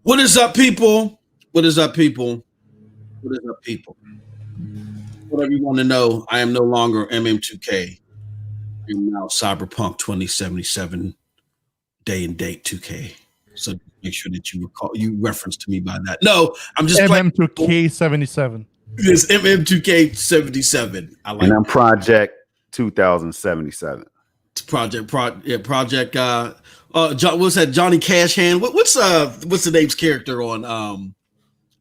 What is up, people? What is up, people? What is up, people? Whatever you want to know, I am no longer MM2K. I'm now Cyberpunk 2077 day and date 2K. So make sure that you reference to me by that. No, I'm just MM2K 77. It's MM2K 77. I like. And I'm Projekt 2077. Project. John, what's that? Johnny Cash Hand. What's the name's character on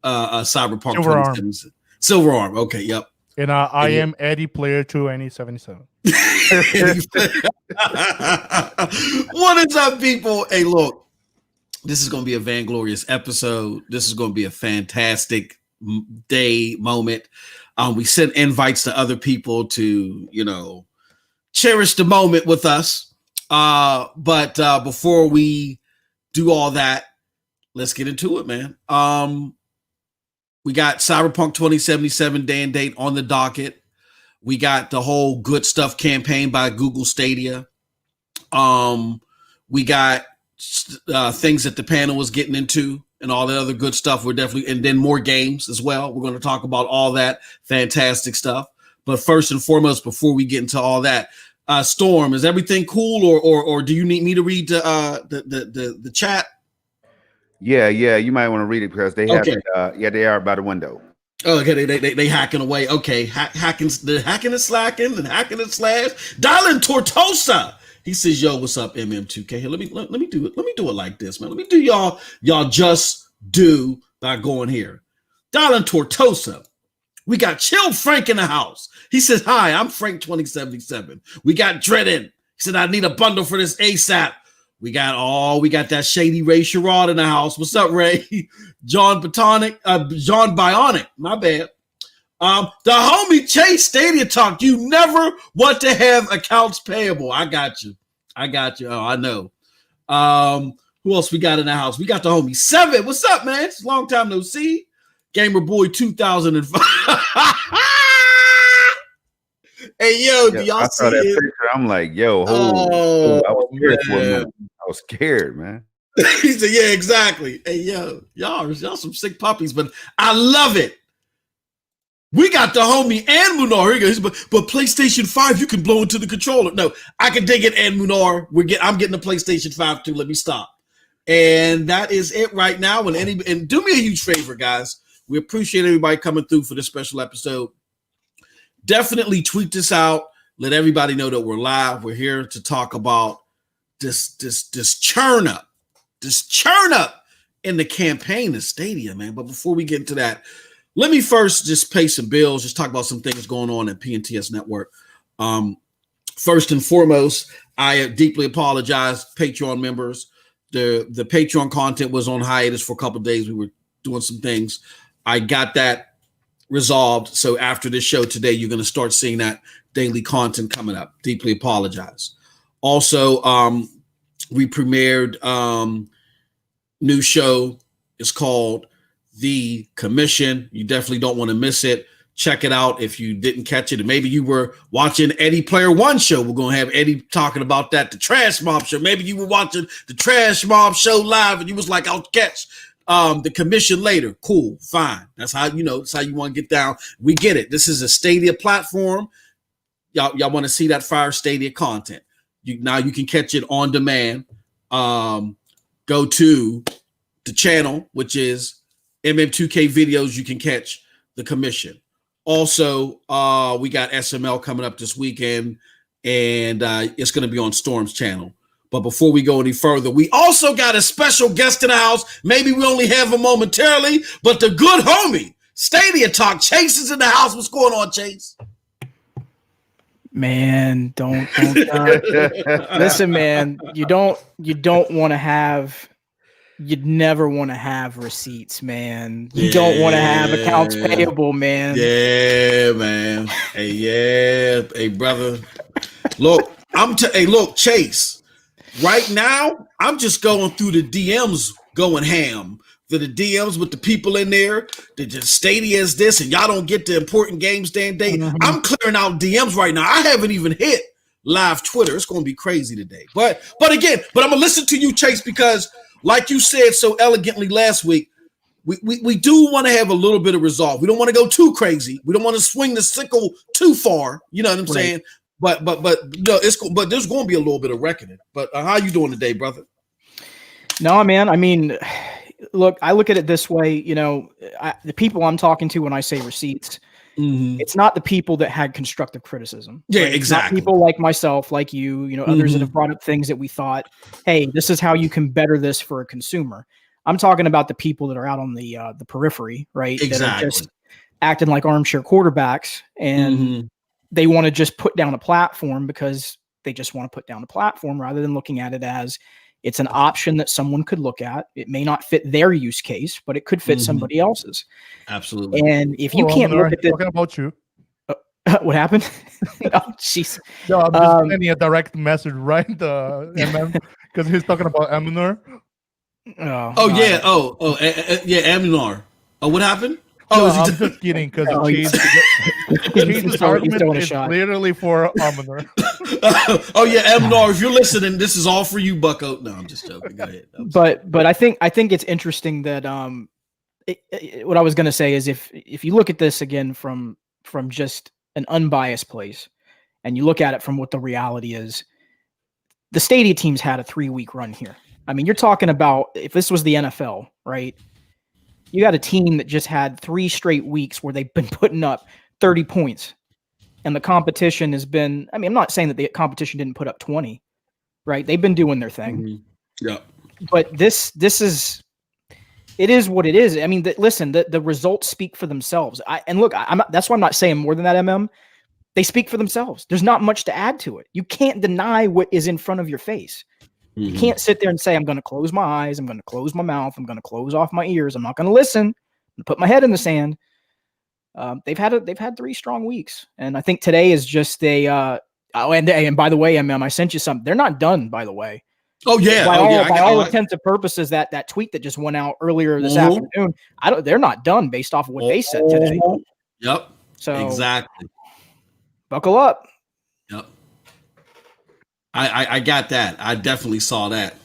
Cyberpunk? Silver Arm. Okay, yep. And I am Eddie Player 2NE77. What is up, people? Hey, look, this is going to be a vainglorious episode. This is going to be a fantastic moment. We sent invites to other people to, cherish the moment with us. But before we do all that, let's get into it, man. We got Cyberpunk 2077 day and date on the docket. We got the whole Good Stuff campaign by Google Stadia. We got things that the panel was getting into and all that other good stuff. We're definitely, and then more games as well. We're going to talk about all that fantastic stuff. But first and foremost, before we get into all that, Storm, is everything cool, or do you need me to read the chat? Yeah, you might want to read it because they have they are by the window. Oh, okay, they hacking away. Okay, hacking and slacking and hacking and slash. Dialing Tortosa. He says, "Yo, what's up, MM2K? Here, let me do it. Let me do it like this, man. Let me do y'all just do by going here. Dialing Tortosa. We got Chill Frank in the house. He says, hi, I'm Frank 2077. We got Dredden. He said, I need a bundle for this ASAP. We got that shady Ray Sherrod in the house. What's up, Ray? John Bionic, my bad. The homie Chase Stadia talk. You never want to have accounts payable. I got you. Oh, I know. Who else we got in the house? We got the homie Seven. What's up, man? It's a long time no see. Gamer Boy 2005. Hey, yo, do y'all see that it? picture? I'm like, yo, I was scared for a minute. I was scared, man. He said, yeah, exactly. Hey, yo, y'all some sick puppies, but I love it. We got the homie and Munar. Here he goes. But PlayStation 5, you can blow into the controller. No, I can dig it, and Munar. I'm getting the PlayStation 5 too. Let me stop. And that is it right now. And do me a huge favor, guys. We appreciate everybody coming through for this special episode. Definitely tweet this out. Let everybody know that we're live. We're here to talk about this churn up in the campaign of Stadia, man. But before we get into that, let me first just pay some bills, just talk about some things going on at PNTS Network. First and foremost, I deeply apologize, Patreon members. The Patreon content was on hiatus for a couple of days. We were doing some things. I got that resolved. So after this show today, you're going to start seeing that daily content coming up. Deeply apologize. Also, we premiered new show. It's called The Commission. You definitely don't want to miss it. Check it out if you didn't catch it. And maybe you were watching Eddie Player One show. We're going to have Eddie talking about that. The Trash Mob show. Maybe you were watching the Trash Mob show live and you was like, I'll catch the commission later. Cool, fine. That's how that's how you want to get down. We get it. This is a Stadia platform. Y'all want to see that fire Stadia content. Now you can catch it on demand. Go to the channel, which is MM2K videos. You can catch the commission. Also, we got SML coming up this weekend, and it's going to be on Storm's channel. But before we go any further, we also got a special guest in the house. Maybe we only have him momentarily, but the good homie, Stadia Talk, Chase is in the house. What's going on, Chase? Man, don't listen, man. You'd never want to have receipts, man. You don't want to have accounts payable, man. Yeah, man. Hey, brother. Look, look, Chase. Right now, I'm just going through the DMs, going ham. The DMs with the people in there. The Stadia is this, and y'all don't get the important games day and date. Mm-hmm. I'm clearing out DMs right now. I haven't even hit live Twitter. It's going to be crazy today. But I'm going to listen to you, Chase, because like you said so elegantly last week, we do want to have a little bit of resolve. We don't want to go too crazy. We don't want to swing the sickle too far. You know what I'm saying? But no, but there's going to be a little bit of reckoning. But how you doing today, brother? No, man. I mean, look, I look at it this way. You know, the people I'm talking to when I say receipts, it's not the people that had constructive criticism. Yeah, right? exactly. Not people like myself, like you, others that have brought up things that we thought, hey, this is how you can better this for a consumer. I'm talking about the people that are out on the periphery, right? Exactly. That are just acting like armchair quarterbacks, and they want to just put down a platform because they just want to put down a platform rather than looking at it as it's an option that someone could look at. It may not fit their use case, but it could fit somebody else's. Absolutely. And if you can't look at talking about you, what happened? Oh, jeez. no, I'm just sending a direct message, right? Because he's talking about Aminor. Yeah. Aminar. Oh, what happened? No, I'm just kidding because he's argument is literally for Aminor. Oh yeah, Aminar, if you're listening, this is all for you, Bucko. No, I'm just joking. Go ahead. But I think it's interesting that what I was going to say is if you look at this again from just an unbiased place, and you look at it from what the reality is, the Stadia teams had a 3-week run here. I mean, you're talking about if this was the NFL, right? You got a team that just had 3 straight weeks where they've been putting up 30 points. And the competition has been, I mean, I'm not saying that the competition didn't put up 20, right? They've been doing their thing. Yeah. But it is what it is. I mean, listen, the results speak for themselves. That's why I'm not saying more than that, MM. They speak for themselves. There's not much to add to it. You can't deny what is in front of your face. You can't sit there and say, I'm going to close my eyes. I'm going to close my mouth. I'm going to close off my ears. I'm not going to listen. I'm going to put my head in the sand. They've had 3 strong weeks. And I think today is just and by the way, MM, I sent you something. They're not done, by the way. Oh yeah. By all intents and purposes, that tweet that just went out earlier this afternoon, they're not done based off of what they said today. Yep. So exactly. Buckle up. Yep. I got that. I definitely saw that.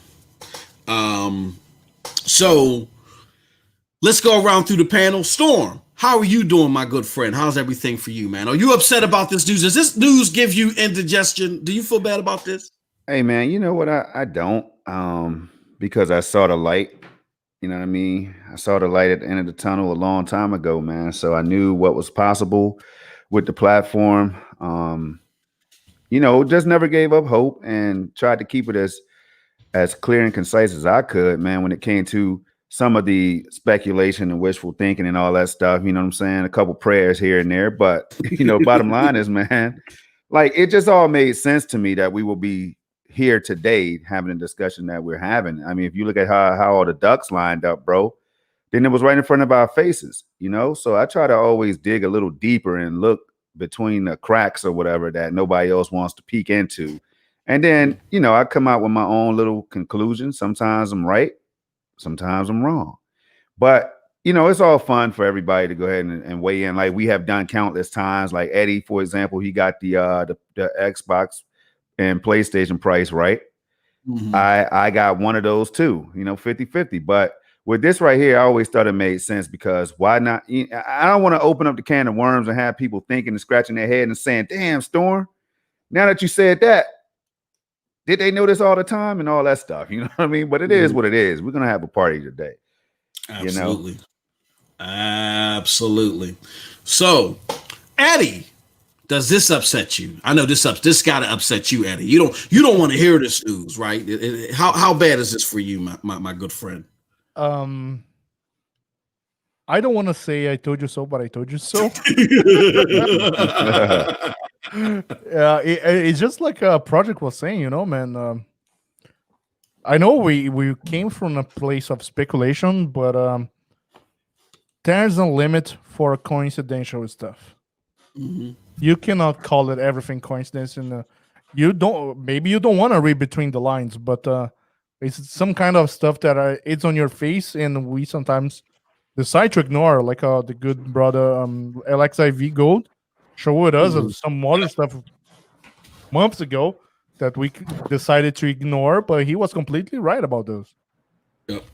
So let's go around through the panel. Storm, how are you doing, my good friend? How's everything for you, man? Are you upset about this news? Does this news give you indigestion? Do you feel bad about this? Hey, man, you know what? I don't, because I saw the light. You know what I mean? I saw the light at the end of the tunnel a long time ago, man. So I knew what was possible with the platform. Just never gave up hope and tried to keep it as clear and concise as I could, man, when it came to some of the speculation and wishful thinking and all that stuff. You know what I'm saying? A couple prayers here and there. But, bottom line is, man, like it just all made sense to me that we will be here today having a discussion that we're having. I mean, if you look at how all the ducks lined up, bro, then it was right in front of our faces, So I try to always dig a little deeper and look between the cracks or whatever that nobody else wants to peek into. And then, I come out with my own little conclusions. Sometimes I'm right, sometimes I'm wrong. But, it's all fun for everybody to go ahead and weigh in. Like we have done countless times. Like Eddie, for example, he got the Xbox and PlayStation price right. I got one of those too, 50-50. But with this right here, I always thought it made sense because why not? I don't want to open up the can of worms and have people thinking and scratching their head and saying, damn, Storm, now that you said that, did they know this all the time and all that stuff? You know what I mean? But it is what it is. We're going to have a party today. Absolutely. Absolutely. So, Eddie, does this upset you? I know this got to upset you, Eddie. You don't want to hear this news, right? How bad is this for you, my good friend? I don't want to say I told you so, but I told you so. Yeah, it's just like Projekt was saying, man. I know we came from a place of speculation, but there's a limit for coincidental stuff. You cannot call it everything coincidence, and you don't want to read between the lines, but it's some kind of stuff that it's on your face, and we sometimes decide to ignore, like the good brother LXIV Gold showed us some other stuff months ago that we decided to ignore, but he was completely right about those. Yep.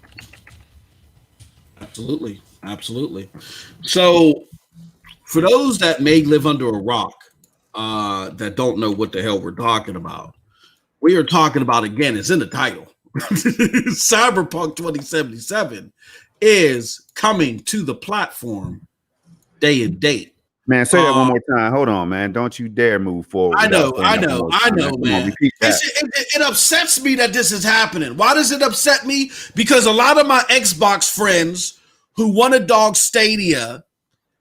Absolutely. Absolutely. So for those that may live under a rock, that don't know what the hell we're talking about, we are talking about, again, it's in the title. Cyberpunk 2077 is coming to the platform day and date. Man, say that one more time. Hold on, man. Don't you dare move forward. I know, Come man. on, repeat that. It upsets me that this is happening. Why does it upset me? Because a lot of my Xbox friends who want to dog Stadia,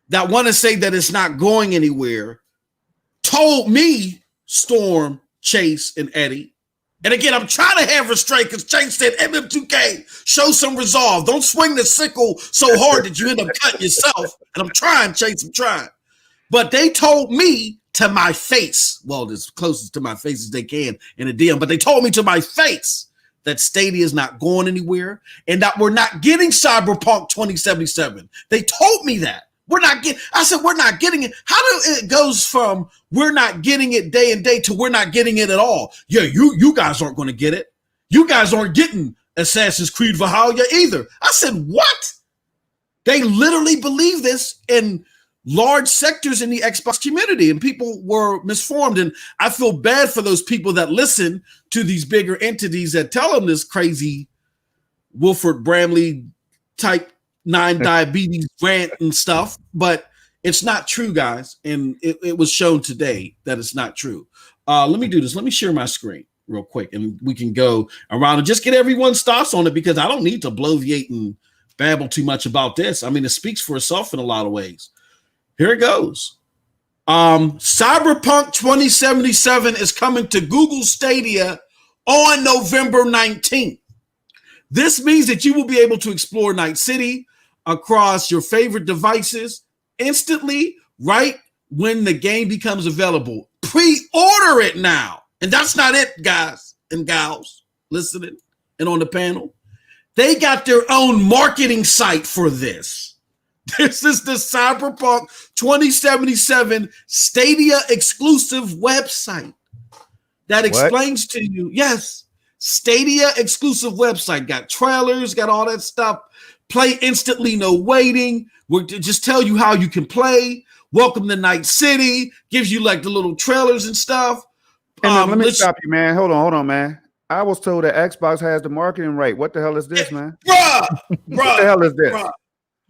that want to say that it's not going anywhere, told me, Storm, Chase, and Eddie. And again, I'm trying to have restraint because Chase said, MM2K, show some resolve. Don't swing the sickle so hard that you end up cutting yourself. And I'm trying, Chase, I'm trying. But they told me to my face, well, as closest to my face as they can in a DM, but they told me to my face that Stadia is not going anywhere and that we're not getting Cyberpunk 2077. They told me that. I said, we're not getting it. How do it goes from we're not getting it day and day to we're not getting it at all? Yeah, you guys aren't going to get it. You guys aren't getting Assassin's Creed Valhalla either. I said, what? They literally believe this in large sectors in the Xbox community, and people were misformed. And I feel bad for those people that listen to these bigger entities that tell them this crazy Wilford Bramley type 9 diabetes rant and stuff, but it's not true, guys. And it was shown today that it's not true. Let me do this. Let me share my screen real quick and we can go around and just get everyone's thoughts on it, because I don't need to bloviate and babble too much about this. I mean, it speaks for itself in a lot of ways. Here it goes. Cyberpunk 2077 is coming to Google Stadia on November 19th. This means that you will be able to explore Night City across your favorite devices instantly right when the game becomes available. Pre-order it now. And that's not it, guys and gals listening and on the panel. They got their own marketing site for this. This is the Cyberpunk 2077 Stadia exclusive website that explains to you, yes, Stadia exclusive website, got trailers, got all that stuff. Play instantly, no waiting. We'll just tell you how you can play. Welcome to Night City. Gives you like the little trailers and stuff. Let me stop you, man. Hold on, man. I was told that Xbox has the marketing right. What the hell is this, man? Bruh. What the hell is this? Bruh.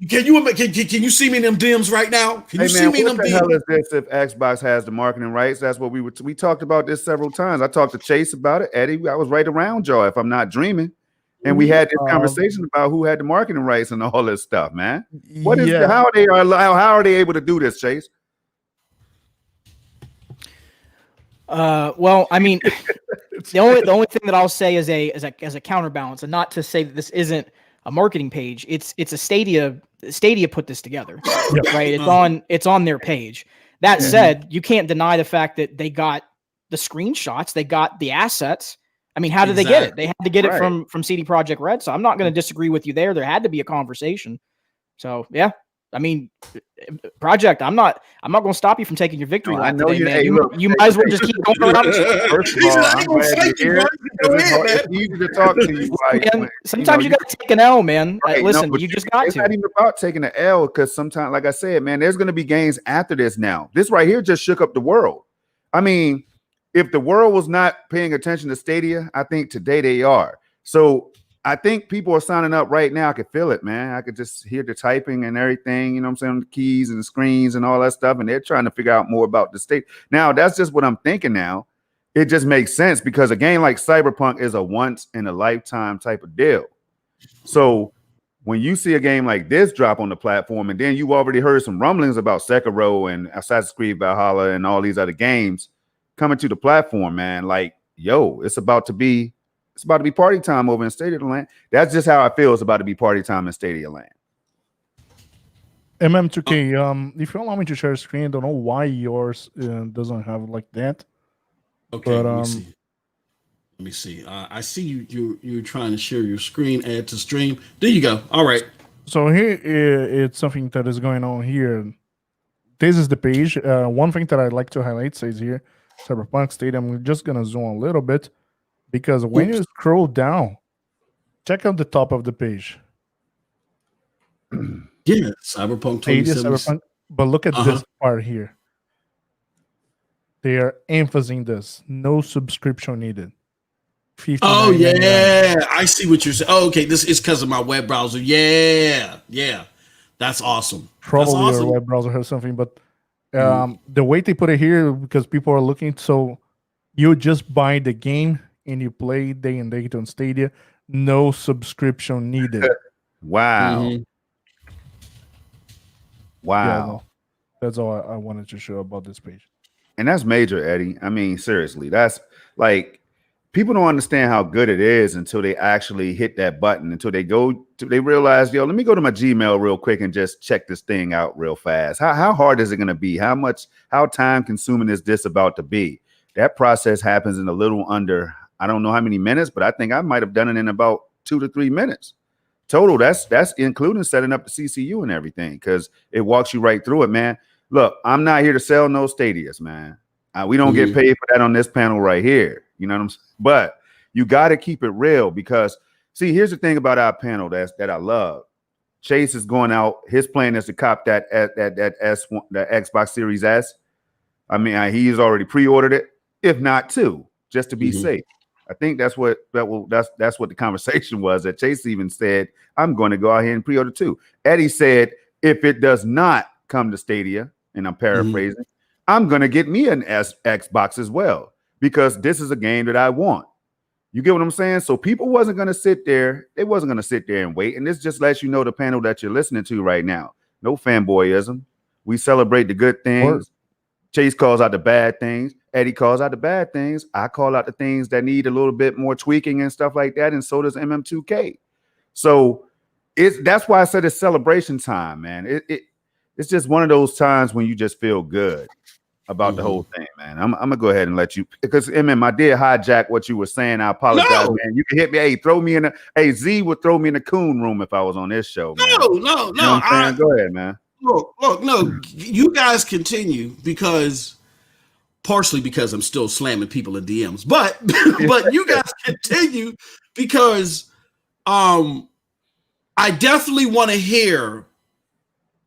Can you see me in them DMs right now? Can you see me in them DMs? What the hell is this if Xbox has the marketing rights? That's what we talked about this several times. I talked to Chase about it. Eddie, I was right around y'all, if I'm not dreaming. And we had this conversation about who had the marketing rights and all this stuff, man. What is how are they able to do this, Chase? Well, I mean, the only thing that I'll say as a counterbalance, and not to say that this isn't a marketing page, it's a Stadia put this together, right? It's on their page. That said, you can't deny the fact that they got the screenshots, they got the assets. I mean, how did they get it? They had to get it from CD Projekt Red. So I'm not going to disagree with you there. There had to be a conversation. So yeah, I mean, Projekt, I'm not going to stop you from taking your victory lap today, man. You might as well just keep going around. First of all, I'm glad you're here. It's easy to talk to you. Sometimes you got to take an L, man. Right, listen, you just got to. It's not even about taking an L, because sometimes, like I said, man, there's going to be games after this now. This right here just shook up the world. I mean, if the world was not paying attention to Stadia, I think today they are. So I think people are signing up right now. I could feel it, man. I could just hear the typing and everything, you know what I'm saying? The keys and the screens and all that stuff. And they're trying to figure out more about the state. Now, that's just what I'm thinking now. It just makes sense because a game like Cyberpunk is a once in a lifetime type of deal. So when you see a game like this drop on the platform, and then you already heard some rumblings about Sekiro and Assassin's Creed Valhalla and all these other games coming to the platform, man, like, yo, it's about to be party time over in Stadia Land. That's just how I feel. It's about to be party time in Stadia Land. MM2K, if you allow me to share a screen, I don't know why yours doesn't have like that. Okay, but, let me see. I see you're trying to share your screen, add to stream. There you go. All right. So here it's something that is going on here. This is the page. One thing that I'd like to highlight says here, Cyberpunk Stadia. I'm just gonna zoom a little bit because when you scroll down, check out the top of the page. Yeah, Cyberpunk Stadia, 2077. Cyberpunk. But look at this part here. They are emphasizing this. No subscription needed. Oh $59.99. yeah, I see what you're saying. Oh, okay, this is because of my web browser. Yeah, that's awesome. Probably That's awesome. your web browser has something, but the way they put it here, because people are looking, so you just buy the game and you play day and date on Stadia. No subscription needed. Wow. Mhm. Wow. Yeah, no, that's all I wanted to show about this page. And that's major, Eddie. I mean, seriously, that's like people don't understand how good it is until they actually hit that button, until they realize, yo, let me go to my Gmail real quick and just check this thing out real fast. How hard is it going to be? How time consuming is this about to be? That process happens in a little under, I don't know how many minutes, but I think I might have done it in about 2 to 3 minutes total. That's including setting up the CCU and everything, because it walks you right through it, man. Look, I'm not here to sell no Stadias, man. We don't get paid for that on this panel right here. You know what I'm saying? But you got to keep it real, because see, here's the thing about our panel that I love. Chase is going out. His plan is to cop that S1, the Xbox Series S. I mean, he's already pre-ordered it, if not two, just to be safe. I think that's what the conversation was. That Chase even said, "I'm going to go out here and pre-order two." Eddie said, "If it does not come to Stadia," and I'm paraphrasing, I'm going to get me an Xbox as well, because this is a game that I want. You get what I'm saying? So people wasn't going to sit there. They wasn't going to sit there and wait. And this just lets you know the panel that you're listening to right now. No fanboyism. We celebrate the good things. Chase calls out the bad things. Eddie calls out the bad things. I call out the things that need a little bit more tweaking and stuff like that. And so does MM2K. So that's why I said it's celebration time, man. It's just one of those times when you just feel good about the whole thing, man. I'm gonna go ahead and let you, because MM, I did hijack what you were saying. I apologize, man. You can hit me. Hey, Z would throw me in the coon room if I was on this show, man. No. You know what I'm saying? Go ahead, man. Look, no. You guys continue, partially because I'm still slamming people in DMs, but you guys continue because I definitely want to hear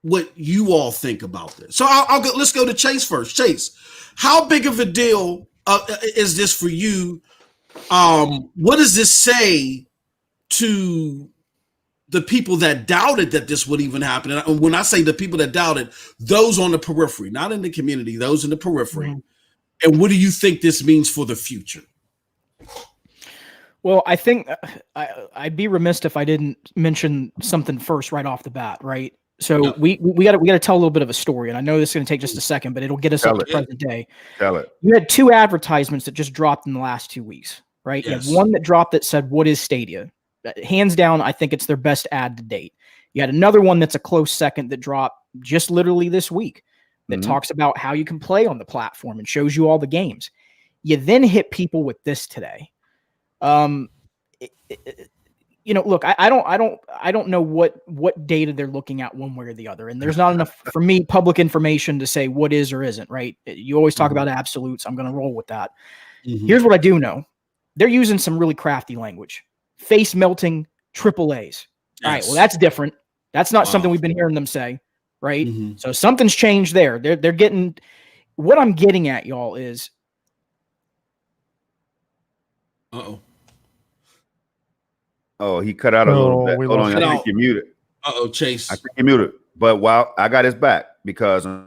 what you all think about this. So I'll go. Let's go to Chase first. Chase, how big of a deal is this for you? What does this say to the people that doubted that this would even happen? And when I say the people that doubted, those on the periphery, not in the community, those in the periphery. And what do you think this means for the future? Well, I think I'd be remiss if I didn't mention something first right off the bat, right? So we got to tell a little bit of a story, and I know this is going to take just a second, but it'll get us up to present day. Tell it. You had two advertisements that just dropped in the last 2 weeks, right? Yes. You had one that dropped that said, "What is Stadia?" Hands down, I think it's their best ad to date. You had another one that's a close second that dropped just literally this week that talks about how you can play on the platform and shows you all the games. You then hit people with this today. Look, I don't know what data they're looking at one way or the other, and there's not enough for me public information to say what is or isn't, right? You always talk about absolutes. I'm going to roll with that. Here's what I do know: they're using some really crafty language, face melting AAAs. Yes. All right, well, that's different. That's not something we've been hearing them say, right? So something's changed there. They're getting. What I'm getting at, y'all, is. Oh, he cut out a little bit. Hold on, I think you're muted. Chase. I think you're muted. But I got his back because you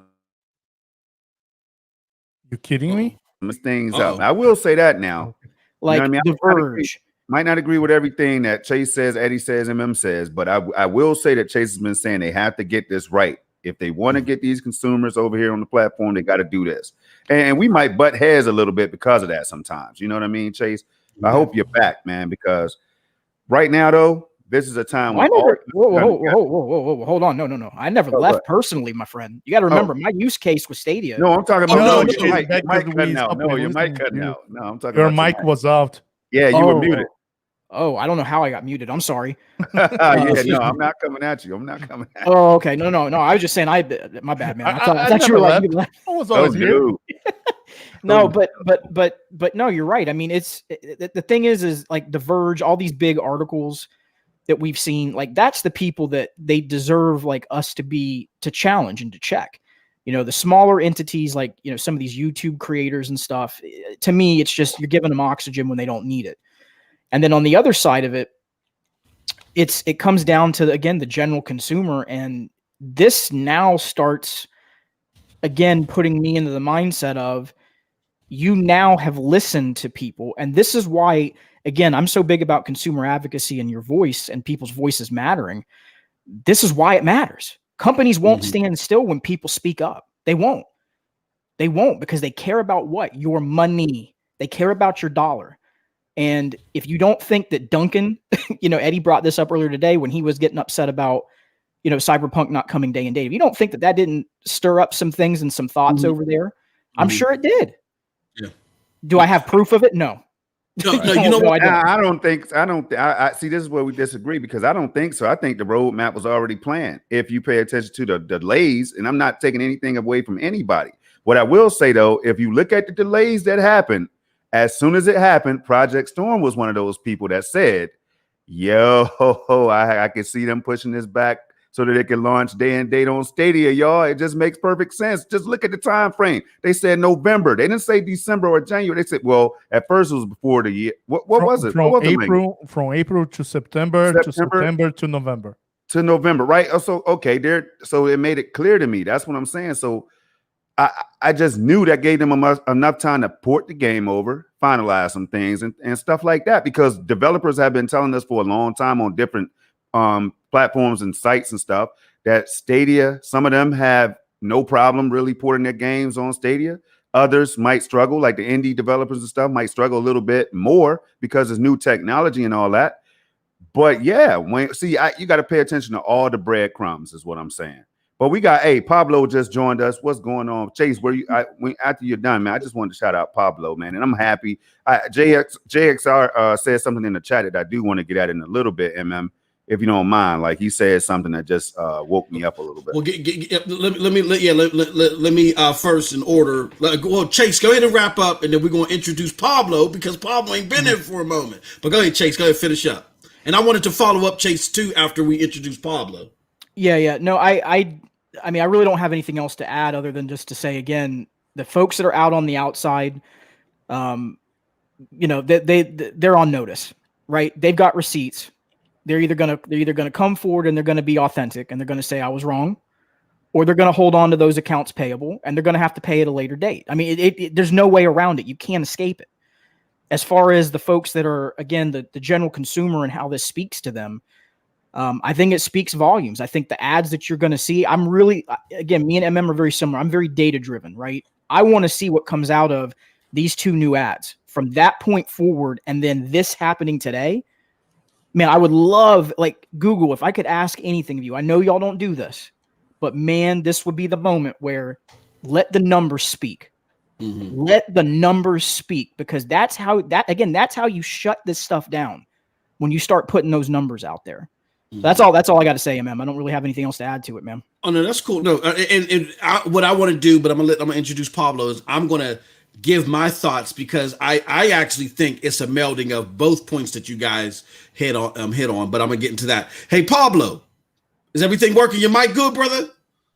kidding me? Things up. I will say that now. Like, you know The Verge. Might not agree with everything that Chase says, Eddie says, MM says, but I will say that Chase has been saying they have to get this right. If they want to get these consumers over here on the platform, they got to do this. And we might butt heads a little bit because of that sometimes. You know what I mean, Chase? I hope you're back, man, because right now, though, this is a time when whoa, hold on. No. I never left personally, my friend. You got to remember, my use case was Stadia. No, I'm talking about your mic cutting out. No, your mic cutting out. No, I'm talking your about mic was out. Yeah, you were muted. Oh, I don't know how I got muted. I'm sorry. No, I'm not coming at you. Oh, okay. No. I was just saying, my bad, man. I thought you were like, I was always here. No, but no, you're right. I mean, the thing is like The Verge, all these big articles, that we've seen, like that's the people that they deserve like us to challenge and to check. The smaller entities like, some of these YouTube creators and stuff, to me, it's just you're giving them oxygen when they don't need it. And then on the other side of it, it comes down to, again, the general consumer. And this now starts, again, putting me into the mindset of you now have listened to people. And this is why, again, I'm so big about consumer advocacy and your voice and people's voices mattering. This is why it matters. Companies won't stand still when people speak up. They won't. They won't, because they care about what? Your money. They care about your dollar. And if you don't think that Duncan, Eddie brought this up earlier today when he was getting upset about, Cyberpunk not coming day and date. If you don't think that didn't stir up some things and some thoughts over there, I'm sure it did. Yeah. Do I have proof of it? No. No, you know what? I don't think. I see. This is where we disagree, because I don't think so. I think the roadmap was already planned. If you pay attention to the delays, and I'm not taking anything away from anybody. What I will say though, if you look at the delays that happened, as soon as it happened, Project Storm was one of those people that said, "Yo, I can see them pushing this back so that it can launch day and date on Stadia, y'all. It just makes perfect sense. Just look at the time frame. They said November. They didn't say December or January. They said, well, at first it was before the year. What was it? From April to September to November. To November, right? So okay, so it made it clear to me. That's what I'm saying. So I just knew that gave them enough time to port the game over, finalize some things and stuff like that, because developers have been telling us for a long time on different platforms and sites and stuff that Stadia, some of them have no problem really porting their games on Stadia. Others might struggle, like the indie developers and stuff might struggle a little bit more because it's new technology and all that. But yeah, you got to pay attention to all the breadcrumbs is what I'm saying. But we got, Pablo just joined us. What's going on? Chase, after you're done, man, I just wanted to shout out Pablo, man. And I'm happy. JXR said something in the chat that I do want to get at in a little bit, if you don't mind. Like he said something that just woke me up a little bit. Well, let me first in order. Well, Chase, go ahead and wrap up, and then we're going to introduce Pablo, because Pablo ain't been there for a moment. But go ahead, Chase. Go ahead, finish up. And I wanted to follow up Chase too after we introduce Pablo. Yeah. No, I mean, I really don't have anything else to add other than just to say, again, the folks that are out on the outside, they're on notice, right? They've got receipts. They're either gonna come forward and they're gonna be authentic and they're gonna say I was wrong, or they're gonna hold on to those accounts payable and they're gonna have to pay at a later date. I mean, there's no way around it. You can't escape it. As far as the folks that are, again, the general consumer and how this speaks to them, I think it speaks volumes. I think the ads that you're going to see, I'm really, again, me and MM are very similar. I'm very data driven, right? I want to see what comes out of these two new ads from that point forward. And then this happening today, man, I would love, like Google, if I could ask anything of you, I know y'all don't do this, but man, this would be the moment where let the numbers speak. Let the numbers speak, because that's how you shut this stuff down, when you start putting those numbers out there. That's all I got to say, man. I don't really have anything else to add to it, man. Oh no, that's cool. No, what I want to do, but I'm gonna introduce Pablo, is I'm gonna give my thoughts, because I actually think it's a melding of both points that you guys hit on. But I'm gonna get into that. Hey, Pablo, is everything working? Your mic good, brother?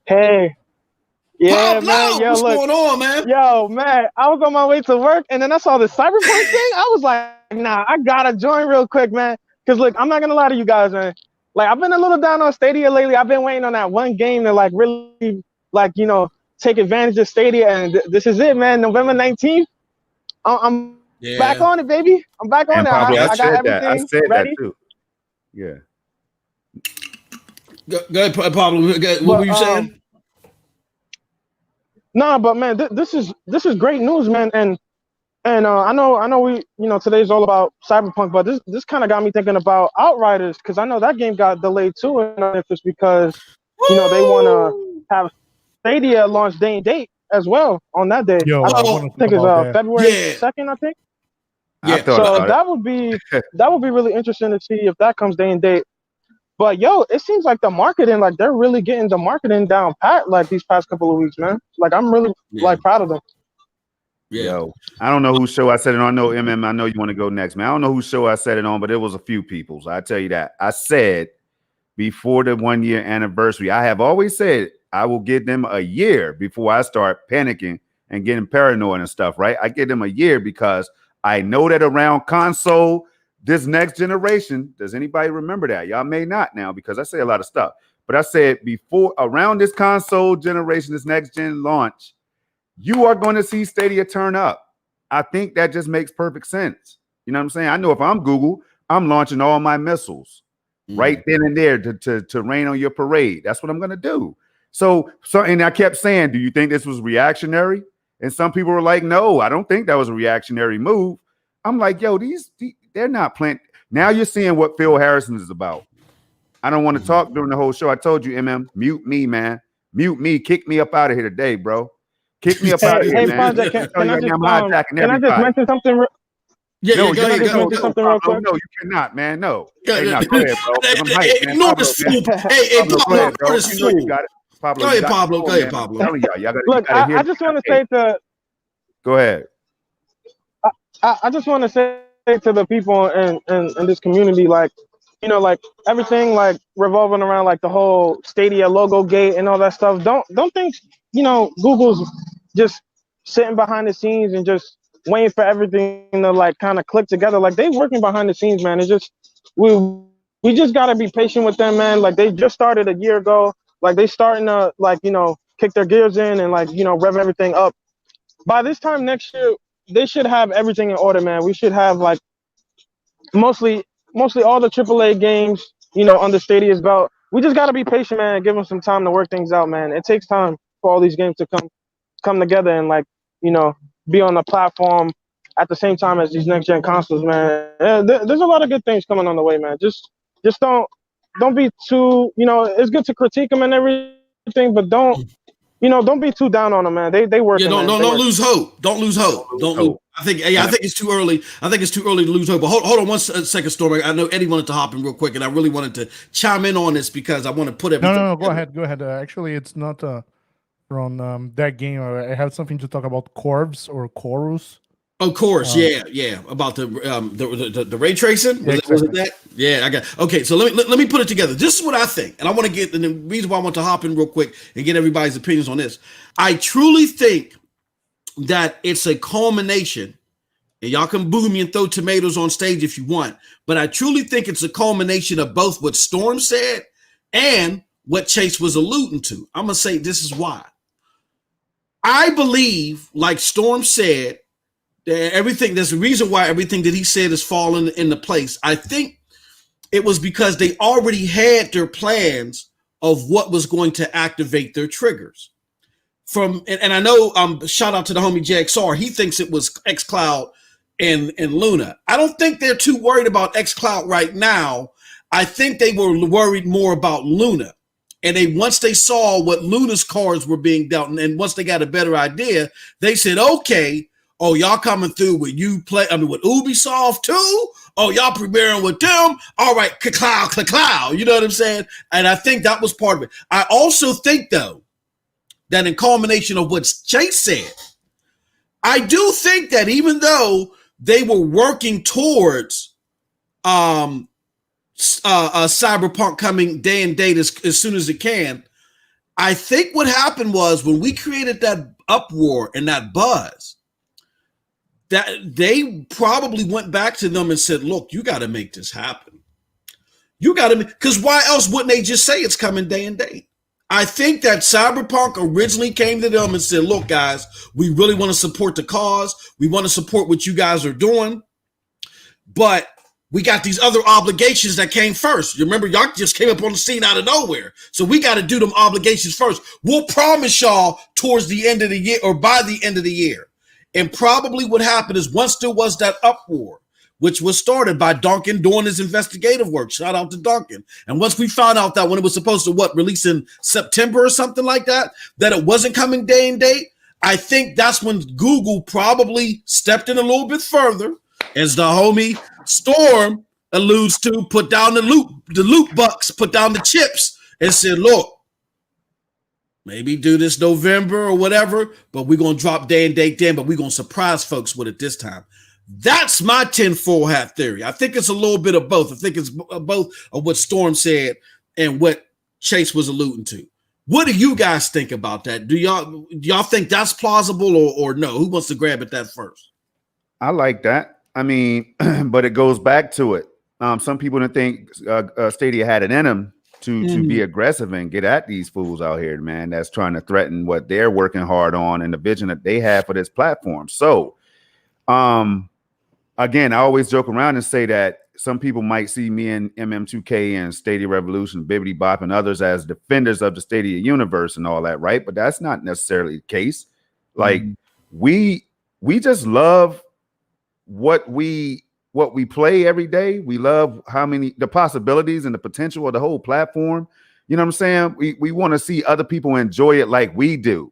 Hey. Yeah, Pablo, man. Yo, what's going on, man? Yo, man, I was on my way to work, and then I saw the Cyberpunk thing. I was like, nah, I gotta join real quick, man. Because look, I'm not gonna lie to you guys, man. Like, I've been a little down on Stadia lately. I've been waiting on that one game to like really, like, take advantage of Stadia, and this is it, man. November 19th. I'm back on it, baby. I'm back on it. Pablo, I got everything I said ready. that too. Yeah. Go ahead, Pablo. What were you saying? Nah, but man, this is great news, man. And I know we, today's all about Cyberpunk, but this kind of got me thinking about Outriders, because I know that game got delayed too, and it's because they want to have Stadia launch day and date as well on that day. Yo, I think it's February 2nd, I think. Yeah. So that would be really interesting to see if that comes day and date. But yo, it seems like the marketing, like they're really getting the marketing down pat, like these past couple of weeks, man. Like I'm really like proud of them. Yeah. Yo, I don't know whose show I said it on. I know I know you want to go next, man. I don't know whose show I said it on, but it was a few people's. I tell you that. I said before the 1 year anniversary, I have always said I will give them a year before I start panicking and getting paranoid and stuff, right? I give them a year because I know that around console, this next generation, does anybody remember that? Y'all may not now because I say a lot of stuff, but I said before around this console generation, this next gen launch, you are going to see Stadia turn up. I think that just makes perfect sense. You know what I'm saying? I know if I'm Google, I'm launching all my missiles right then and there to rain on your parade. That's what I'm going to do. So, and I kept saying, do you think this was reactionary? And some people were like, no, I don't think that was a reactionary move. I'm like, yo, they're not playing. Now you're seeing what Phil Harrison is about. I don't want to talk during the whole show. I told you, mute me, man. Mute me. Kick me up out of here today, bro. Kick me up out of here, man. Projekt, can I just mention something? Yeah, go ahead. Something real quick? No, you cannot, man. No. Hey, no, go ahead, bro. I'm hyped, man. Ignore the swoop. Hey, Pablo, ignore the swoop. You got it. Pablo, Go ahead, Pablo. Go ahead, Pablo. I'm telling y'all Look, I just want to say to. Go ahead. I just want to say to the people in this community, like, you know, like everything like revolving around like the whole Stadia logo gate and all that stuff. Don't think, you know, Google's just sitting behind the scenes and just waiting for everything to like kind of click together. Like they working behind the scenes, man. It's just we just gotta be patient with them, man. Like they just started a year ago. Like they starting to like, you know, kick their gears in and like, you know, rev everything up. By this time next year, they should have everything in order, man. We should have like mostly all the AAA games, you know, under Stadia's belt. We just gotta be patient, man, and give them some time to work things out, man. It takes time for all these games to come together and like, you know, be on the platform at the same time as these next gen consoles, man. There's a lot of good things coming on the way, man. Just don't be too, you know, it's good to critique them and everything, but don't be too down on them, man. They work. Yeah, don't lose hope. Don't lose hope. Don't lose. I think it's too early. I think it's too early to lose hope. But hold on one second, Storm. I know Eddie wanted to hop in real quick, and I really wanted to chime in on this because I want to put everything. No, go ahead. Actually, it's not from that game. I have something to talk about Corvs or Chorus. Of course, yeah, about the ray tracing. Was it that? Yeah, I got. Okay, so let me put it together. This is what I think, and I want to get and the reason why I want to hop in real quick and get everybody's opinions on this. I truly think that it's a culmination, and y'all can boo me and throw tomatoes on stage if you want, but I truly think it's a culmination of both what Storm said and what Chase was alluding to. I'm gonna say this is why. I believe, like Storm said. There's a reason why everything that he said is falling into place. I think it was because they already had their plans of what was going to activate their triggers. And I know shout out to the homie JXR. He thinks it was Xcloud and Luna. I don't think they're too worried about Xcloud right now. I think they were worried more about Luna. And once they saw what Luna's cards were being dealt, and once they got a better idea, they said, okay, oh, y'all coming through with with Ubisoft too? Oh, y'all premiering with them? All right, cloud. You know what I'm saying? And I think that was part of it. I also think, though, that in culmination of what Chase said, I do think that even though they were working towards Cyberpunk coming day and date as soon as it can, I think what happened was when we created that uproar and that buzz, that they probably went back to them and said, look, you got to make this happen. You got to, because why else wouldn't they just say it's coming day and date? I think that Cyberpunk originally came to them and said, look, guys, we really want to support the cause. We want to support what you guys are doing. But we got these other obligations that came first. You remember, y'all just came up on the scene out of nowhere. So we got to do them obligations first. We'll promise y'all towards the end of the year or by the end of the year. And probably what happened is once there was that uproar, which was started by Duncan doing his investigative work. Shout out to Duncan. And once we found out that when it was supposed to release in September or something like that it wasn't coming day and date, I think that's when Google probably stepped in a little bit further, as the homie Storm alludes to, put down the loot bucks, put down the chips, and said, look, maybe do this November or whatever, but we're going to drop day and date then, but we're going to surprise folks with it this time. That's my tinfoil hat theory. I think it's a little bit of both. I think it's both of what Storm said and what Chase was alluding to. What do you guys think about that? Do y'all think that's plausible or no? Who wants to grab at that first? I like that. I mean, but it goes back to it. Some people didn't think Stadia had it in them to be aggressive and get at these fools out here, man, that's trying to threaten what they're working hard on and the vision that they have for this platform. So, again, I always joke around and say that some people might see me and MM2K and Stadia Revolution, Bibbidi Bop, and others as defenders of the Stadia universe and all that, right? But that's not necessarily the case. Like, we just love what we play every day. We love the possibilities and the potential of the whole platform. You know what I'm saying? We want to see other people enjoy it like we do.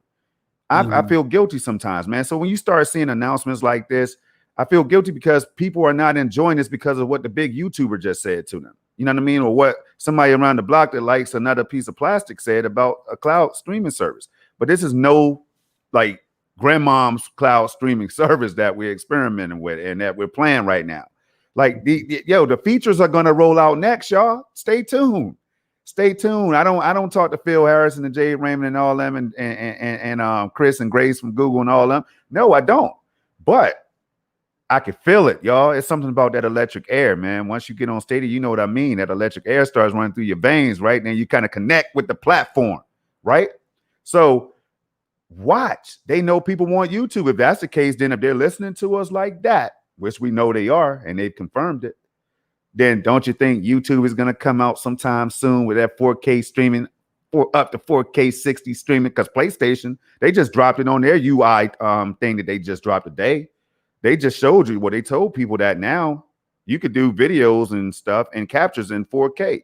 I feel guilty sometimes, man. So when you start seeing announcements like this, I feel guilty because people are not enjoying this because of what the big YouTuber just said to them. You know what I mean? Or what somebody around the block that likes another piece of plastic said about a cloud streaming service. But this is no like grandmom's cloud streaming service that we're experimenting with and that we're playing right now. Like the features are gonna roll out next, y'all. Stay tuned. Stay tuned. I don't talk to Phil Harrison and Jay Raymond and all them and Chris and Grace from Google and all them. No, I don't. But I can feel it, y'all. It's something about that electric air, man. Once you get on Stadia, you know what I mean. That electric air starts running through your veins, right? And then you kind of connect with the platform, right? So watch. They know people want YouTube. If that's the case, then if they're listening to us like that, which we know they are, and they've confirmed it, then don't you think YouTube is going to come out sometime soon with that 4K streaming, up to 4K 60 streaming? Because PlayStation, they just dropped it on their UI thing that they just dropped today. They just showed you they told people that now you could do videos and stuff and captures in 4K.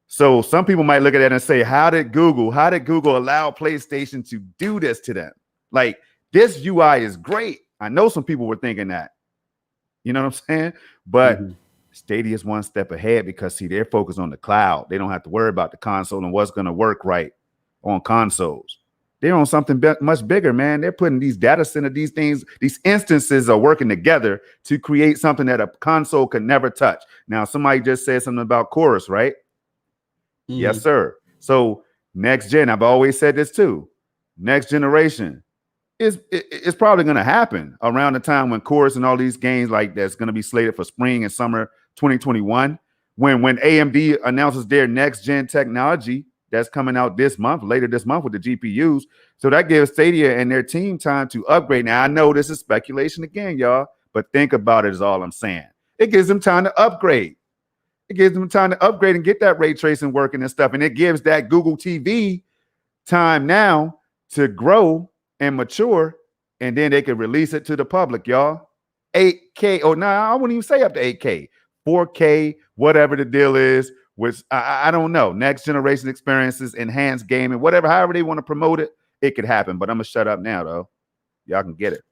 So some people might look at that and say, how did Google allow PlayStation to do this to them? Like, this UI is great. I know some people were thinking that. You know what I'm saying? But Stadia is one step ahead because, see, they're focused on the cloud. They don't have to worry about the console and what's going to work right on consoles. They're on something much bigger, man. They're putting these data center, these things, these instances are working together to create something that a console could never touch. Now, somebody just said something about Chorus, right? Yes, sir. So next gen, I've always said this too. Next generation is probably going to happen around the time when Chorus and all these games like that's going to be slated for spring and summer 2021. When AMD announces their next gen technology that's coming out later this month with the GPUs. So that gives Stadia and their team time to upgrade. Now, I know this is speculation again, y'all, but think about it is all I'm saying. It gives them time to upgrade. It gives them time to upgrade and get that ray tracing working and stuff. And it gives that Google TV time now to grow and mature, and then they can release it to the public, y'all. 8K, or no, I wouldn't even say up to 8K, 4K, whatever the deal is. Which I don't know. Next generation experiences, enhanced gaming, whatever, however they want to promote it, it could happen. But I'm gonna shut up now, though. Y'all can get it.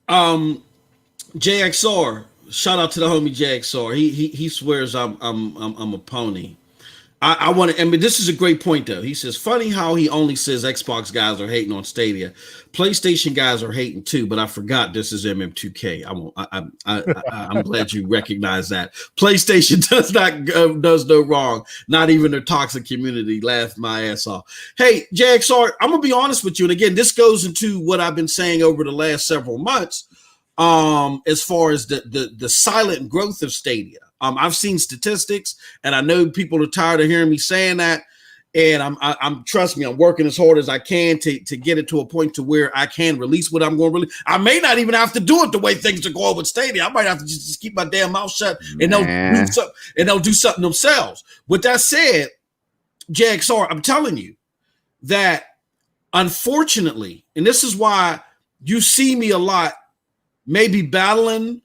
JXR, shout out to the homie JXR. He swears I'm a pony. I want to. I mean, this is a great point though. He says, funny how he only says Xbox guys are hating on Stadia, PlayStation guys are hating too. But I forgot this is MM2K. I'm glad you recognize that. PlayStation does no wrong. Not even their toxic community. Laugh my ass off. Hey, JXR, I'm gonna be honest with you. And again, this goes into what I've been saying over the last several months. As far as the silent growth of Stadia. I've seen statistics, and I know people are tired of hearing me saying that. And I'm trust me, I'm working as hard as I can to get it to a point to where I can release what I'm going to release. I may not even have to do it the way things are going with Stadia. I might have to just keep my damn mouth shut, and they'll do something themselves. With that said, JXR, I'm telling you that unfortunately, and this is why you see me a lot, maybe battling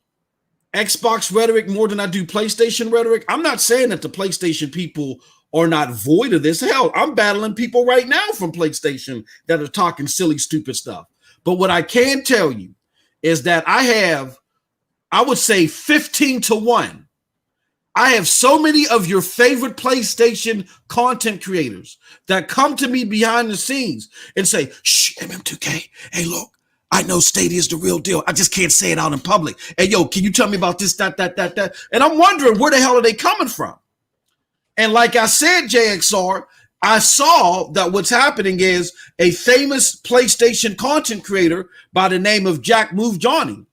Xbox rhetoric more than I do PlayStation rhetoric. I'm not saying that the PlayStation people are not void of this. Hell, I'm battling people right now from PlayStation that are talking silly, stupid stuff. But what I can tell you is that I would say 15 to 1. I have so many of your favorite PlayStation content creators that come to me behind the scenes and say, shh, MM2K, hey, look, I know Stadia is the real deal. I just can't say it out in public. Hey, yo, can you tell me about this, that? And I'm wondering, where the hell are they coming from? And like I said, JXR, I saw that what's happening is a famous PlayStation content creator by the name of Jack Move Johnny,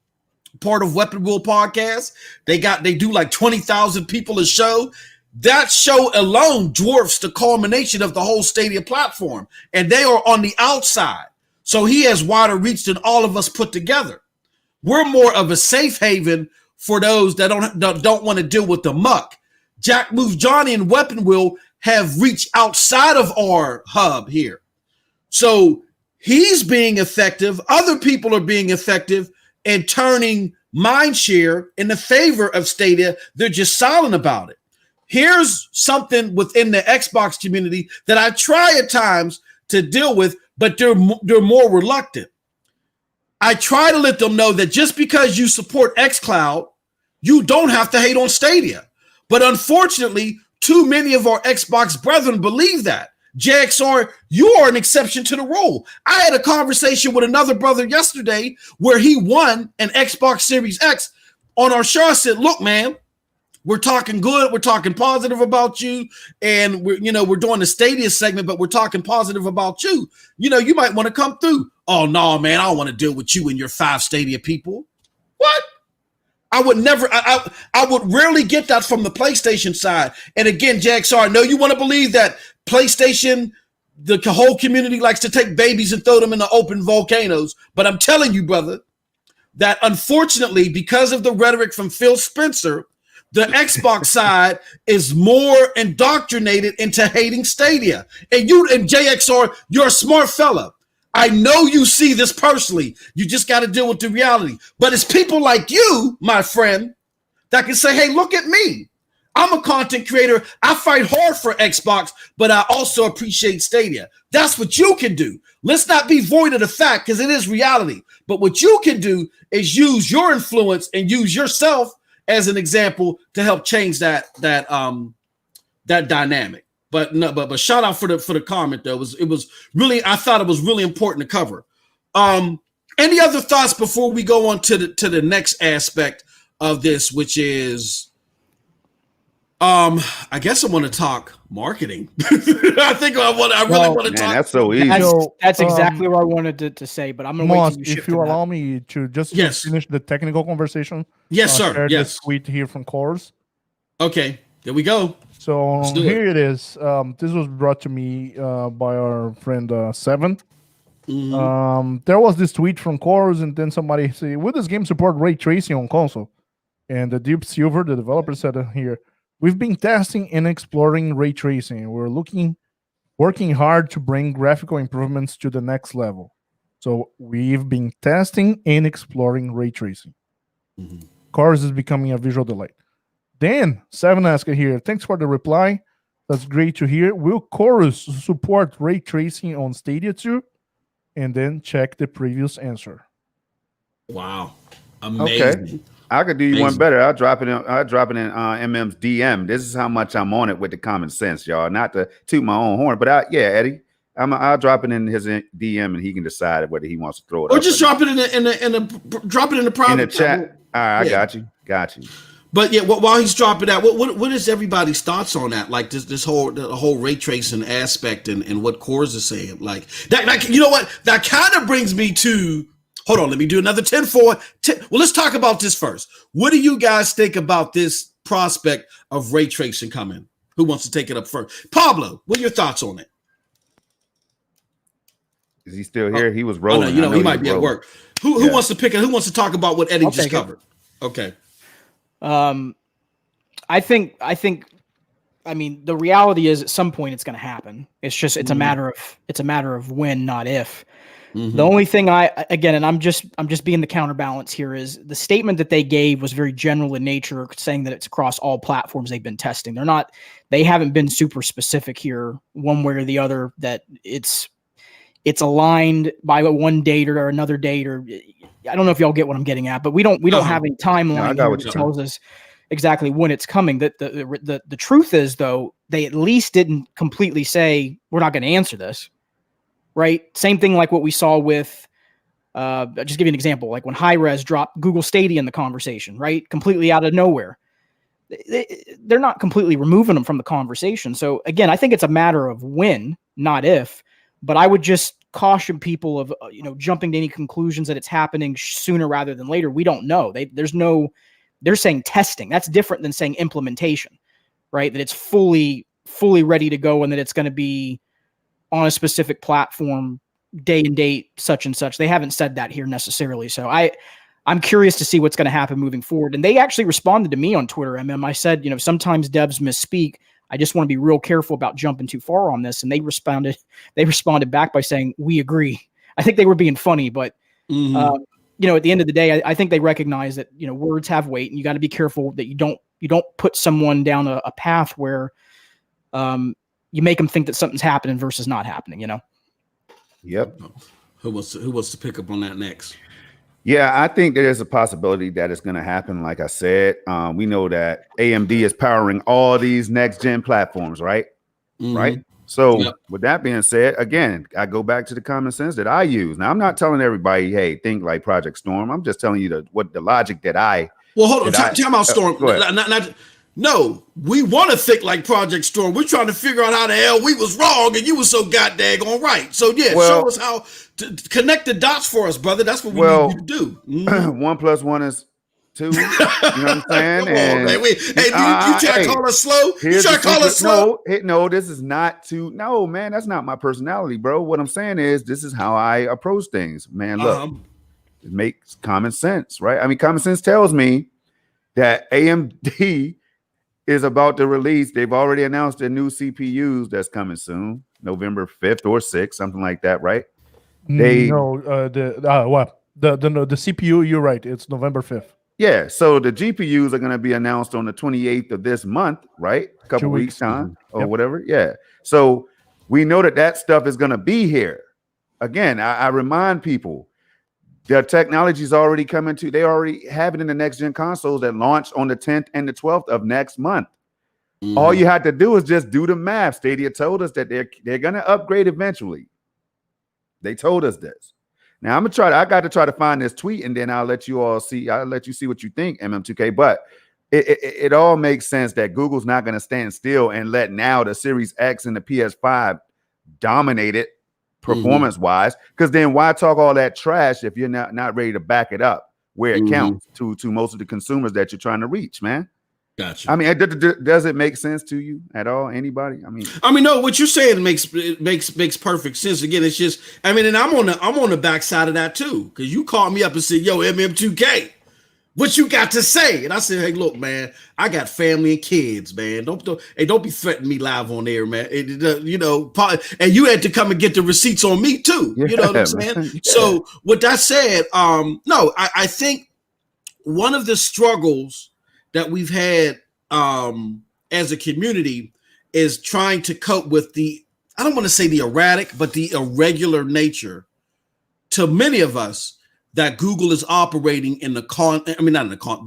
part of Weapon Wheel Podcast. They do like 20,000 people a show. That show alone dwarfs the culmination of the whole Stadia platform, and they are on the outside. So he has wider reach than all of us put together. We're more of a safe haven for those that don't want to deal with the muck. Jack Move Johnny and Weapon Wheel have reached outside of our hub here. So he's being effective. Other people are being effective and turning mindshare in the favor of Stadia. They're just silent about it. Here's something within the Xbox community that I try at times to deal with, but they're more reluctant. I try to let them know that just because you support Xcloud, you don't have to hate on Stadia. But unfortunately, too many of our Xbox brethren believe that. JXR, you are an exception to the rule. I had a conversation with another brother yesterday where he won an Xbox Series X. On our show, I said, look, man, we're talking good. We're talking positive about you. And we're doing the Stadia segment, but we're talking positive about you. You might want to come through. Oh, no, man, I don't want to deal with you and your 5 Stadia people. What? I would never, I would rarely get that from the PlayStation side. And again, JXR, I know you want to believe that PlayStation, the whole community likes to take babies and throw them in the open volcanoes. But I'm telling you, brother, that unfortunately, because of the rhetoric from Phil Spencer, the Xbox side is more indoctrinated into hating Stadia. And JXR, you're a smart fella. I know you see this personally. You just got to deal with the reality. But it's people like you, my friend, that can say, hey, look at me. I'm a content creator. I fight hard for Xbox, but I also appreciate Stadia. That's what you can do. Let's not be void of the fact, because it is reality. But what you can do is use your influence and use yourself as an example to help change that dynamic. But shout out for the comment though. It was really, I thought it was really important to cover. Any other thoughts before we go on to the next aspect of this, which is I guess I want to talk marketing. I think I really want to talk. That's so easy. That's exactly what I wanted to say, but I'm gonna wait till you shift. If you allow me to just finish the technical conversation. Yes, sir. Yes. This tweet here from Coors. Okay, there we go. So here it is. This was brought to me by our friend Seven. Mm-hmm. There was this tweet from Coors, and then somebody said, "Will this game support ray tracing on console?" And the Deep Silver, the developer, said here, "We've been testing and exploring ray tracing. We're working hard to bring graphical improvements to the next level. So we've been testing and exploring ray tracing. Mm-hmm. Coors is becoming a visual delight." Then Seven asked here, "Thanks for the reply. That's great to hear. Will Coors support ray tracing on Stadia too?" And then check the previous answer. Wow, amazing. Okay. I could do you one better. I'll drop it in MM's DM. This is how much I'm on it with the common sense, y'all. Not to toot my own horn, but Eddie, I'll drop it in his DM and he can decide whether he wants to throw it. Or just drop it in the private in the chat. All right, I got you. But yeah, while he's dropping that, what is everybody's thoughts on that? Like the whole ray tracing aspect and what Coors is saying. Like that, you know what? That kind of brings me to. Hold on, let me do another 10-4. Well, let's talk about this first. What do you guys think about this prospect of ray tracing coming? Who wants to take it up first? Pablo, what are your thoughts on it? Is he still here? He was rolling. Oh, no, he might be at work. Who wants to pick it? Who wants to talk about what Eddie just covered? Okay. I think. I mean, the reality is, at some point, it's going to happen. It's a matter of when, not if. Mm-hmm. The only thing and I'm just being the counterbalance here, is the statement that they gave was very general in nature, saying that it's across all platforms they've been testing. They haven't been super specific here, one way or the other, that it's aligned by one date or another date, or I don't know if y'all get what I'm getting at, but we don't have any timeline that tells us, exactly when it's coming. That the truth is, though, they at least didn't completely say we're not going to answer this, right? Same thing like what we saw with. I'll just give you an example, like when Hi-Rez dropped Google Stadia in the conversation, right? Completely out of nowhere. They're not completely removing them from the conversation. So again, I think it's a matter of when, not if. But I would just caution people of jumping to any conclusions that it's happening sooner rather than later. We don't know. They're saying testing. That's different than saying implementation, right? That it's fully ready to go and that it's going to be on a specific platform, day and date, such and such. They haven't said that here necessarily. So I'm curious to see what's going to happen moving forward. And they actually responded to me on Twitter, MM. I said, sometimes devs misspeak. I just want to be real careful about jumping too far on this. And they responded back by saying, we agree. I think they were being funny, but at the end of the day, I think they recognize that, words have weight and you got to be careful that you don't put someone down a path where you make them think that something's happening versus not happening, Yep. Who wants to pick up on that next? Yeah, I think there's a possibility that it's going to happen. Like I said, we know that AMD is powering all these next gen platforms, right? Right. So with that being said, again, I go back to the common sense that I use. Now, I'm not telling everybody, hey, think like Project Storm. I'm just telling you what the logic that I. Well, hold on. Time out, Storm. No, we want to think like Project Storm. We're trying to figure out how the hell we was wrong and you was so goddamn right. So show us how to connect the dots for us, brother. That's what we need you to do. 1 + 1 is 2. You know what I'm saying? Come on, man. You try to call us slow? You try to call us slow? No, this is not too. No, man, that's not my personality, bro. What I'm saying is this is how I approach things, man. Look, it makes common sense, right? I mean, common sense tells me that AMD is about to release. They've already announced their new CPUs that's coming soon, November 5th or 6th, something like that, right? The CPU, you're right. It's November 5th. Yeah, so the GPUs are going to be announced on the 28th of this month, right? A couple weeks time or whatever. Yeah. So we know that stuff is going to be here. Again, I remind people, the technology is already coming to. They already have it in the next gen consoles that launch on the 10th and the 12th of next month. All you have to do is just do the math. Stadia told us that they're going to upgrade eventually. They told us this. Now I got to try to find this tweet and then I'll let you all see. I'll let you see what you think, MM2K. But it all makes sense that Google's not going to stand still and let now the Series X and the PS5 dominate it performance-wise. Because then why talk all that trash if you're not ready to back it up where it counts to most of the consumers that you're trying to reach, man? Gotcha. I mean, does it make sense to you at all? Anybody? I mean, no. What you're saying makes perfect sense. Again, it's just, and I'm on the backside of that too, because you called me up and said, "Yo, MM2K, what you got to say?" And I said, "Hey, look, man, I got family and kids, man. Don't be threatening me live on air, man. And you had to come and get the receipts on me too. You know what I'm saying?" Yeah. So with that said, no, I think one of the struggles that we've had as a community is trying to cope with I don't want to say the erratic, but the irregular nature to many of us that Google is operating in but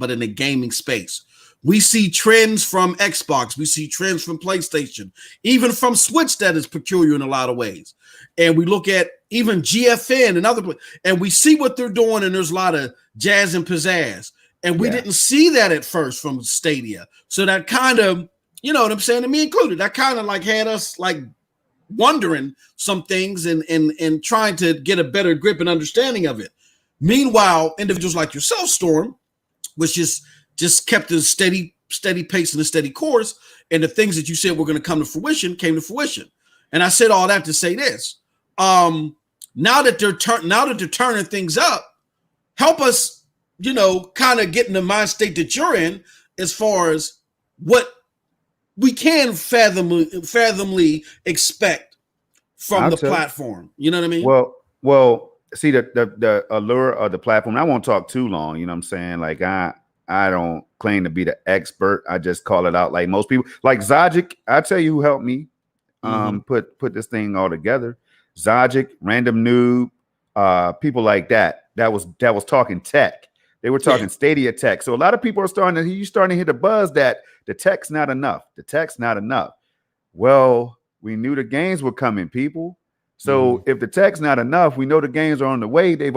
in the gaming space. We see trends from Xbox, we see trends from PlayStation, even from Switch that is peculiar in a lot of ways. And we look at even GFN and other, and we see what they're doing, and there's a lot of jazz and pizzazz. And we didn't see that at first from Stadia. So that kind of, you know what I'm saying, and me included, that kind of like had us like wondering some things and trying to get a better grip and understanding of it. Meanwhile, individuals like yourself, Storm, which just kept a steady pace and a steady course, and the things that you said were going to come to fruition came to fruition. And I said all that to say this: now that they're turning things up, help us, kind of get in the mind state that you're in as far as what we can fathomably expect from the platform. You know what I mean? Well, see the allure of the platform. I won't talk too long. You know what I'm saying? Like I don't claim to be the expert. I just call it out like most people. Like Zajic, I tell you who helped me put this thing all together. Zajic, Random Noob, people like that. That was talking tech. They were talking Stadia tech. So a lot of people are starting to hear the buzz that the tech's not enough. The tech's not enough. Well, we knew the games were coming, people. So if the tech's not enough, we know the games are on the way. They've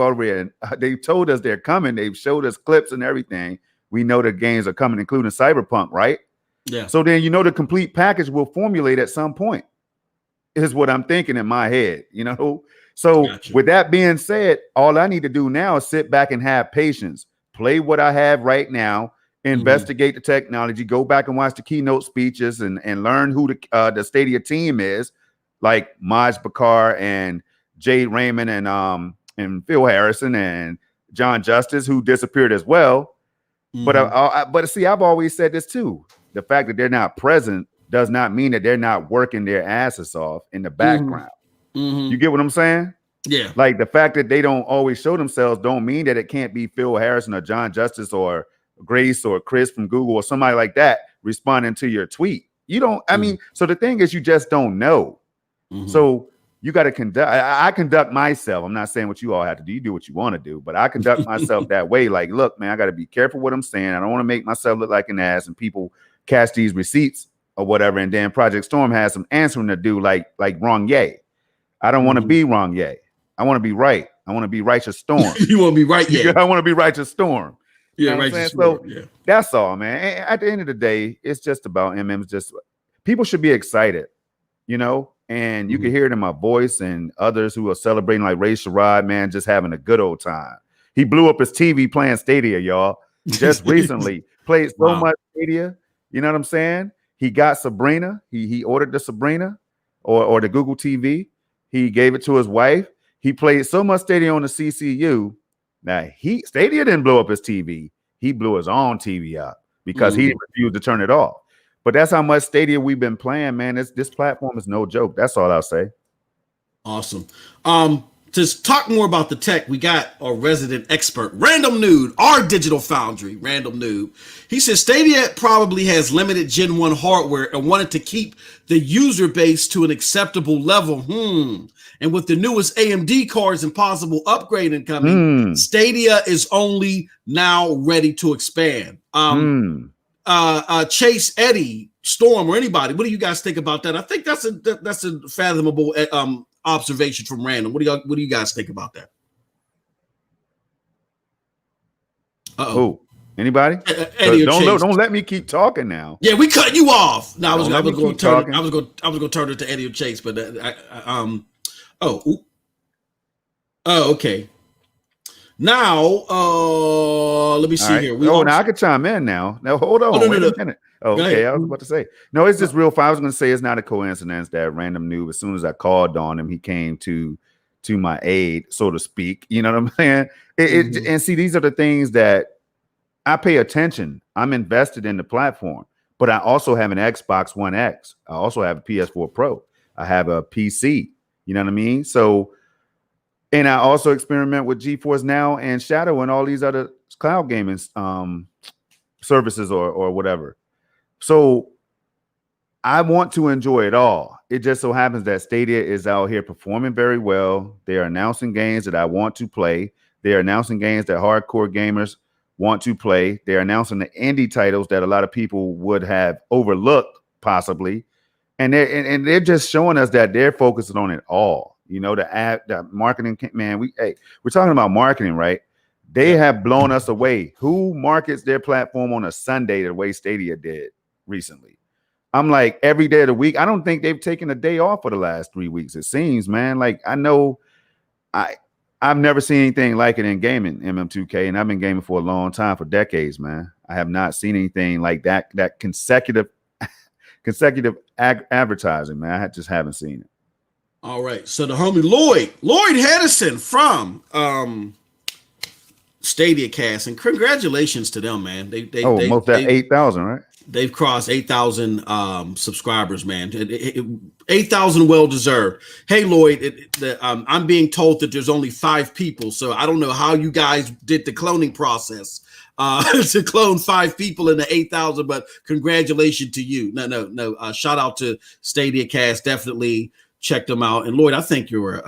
told us they're coming. They've showed us clips and everything. We know the games are coming, including Cyberpunk, right? Yeah. So then the complete package will formulate at some point, is what I'm thinking in my head, So with that being said, all I need to do now is sit back and have patience, play what I have right now, investigate the technology, go back and watch the keynote speeches and learn who the Stadia team is, like Maj Bakar and Jade Raymond and Phil Harrison and John Justice, who disappeared as well. But see, I've always said this too. The fact that they're not present does not mean that they're not working their asses off in the background. You get what I'm saying? Yeah. Like the fact that they don't always show themselves don't mean that it can't be Phil Harrison or John Justice or Grace or Chris from Google or somebody like that responding to your tweet. You don't, so the thing is, you just don't know. So you got to conduct. I conduct myself. I'm not saying what you all have to do. You do what you want to do, but I conduct myself that way. Like, look, man, I got to be careful what I'm saying. I don't want to make myself look like an ass and people catch these receipts or whatever. And then Project Storm has some answering to do, like wrong yay. I don't want to be wrong yay. I want to be right. I want to be righteous storm. You want to be right yay. I want to be righteous storm. Yeah, righteous storm. So that's all, man. And at the end of the day, it's just about MM's. Just people should be excited, And you can hear it in my voice and others who are celebrating, like Ray Sherrod, man, just having a good old time. He blew up his TV playing Stadia, y'all. Just recently played so much Stadia. You know what I'm saying? He got Sabrina. He ordered the Sabrina or the Google TV. He gave it to his wife. He played so much Stadia on the CCU. Now Stadia didn't blow up his TV. He blew his own TV up because he refused to turn it off. But that's how much Stadia we've been playing, man. This platform is no joke. That's all I'll say. Awesome. To talk more about the tech, we got our resident expert, Random Nude, our digital foundry, Random Nude. He says Stadia probably has limited Gen 1 hardware and wanted to keep the user base to an acceptable level. And with the newest AMD cards and possible upgrading coming, Stadia is only now ready to expand. Chase, Eddie, Storm, or anybody, what do you guys think about that? I think that's a fathomable observation from Random. What do you guys think about that? Oh, anybody? Don't let me keep talking now. Yeah, we cut you off. No, I was going to turn it to Eddie or Chase, but okay. Now, let me see here. Now I could chime in now. Now, hold on. Wait a minute. Okay, I was about to say. No, it's just real fun. I was going to say it's not a coincidence that Random Noob, as soon as I called on him, he came to my aid, so to speak. You know what I'm saying? And see, these are the things that I pay attention. I'm invested in the platform, but I also have an Xbox One X. I also have a PS4 Pro. I have a PC. You know what I mean? So, and I also experiment with Geforce Now and Shadow and all these other cloud gaming services or whatever. So I want to enjoy it all. It just so happens that Stadia is out here performing very well. They are announcing games that I want to play. They are announcing games that hardcore gamers want to play. They're announcing the indie titles that a lot of people would have overlooked possibly. And they're just showing us that they're focusing on it all. The marketing, man, we're talking about marketing, right? They have blown us away. Who markets their platform on a Sunday the way Stadia did recently? I'm like, every day of the week. I don't think they've taken a day off for the last 3 weeks. It seems, man. Like, I know I've never seen anything like it in gaming, MM2K, and I've been gaming for a long time, for decades, man. I have not seen anything like that consecutive advertising, man. I just haven't seen it. All right. So the homie Lloyd Hedison from Stadia Cast, and congratulations to them, man. They almost that 8,000, right? They've crossed 8,000 subscribers, man. 8,000 well deserved. Hey, Lloyd, I'm being told that there's only 5 people, so I don't know how you guys did the cloning process to clone 5 people in the 8,000, but congratulations to you. No. Shout out to Stadia Cast. Definitely check them out. And Lloyd, I think you're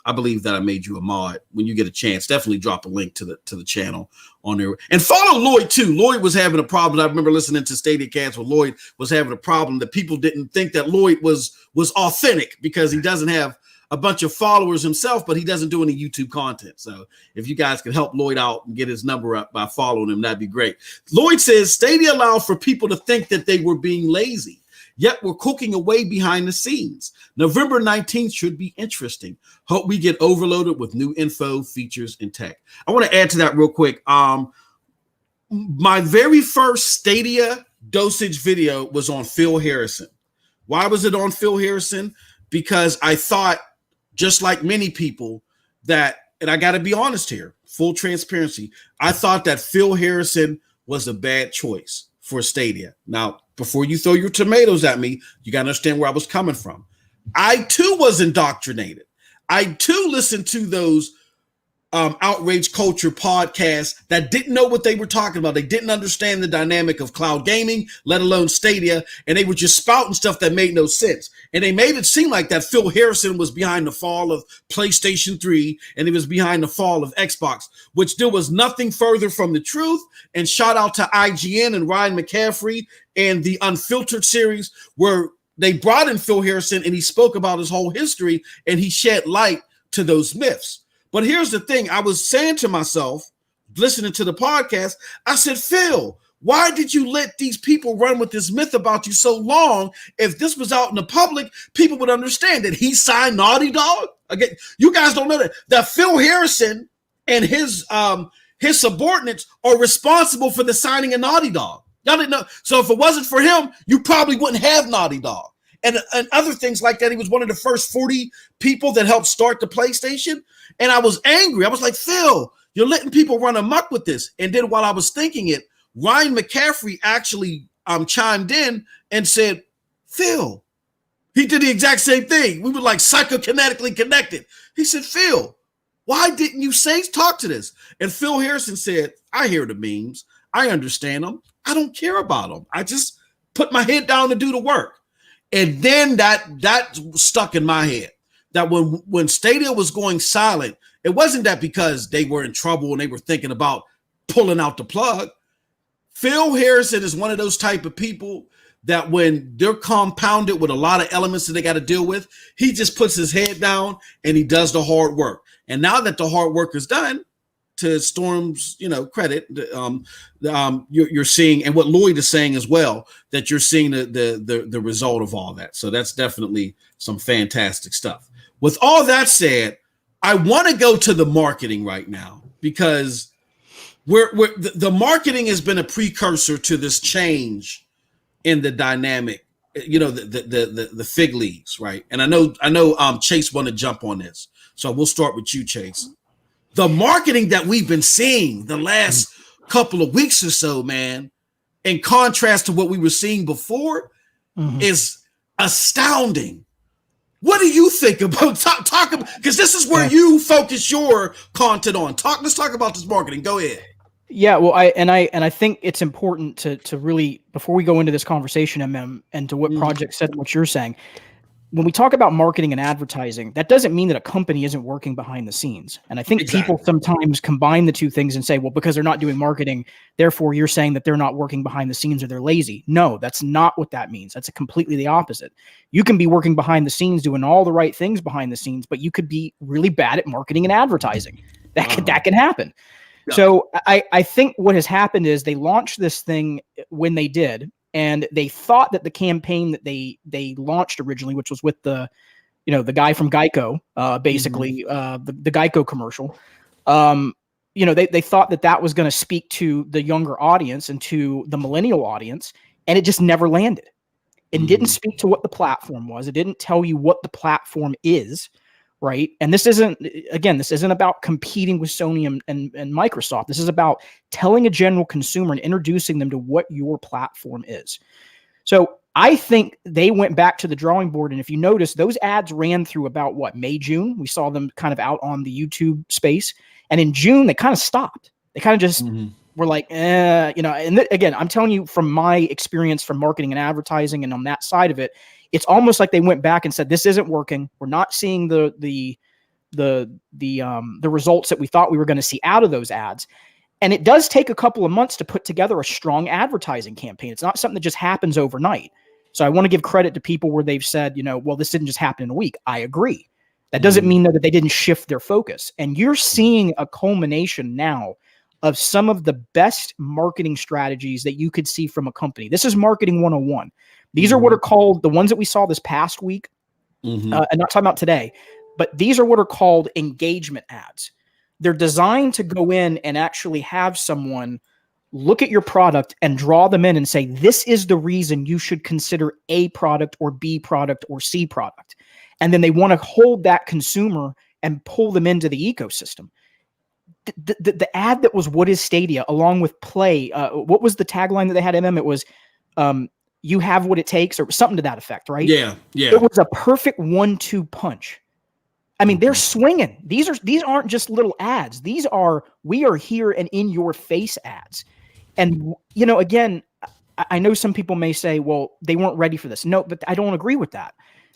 I believe that I made you a mod. When you get a chance, definitely drop a link to the channel on there. And follow Lloyd too. Lloyd was having a problem. I remember listening to Stadia Cast where Lloyd was having a problem that people didn't think that Lloyd was authentic because he doesn't have a bunch of followers himself, but he doesn't do any YouTube content. So if you guys can help Lloyd out and get his number up by following him, that'd be great. Lloyd says Stadia allowed for people to think that they were being lazy, yet we're cooking away behind the scenes. November 19th should be interesting. Hope we get overloaded with new info, features, and tech. I want to add to that real quick. My very first Stadia Dosage video was on Phil Harrison. Why was it on Phil Harrison? Because I thought, just like many people, that, and I got to be honest here, full transparency, I thought that Phil Harrison was a bad choice for Stadia. Now, before you throw your tomatoes at me, you got to understand where I was coming from. I too was indoctrinated. I too listened to those outrage culture podcasts that didn't know what they were talking about. They didn't understand the dynamic of cloud gaming, let alone Stadia, and they were just spouting stuff that made no sense. And they made it seem like that Phil Harrison was behind the fall of PlayStation 3 and he was behind the fall of Xbox, which there was nothing further from the truth. And shout out to IGN and Ryan McCaffrey and the Unfiltered series, where they brought in Phil Harrison and he spoke about his whole history and he shed light to those myths. But here's the thing. I was saying to myself, listening to the podcast, I said, Phil, why did you let these people run with this myth about you so long? If this was out in the public, people would understand that he signed Naughty Dog. Again, you guys don't know that Phil Harrison and his subordinates are responsible for the signing of Naughty Dog. Y'all didn't know. So if it wasn't for him, you probably wouldn't have Naughty Dog. And other things like that. He was one of the first 40 people that helped start the PlayStation. And I was angry. I was like, Phil, you're letting people run amok with this. And then while I was thinking it, Ryan McCaffrey actually chimed in and said, Phil, he did the exact same thing. We were like psychokinetically connected. He said, Phil, why didn't you talk to this? And Phil Harrison said, I hear the memes. I understand them. I don't care about them. I just put my head down to do the work. And then that stuck in my head that when Stadia was going silent, it wasn't that because they were in trouble and they were thinking about pulling out the plug. Phil Harrison is one of those type of people that when they're compounded with a lot of elements that they got to deal with, he just puts his head down and he does the hard work. And now that the hard work is done, to Storm's, credit, you're seeing, and what Lloyd is saying as well, that you're seeing the result of all that. So that's definitely some fantastic stuff. With all that said, I want to go to the marketing right now because the marketing has been a precursor to this change in the dynamic, the fig leaves, right? And I know Chase want to jump on this, so we'll start with you, Chase. The marketing that we've been seeing the last couple of weeks or so, man, in contrast to what we were seeing before, is astounding. What do you think about talk about, because this is where you focus your content on. Let's talk about this marketing. Go ahead. Yeah, well, I think it's important to really, before we go into this conversation, and to what Projekt said, what you're saying, when we talk about marketing and advertising, that doesn't mean that a company isn't working behind the scenes. And I think people sometimes combine the two things and say, well, because they're not doing marketing, therefore you're saying that they're not working behind the scenes or they're lazy. No, that's not what that means. That's completely the opposite. You can be working behind the scenes, doing all the right things behind the scenes, but you could be really bad at marketing and advertising. That can happen. Yeah. So I think what has happened is they launched this thing when they did, and they thought that the campaign that they launched originally, which was with the guy from Geico, basically the Geico commercial, they thought that was going to speak to the younger audience and to the millennial audience, and it just never landed. It didn't speak to what the platform was. It didn't tell you what the platform is, right? And this isn't about competing with Sony and Microsoft. This is about telling a general consumer and introducing them to what your platform is. So I think they went back to the drawing board. And if you notice, those ads ran through about May, June. We saw them kind of out on the YouTube space. And in June, they kind of stopped. They kind of just were like, again, I'm telling you from my experience from marketing and advertising and on that side of it, it's almost like they went back and said, this isn't working. We're not seeing the the results that we thought we were going to see out of those ads. And it does take a couple of months to put together a strong advertising campaign. It's not something that just happens overnight. So I want to give credit to people where they've said, well, this didn't just happen in a week. I agree. That doesn't mean that they didn't shift their focus. And you're seeing a culmination now of some of the best marketing strategies that you could see from a company. This is marketing 101. These are what are called the ones that we saw this past week. And not talking about today, but these are what are called engagement ads. They're designed to go in and actually have someone look at your product and draw them in and say, this is the reason you should consider A product or B product or C product. And then they want to hold that consumer and pull them into the ecosystem. The ad that was What is Stadia, along with Play, what was the tagline that they had, MM? It was, you have what it takes, or something to that effect, right? Yeah. It was a perfect 1-2 punch. I mean, they're swinging. These aren't just little ads. These are, we are here and in your face ads. And, again, I know some people may say, well, they weren't ready for this. No, but I don't agree with that,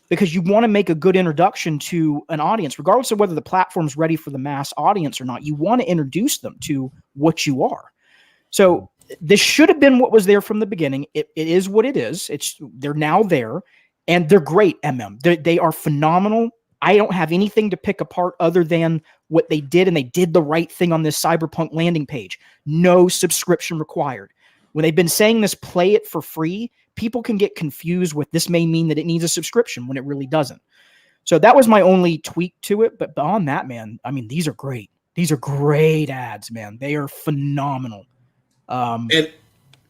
because you want to make a good introduction to an audience, regardless of whether the platform's ready for the mass audience or not. You want to introduce them to what you are. So this should have been what was there from the beginning. It is what it is. They're now there, and they're great, MM. They are phenomenal. I don't have anything to pick apart other than what they did, and they did the right thing on this Cyberpunk landing page. No subscription required. When they've been saying this, play it for free, people can get confused with this may mean that it needs a subscription when it really doesn't. So that was my only tweak to it. But beyond that, man, I mean, these are great. These are great ads, man. They are phenomenal. I'm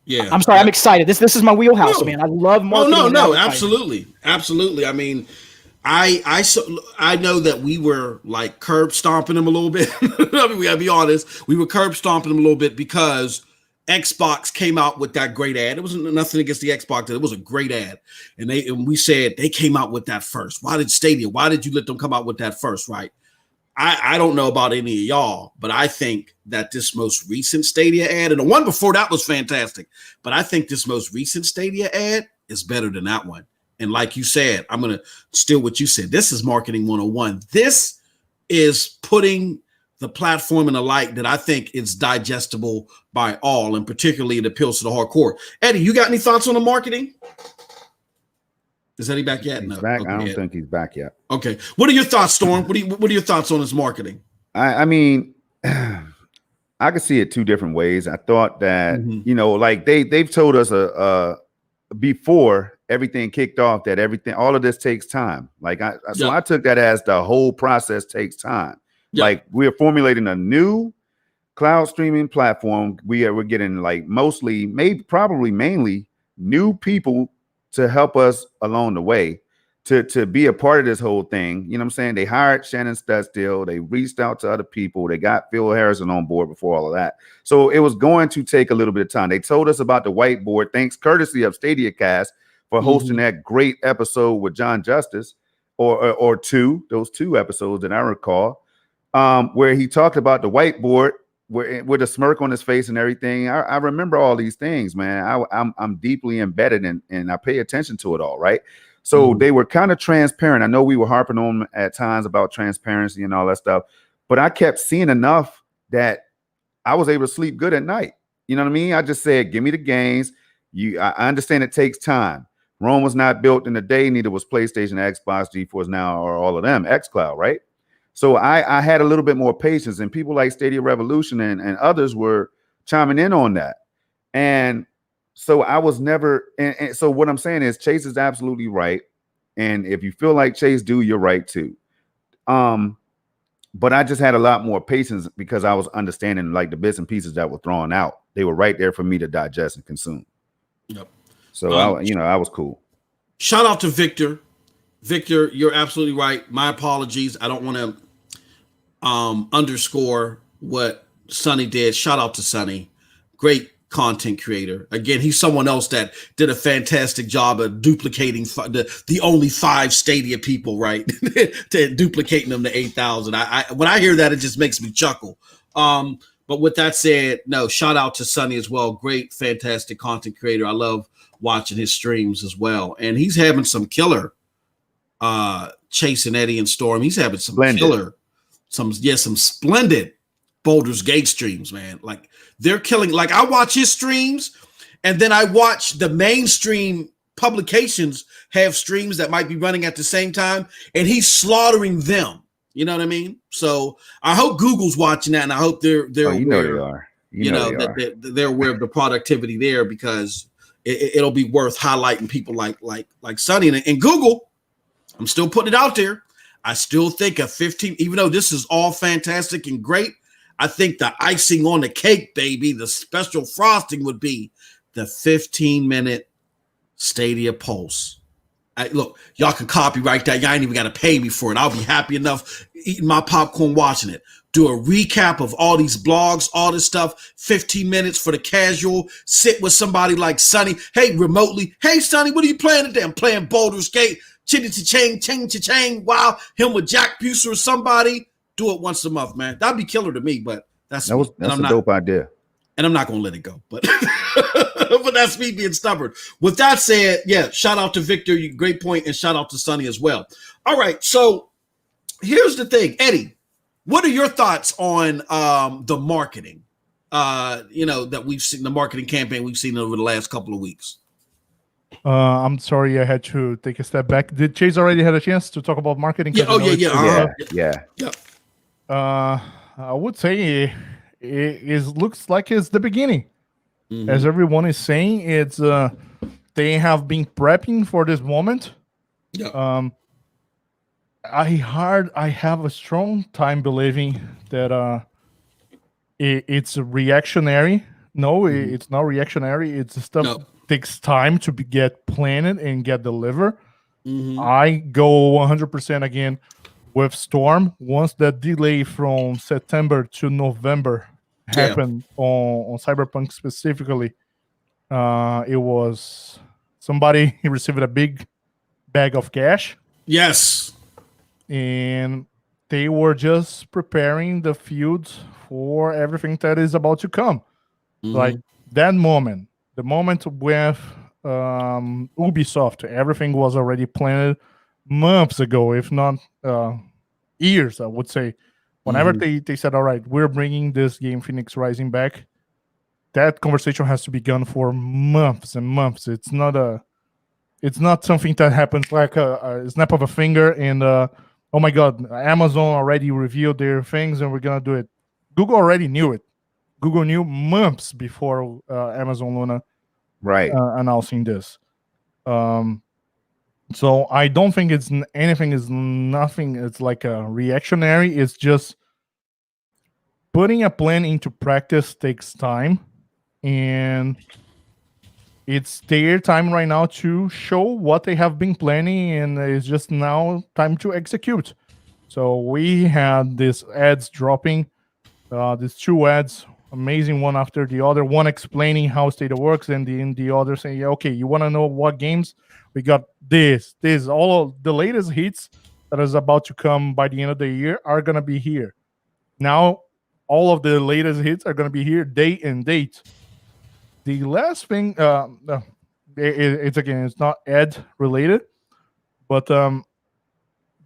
sorry, I'm excited. This is my wheelhouse, man. I love marketing. No, absolutely. I mean, I know that we were like curb stomping them a little bit. I mean, we gotta be honest. We were curb stomping them a little bit because Xbox came out with that great ad. It wasn't nothing against the Xbox. It was a great ad. And we said they came out with that first. Why did you let them come out with that first, right? I don't know about any of y'all, but I think that this most recent Stadia ad, and the one before that was fantastic, but I think this most recent Stadia ad is better than that one. And like you said, I'm going to steal what you said. This is marketing 101. This is putting the platform in a light that I think is digestible by all, and particularly it appeals to the hardcore. Eddie, you got any thoughts on the marketing? Is Eddie back yet? No. Back. Okay, I don't think he's back yet. Okay. What are your thoughts, Storm? What are your thoughts on his marketing? I mean, I could see it two different ways. I thought that, like they've told us before everything kicked off that all of this takes time. Like I took that as the whole process takes time. Yep. Like we're formulating a new cloud streaming platform. We're getting like probably mainly new people to help us along the way to be a part of this whole thing. You know what I'm saying? They hired Shannon Studstill. They reached out to other people. They got Phil Harrison on board before all of that. So it was going to take a little bit of time. They told us about the whiteboard. Thanks courtesy of Stadia Cast for hosting that great episode with John Justice or those two episodes that I recall, where he talked about the whiteboard with a smirk on his face and everything. I remember all these things, man. I'm deeply embedded and I pay attention to it all, right? So they were kind of transparent. I know we were harping on at times about transparency and all that stuff, but I kept seeing enough that I was able to sleep good at night. You know what I mean? I just said, give me the games. I understand it takes time. Rome was not built in a day, neither was PlayStation, Xbox, Geforce now, or all of them, Xcloud, right? So I had a little bit more patience, and people like Stadia Revolution and others were chiming in on that. And so I was never, and so what I'm saying is Chase is absolutely right. And if you feel like Chase do, you're right too. But I just had a lot more patience because I was understanding like the bits and pieces that were thrown out. They were right there for me to digest and consume. Yep. So I was cool. Shout out to Victor. Victor, you're absolutely right. My apologies. I don't want to underscore what Sonny did. Shout out to Sonny. Great content creator. Again, he's someone else that did a fantastic job of duplicating the only 5 Stadia people, right? To duplicating them to 8,000. When I hear that, it just makes me chuckle. But with that said, no, shout out to Sonny as well. Great, fantastic content creator. I love watching his streams as well. And he's having some killer chasing Eddie and Storm. He's having some killer some splendid Baldur's Gate streams, man. Like they're killing. Like I watch his streams, and then I watch the mainstream publications have streams that might be running at the same time, and he's slaughtering them. You know what I mean? So I hope Google's watching that, and I hope they're you aware. know they are. You know they are. They're aware of the productivity there, because it'll be worth highlighting people like Sonny and Google. I'm still putting it out there. I still think a 15, even though this is all fantastic and great, I think the icing on the cake, baby, the special frosting would be the 15-minute Stadia Pulse. Look, y'all can copyright that. Y'all ain't even got to pay me for it. I'll be happy enough eating my popcorn watching it. Do a recap of all these blogs, all this stuff, 15 minutes for the casual. Sit with somebody like Sonny. Hey, remotely. Hey, Sonny, what are you playing today? I'm playing Baldur's Gate. Ching, ching. Wow. Him with Jack Buser or somebody. Do it once a month, man. That'd be killer to me, but that's a dope idea. And I'm not going to let it go, but but that's me being stubborn. With that said, yeah, shout out to Victor, great point, and shout out to Sonny as well. All right, so here's the thing, Eddie, what are your thoughts on the marketing? That we've seen, the marketing campaign we've seen over the last couple of weeks. I'm sorry, I had to take a step back. Did Chase already had a chance to talk about marketing? Yeah. I would say it looks like it's the beginning. Mm-hmm. As everyone is saying, it's they have been prepping for this moment. Yeah. I have a strong time believing that it's reactionary. No, it's not reactionary. It's stuff takes time to get planned and get delivered. Mm-hmm. I go 100% again with Storm. Once that delay from September to November happened on Cyberpunk specifically, it was somebody received a big bag of cash. Yes. And they were just preparing the field for everything that is about to come. Mm-hmm. Like that moment, the moment with Ubisoft, everything was already planned months ago, if not years, I would say. Whenever they said, all right, we're bringing this game Phoenix Rising back, that conversation has to be gone for months and months. It's not something that happens like a snap of a finger and oh my God, Amazon already revealed their things and we're going to do it. Google already knew it. Google knew months before Amazon Luna announcing this. So I don't think it's anything is nothing. It's like a reactionary. It's just putting a plan into practice takes time. And it's their time right now to show what they have been planning. And it's just now time to execute. So we had these ads dropping. These two ads, amazing one after the other. One explaining how Stadia works, and the other saying, okay, you want to know what games? We got this, all of the latest hits that is about to come by the end of the year are going to be here. Now, all of the latest hits are going to be here, date and date. The last thing, it's not ad related, but the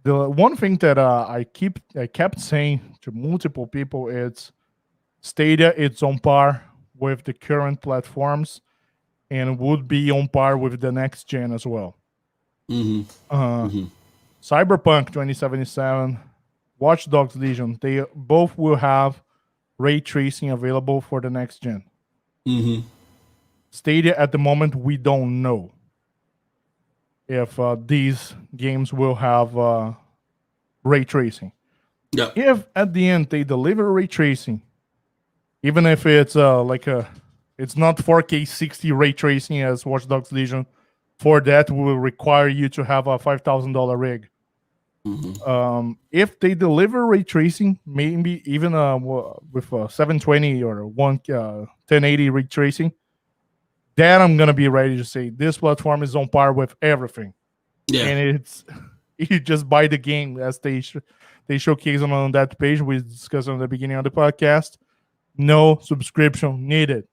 one thing that I kept saying to multiple people, it's Stadia, it's on par with the current platforms and would be on par with the next gen as well. Cyberpunk 2077, Watch Dogs Legion, they both will have ray tracing available for the next gen. Stadia, at the moment, we don't know if these games will have ray tracing. Yeah. If at the end they deliver ray tracing, even if it's it's not 4K 60 ray tracing as Watch Dogs Legion, for that will require you to have a $5,000 rig. If they deliver ray tracing, maybe even with 720 or 1080 ray tracing, then I'm gonna be ready to say this platform is on par with everything. Yeah, and you just buy the game as they showcase them on that page we discussed on the beginning of the podcast. No subscription needed.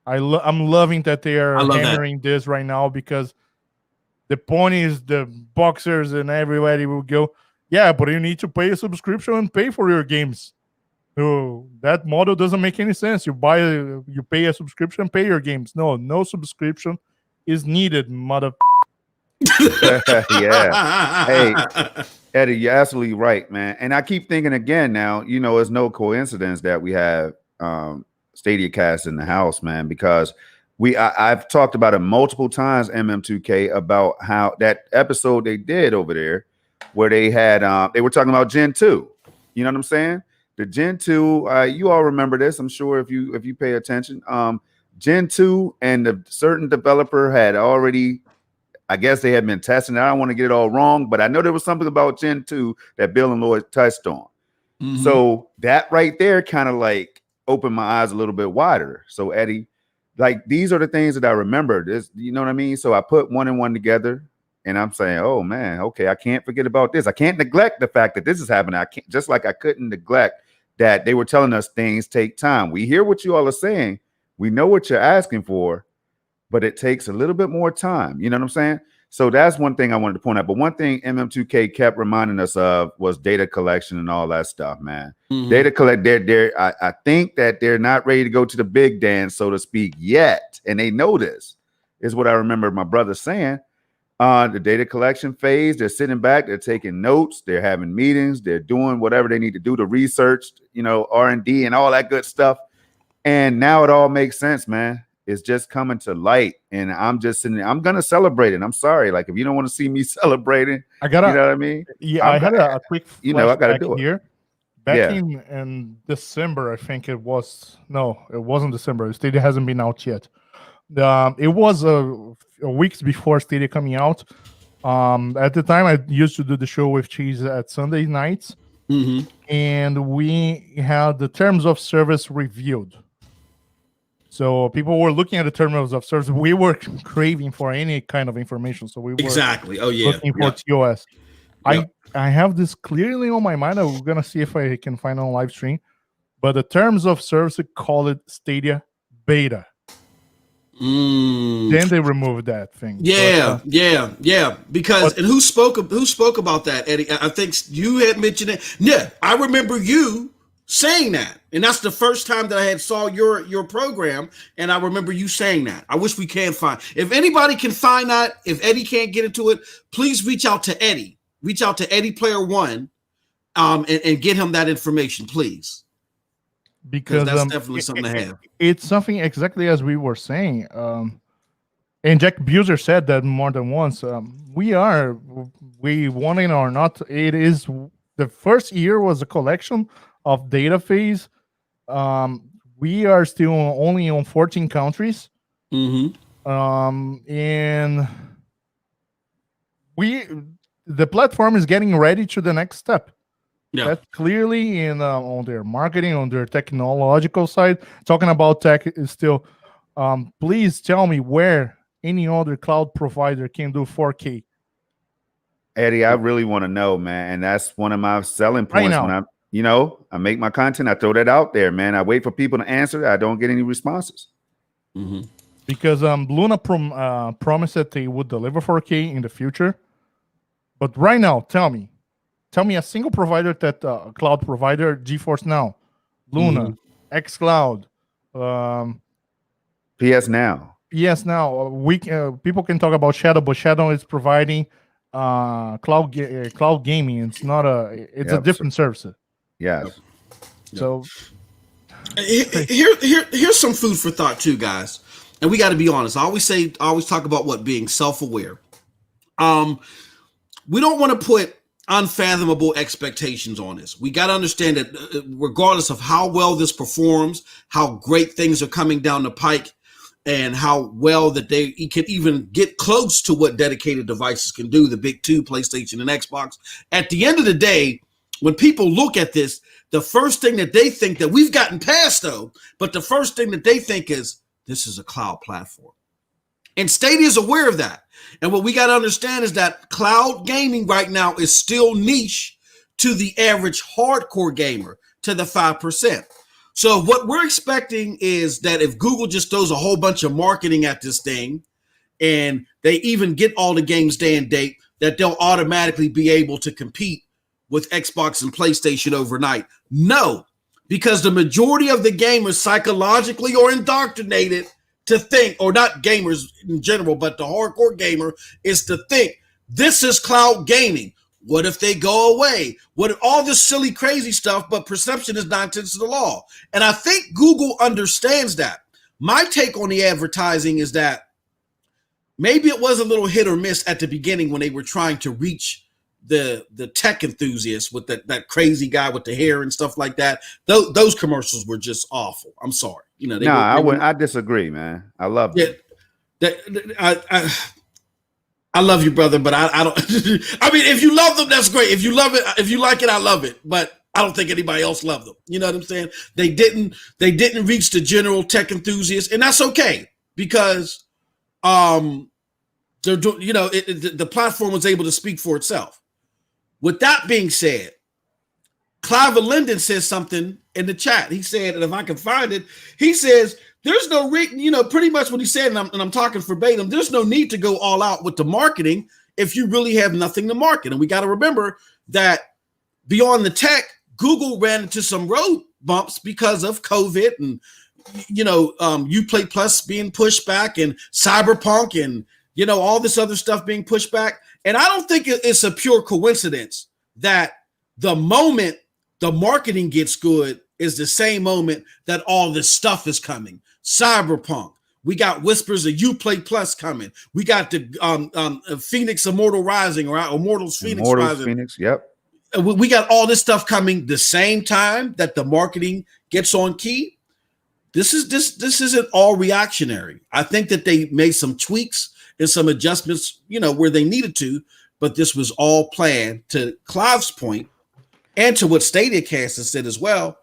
I'm loving that they are hammering this right now, because the point is the boxers and everybody will go, Yeah, but you need to pay a subscription and pay for your games. So that model doesn't make any sense. You pay a subscription, pay your games. No subscription is needed, mother. Yeah. Hey, Eddie, you're absolutely right, man. And I keep thinking again now, it's no coincidence that we have Stadia Cast in the house, man, because I've talked about it multiple times, MM2K, about how that episode they did over there where they had they were talking about Gen 2. You know what I'm saying? The Gen 2, you all remember this, I'm sure, if you pay attention. Gen 2 and a certain developer had already, I guess they had been testing it. I don't want to get it all wrong, but I know there was something about Gen 2 that Bill and Lloyd touched on. Mm-hmm. So that right there kind of like opened my eyes a little bit wider. So Eddie, like these are the things that I remember. This, you know what I mean? So I put one and one together and I'm saying, oh man, okay, I can't forget about this. I can't neglect the fact that this is happening. I can't, just like I couldn't neglect that they were telling us things take time. We hear what you all are saying. We know what you're asking for, but it takes a little bit more time. You know what I'm saying? So that's one thing I wanted to point out. But one thing MM2K kept reminding us of was data collection and all that stuff, man. Mm-hmm. Data collect. I think that they're not ready to go to the big dance, so to speak, yet. And they know this, is what I remember my brother saying. The data collection phase, they're sitting back, they're taking notes, they're having meetings, they're doing whatever they need to do to research, R&D and all that good stuff. And now it all makes sense, man. It's just coming to light, and I'm just sitting there. I'm gonna celebrate it. I'm sorry, like if you don't want to see me celebrating, you know what I mean? Yeah, I had a quick, I gotta do it here. Back in December, I think it was. No, it wasn't December. Stadia hasn't been out yet. It was weeks before Stadia coming out. At the time, I used to do the show with Cheese at Sunday nights, and we had the terms of service reviewed. So people were looking at the terms of service. We were craving for any kind of information. So we were looking for TOS. I have this clearly on my mind. I'm gonna see if I can find it on live stream. But the terms of service call it Stadia Beta. Then they removed that thing. Because and who spoke about that, Eddie? I think you had mentioned it. Yeah, I remember you saying that, and that's the first time that I had saw your program, and I remember you saying that. I wish we can find. If anybody can find that, if Eddie can't get into it, please reach out to Eddie. Reach out to Eddie Player One, and get him that information, please. Because that's definitely something to have. It's something exactly as we were saying. And Jack Buser said that more than once. We want it or not, it is the first year was a collection of data phase. We are still only on 14 countries. And the platform is getting ready to the next step. That's clearly in on their marketing, on their technological side. Talking about tech is still, please tell me where any other cloud provider can do 4K. Eddie, I really want to know, man. And that's one of my selling points when I make my content. I throw that out there, man. I wait for people to answer. I don't get any responses. Because Luna promised that they would deliver 4K in the future. But right now, tell me a single provider that cloud provider, Geforce Now, Luna, Xcloud, PS Now. People can talk about Shadow, but Shadow is providing cloud gaming. It's not a different service. Yes. So here's some food for thought too, guys. And we got to be honest. I always talk about being self-aware. We don't want to put unfathomable expectations on this. We got to understand that regardless of how well this performs, how great things are coming down the pike, and how well that they can even get close to what dedicated devices can do, the big two, PlayStation and Xbox. At the end of the day, when people look at this, the first thing that they think that we've gotten past though, but the first thing that they think is this is a cloud platform. And Stadia is aware of that. And what we got to understand is that cloud gaming right now is still niche to the average hardcore gamer, to the 5%. So what we're expecting is that if Google just throws a whole bunch of marketing at this thing and they even get all the games day and date, that they'll automatically be able to compete with Xbox and PlayStation overnight? No, because the majority of the gamers psychologically are indoctrinated to think, or not gamers in general, but the hardcore gamer is to think this is cloud gaming. What if they go away? What if all this silly, crazy stuff? But perception is 9/10 of the law. And I think Google understands that. My take on the advertising is that maybe it was a little hit or miss at the beginning when they were trying to reach the tech enthusiasts with that crazy guy with the hair and stuff like that. Those commercials were just awful. I'm sorry. You know, I disagree, man. I love it. I love you, brother, but I don't. I mean, if you love them, that's great. If you love it, if you like it, I love it. But I don't think anybody else loved them. You know what I'm saying? They didn't reach the general tech enthusiasts, and that's okay because they're doing. You know, the platform was able to speak for itself. With that being said, Clive Linden says something in the chat. He said, and if I can find it, he says, there's no reason, you know, pretty much what he said, and I'm talking verbatim, there's no need to go all out with the marketing if you really have nothing to market. And we got to remember that beyond the tech, Google ran into some road bumps because of COVID and, you know, Uplay Plus being pushed back and Cyberpunk and, you know, all this other stuff being pushed back. And I don't think it's a pure coincidence that the moment the marketing gets good is the same moment that all this stuff is coming. Cyberpunk. We got whispers of Uplay Plus coming. We got the Phoenix Immortal Rising or Immortals Phoenix Rising. Phoenix, yep. We got all this stuff coming the same time that the marketing gets on key. This isn't all reactionary. I think that they made some tweaks and some adjustments, you know, where they needed to, but this was all planned. To Clive's point, and to what Stadia Cast has said as well,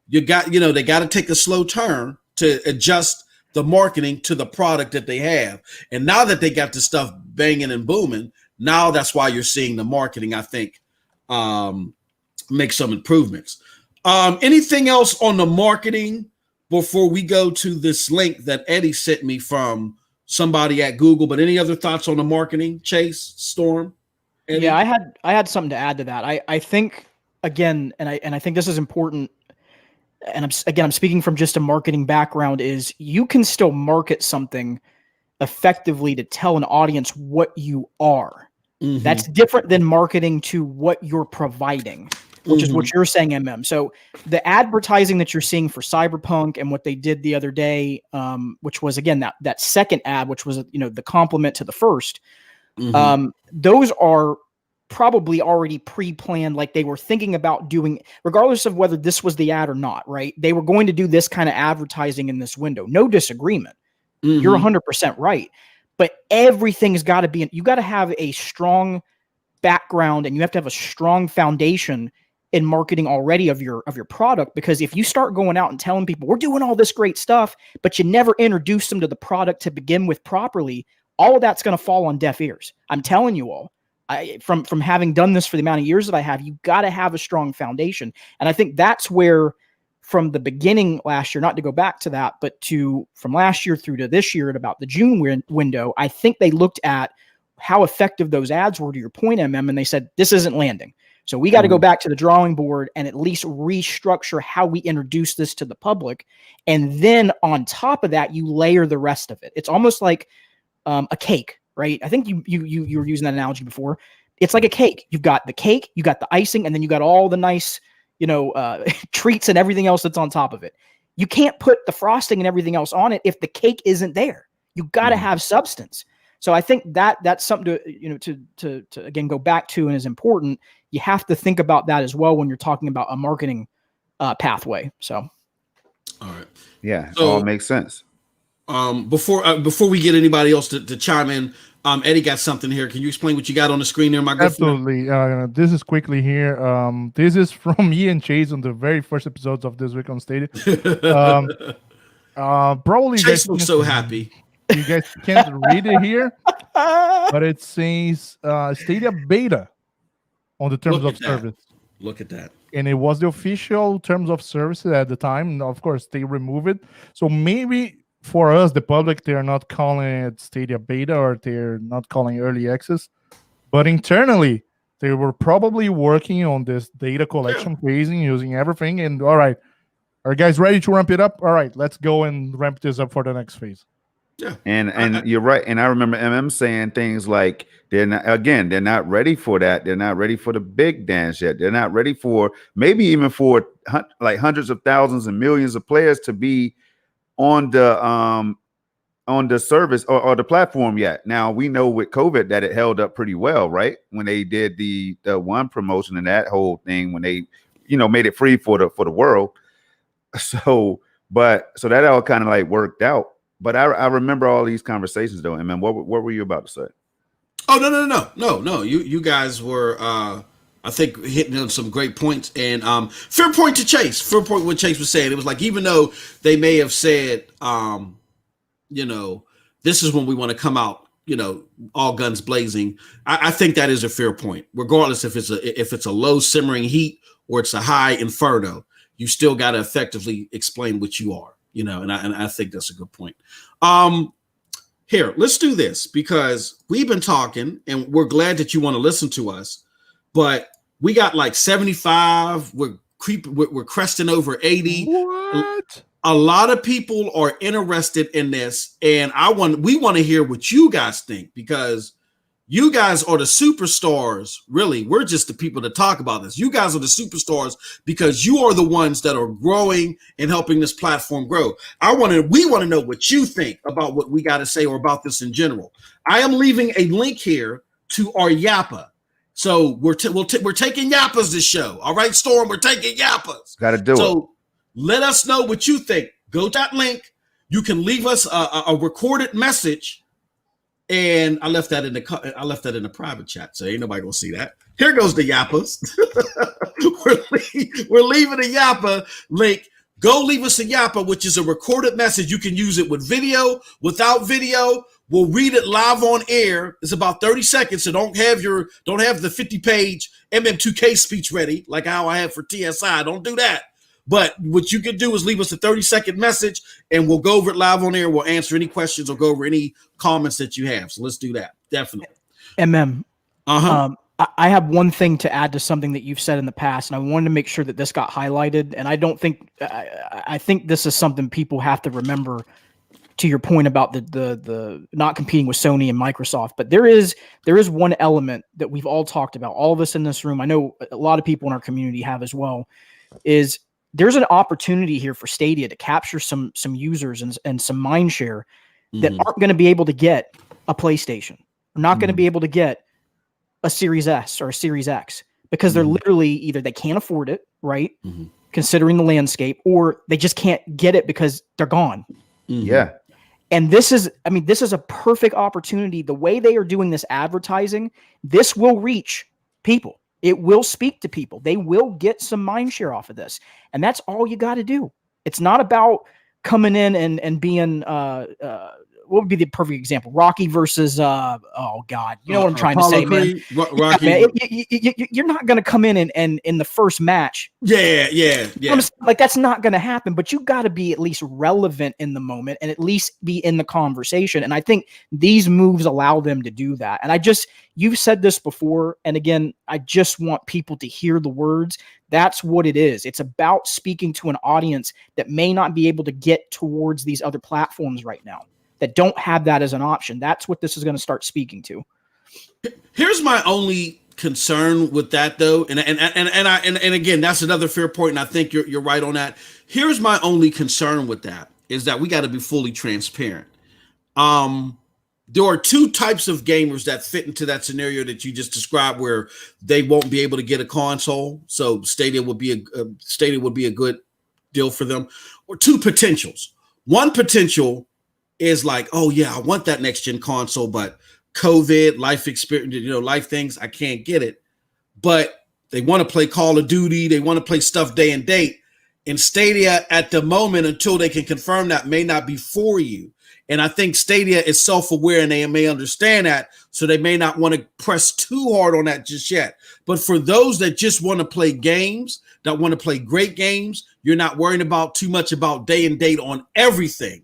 they got to take a slow turn to adjust the marketing to the product that they have. And now that they got the stuff banging and booming, now that's why you're seeing the marketing, I think, make some improvements. Anything else on the marketing before we go to this link that Eddie sent me from somebody at Google? But any other thoughts on the marketing, Chase, Storm? Eddie? Yeah, I had something to add to that. I think, again, and I think this is important, and I'm speaking from just a marketing background, is you can still market something effectively to tell an audience what you are. Mm-hmm. That's different than marketing to what you're providing, which is what you're saying, MM. So the advertising that you're seeing for Cyberpunk and what they did the other day, which was, again, that second ad, which was, you know, the complement to the first, those are probably already pre-planned, like they were thinking about doing, regardless of whether this was the ad or not, right? They were going to do this kind of advertising in this window. No disagreement. You're 100% right. But everything's got to be, you got to have a strong background and you have to have a strong foundation in marketing already of your product, because if you start going out and telling people we're doing all this great stuff, but you never introduce them to the product to begin with properly, all of that's going to fall on deaf ears. I'm telling you all. From having done this for the amount of years that I have, you got to have a strong foundation. And I think that's where, from the beginning last year, not to go back to that, but from last year through to this year at about the June window, I think they looked at how effective those ads were, to your point, MM, and they said, this isn't landing. So we got to go back to the drawing board and at least restructure how we introduce this to the public. And then on top of that, you layer the rest of it. It's almost like a cake. Right. I think you were using that analogy before. It's like a cake. You've got the cake, you got the icing, and then you got all the nice, treats and everything else that's on top of it. You can't put the frosting and everything else on it if the cake isn't there. You got to have substance. So I think that's something to again go back to and is important. You have to think about that as well when you're talking about a marketing pathway. So, all right, yeah, so, all makes sense. Before we get anybody else to chime in, Eddie got something here. Can you explain what you got on the screen there, my good Absolutely. This is quickly here. This is from me and Chase on the very first episodes of This Week on Stadia. Probably Chase looks so happy. You guys can't read it here, but it says Stadia Beta on the terms of service. Look at that. And it was the official terms of service at the time. Of course, they remove it. So maybe for us, the public, they're not calling it Stadia Beta or they're not calling early access. But internally, They were probably working on this data collection phasing, using everything. And all right, are you guys ready to ramp it up? All right, let's go and ramp this up for the next phase. Yeah, and you're right. And I remember MM saying things like they're not ready for that. They're not ready for the big dance yet. They're not ready for maybe even for like hundreds of thousands and millions of players to be on the service or the platform yet. Now we know with COVID that it held up pretty well, right? When they did the one promotion and that whole thing, when they made it free for the world. So that all kind of like worked out. But I remember all these conversations though. And man, what were you about to say? Oh, no. You guys were I think hitting on some great points, and fair point to Chase. Fair point what Chase was saying. It was like, even though they may have said this is when we want to come out, all guns blazing. I think that is a fair point. Regardless if it's a low simmering heat or it's a high inferno, you still got to effectively explain what you are, and I think that's a good point. Here, let's do this, because we've been talking and we're glad that you want to listen to us, but we got like 75. We're cresting over 80. What? A lot of people are interested in this, and we want to hear what you guys think, because you guys are the superstars. Really, we're just the people that talk about this. You guys are the superstars because you are the ones that are growing and helping this platform grow. We want to know what you think about what we got to say or about this in general. I am leaving a link here to our Yappa. So we're taking Yappas this show. All right, Storm, we're taking Yappas. Got to do it. So let us know what you think. Go to that link. You can leave us a recorded message. And I left that in the private chat, so ain't nobody gonna see that. Here goes the Yappas. we're leaving a Yappa link. Go leave us a Yappa, which is a recorded message. You can use it with video, without video. We'll read it live on air. It's about 30 seconds, so don't have the 50-page MM2K speech ready like how I have for TSI. Don't do that. But what you can do is leave us a 30-second message, and we'll go over it live on air. We'll answer any questions or go over any comments that you have. So let's do that. Definitely. MM. I have one thing to add to something that you've said in the past, and I wanted to make sure that this got highlighted. And I think this is something people have to remember, to your point about the not competing with Sony and Microsoft. But there is one element that we've all talked about, all of us in this room. I know a lot of people in our community have as well, is there's an opportunity here for Stadia to capture some users and some mind share that aren't going to be able to get a PlayStation. They're not going to be able to get a Series S or a Series X, because they're literally either they can't afford it, right? Considering the landscape, or they just can't get it because they're gone. Yeah. And this is a perfect opportunity. The way they are doing this advertising, this will reach people. It will speak to people. They will get some mind share off of this. And that's all you got to do. It's not about coming in and being, what would be the perfect example? Rocky versus, oh God, you know what I'm trying to say, man. Rocky. Yeah, man. You're not going to come in and in the first match. Yeah. Like, that's not going to happen, but you got to be at least relevant in the moment and at least be in the conversation. And I think these moves allow them to do that. And you've said this before. And again, I just want people to hear the words. That's what it is. It's about speaking to an audience that may not be able to get towards these other platforms right now, that don't have that as an option. That's what this is going to start speaking to. Here's my only concern with that, though, and again, that's another fair point, and I think you're right on that. Here's my only concern with that, is that we got to be fully transparent. There are two types of gamers that fit into that scenario that you just described, where they won't be able to get a console. So Stadia would be a good deal for them. Or two potentials. One potential is like, oh yeah, I want that next gen console, but COVID, life experience, life things, I can't get it. But they want to play Call of Duty, they want to play stuff day and date. And Stadia at the moment, until they can confirm that, may not be for you. And I think Stadia is self-aware, and they may understand that, so they may not want to press too hard on that just yet. But for those that just want to play games, that want to play great games, you're not worrying about too much about day and date on everything,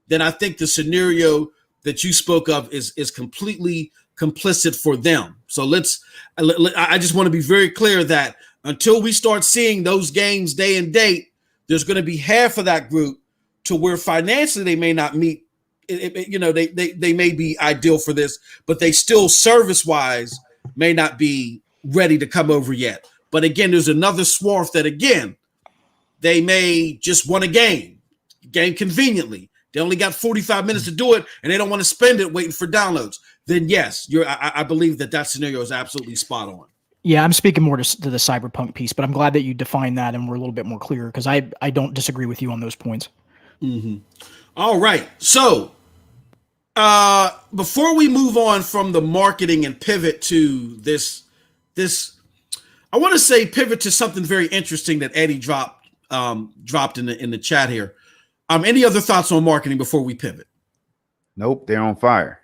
then I think the scenario that you spoke of is completely complicit for them. So I just want to be very clear that until we start seeing those games day and date, there's going to be half of that group to where financially they may not meet. They may be ideal for this, but they still service-wise may not be ready to come over yet. But again, there's another swath that, again, they may just want a game conveniently. They only got 45 minutes to do it, and they don't want to spend it waiting for downloads. Then yes, I believe that scenario is absolutely spot on. Yeah, I'm speaking more to the Cyberpunk piece, but I'm glad that you defined that and we're a little bit more clear, because I don't disagree with you on those points. Mm-hmm. All right. So before we move on from the marketing and pivot to this, I want to say pivot to something very interesting that Eddie dropped in the chat here. Any other thoughts on marketing before we pivot? Nope, they're on fire.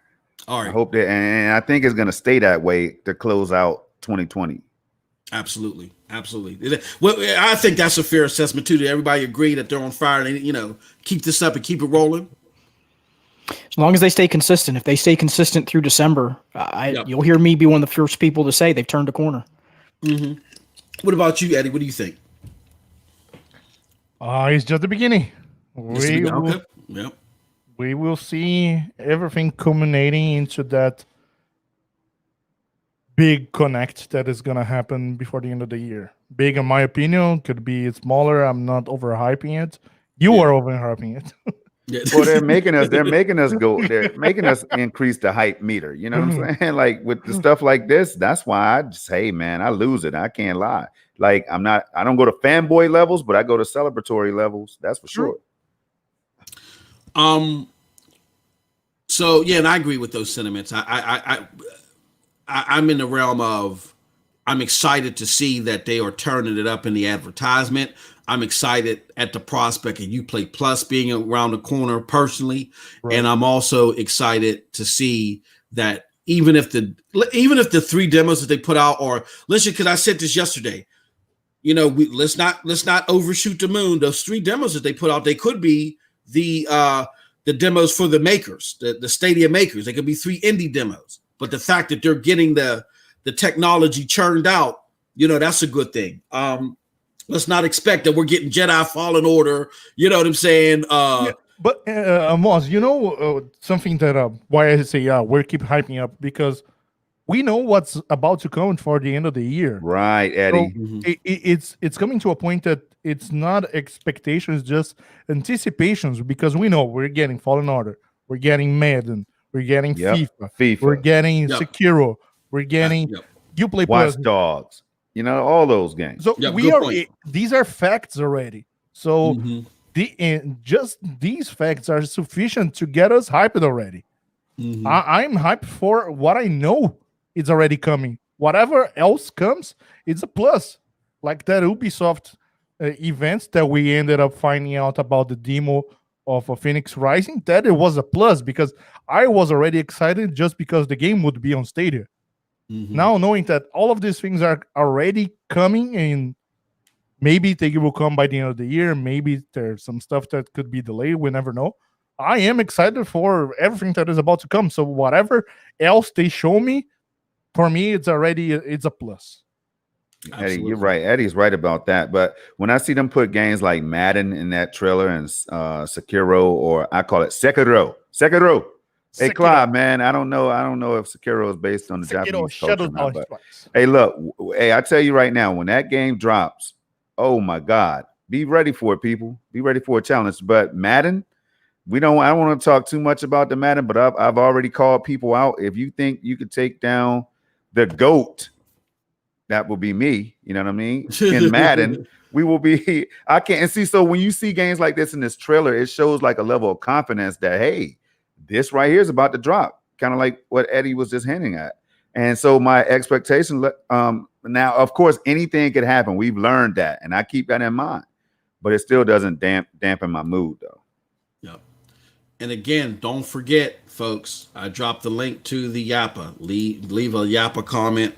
All right. I hope that, and I think it's going to stay that way to close out 2020. Absolutely. Well, I think that's a fair assessment too. Did everybody agree that they're on fire and keep this up and keep it rolling? As long as they stay consistent. If they stay consistent through December, you'll hear me be one of the first people to say they've turned a corner. Mm-hmm. What about you, Eddie? What do you think? It's just the beginning. We will see everything culminating into that big connect that is going to happen before the end of the year. Big, in my opinion, could be smaller. I'm not overhyping it. You are overhyping it. Well, they're making us increase the hype meter. You know what I'm saying? Like with the stuff like this, that's why I just, hey man, I lose it. I can't lie. Like I don't go to fanboy levels, but I go to celebratory levels. That's for sure. So yeah, and I agree with those sentiments. I'm in the realm of I'm excited to see that they are turning it up in the advertisement. I'm excited at the prospect of Uplay Plus being around the corner personally, right. And I'm also excited to see that even if the 3 demos that they put out, or listen, because I said this yesterday, let's not overshoot the moon. Those 3 demos that they put out, they could be the demos for the makers, the Stadia makers. They could be 3 indie demos, but the fact that they're getting the technology churned out, that's a good thing. Let's not expect that we're getting Jedi Fallen Order. You know what I'm saying? But Moz, something that why I say we keep hyping up, because we know what's about to come for the end of the year. Right, Eddie. So it's coming to a point that it's not expectations, just anticipations, because we know we're getting Fallen Order, we're getting Madden, we're getting FIFA, we're getting Sekiro, we're getting Uplay Plus, Watch Dogs. All those games. So these are facts already. So just these facts are sufficient to get us hyped already. Mm-hmm. I'm hyped for what I know is already coming. Whatever else comes, it's a plus. Like that Ubisoft events that we ended up finding out about the demo of Phoenix Rising, that it was a plus, because I was already excited just because the game would be on Stadia. Mm-hmm. Now knowing that all of these things are already coming, and maybe they will come by the end of the year, maybe there's some stuff that could be delayed, we never know. I am excited for everything that is about to come. So whatever else they show me, for me, it's a plus. Eddie, you're right. Eddie's right about that. But when I see them put games like Madden in that trailer and Sekiro, or I call it Sekiro. Hey, Clyde, man, I don't know if Sekiro is based on the Japanese culture. Now, but, hey, look, I tell you right now, when that game drops, oh my God, be ready for it, people. Be ready for a challenge. But Madden, I don't want to talk too much about the Madden, but I've already called people out. If you think you could take down the GOAT, that will be me. You know what I mean? In Madden, we will be. I can't see. So when you see games like this in this trailer, it shows like a level of confidence that, hey, this right here is about to drop, kind of like what Eddie was just hinting at. And so my expectation, now, of course, anything could happen. We've learned that, and I keep that in mind. But it still doesn't dampen my mood, though. Yep. And again, don't forget, folks, I dropped the link to the Yappa. Leave a Yappa comment.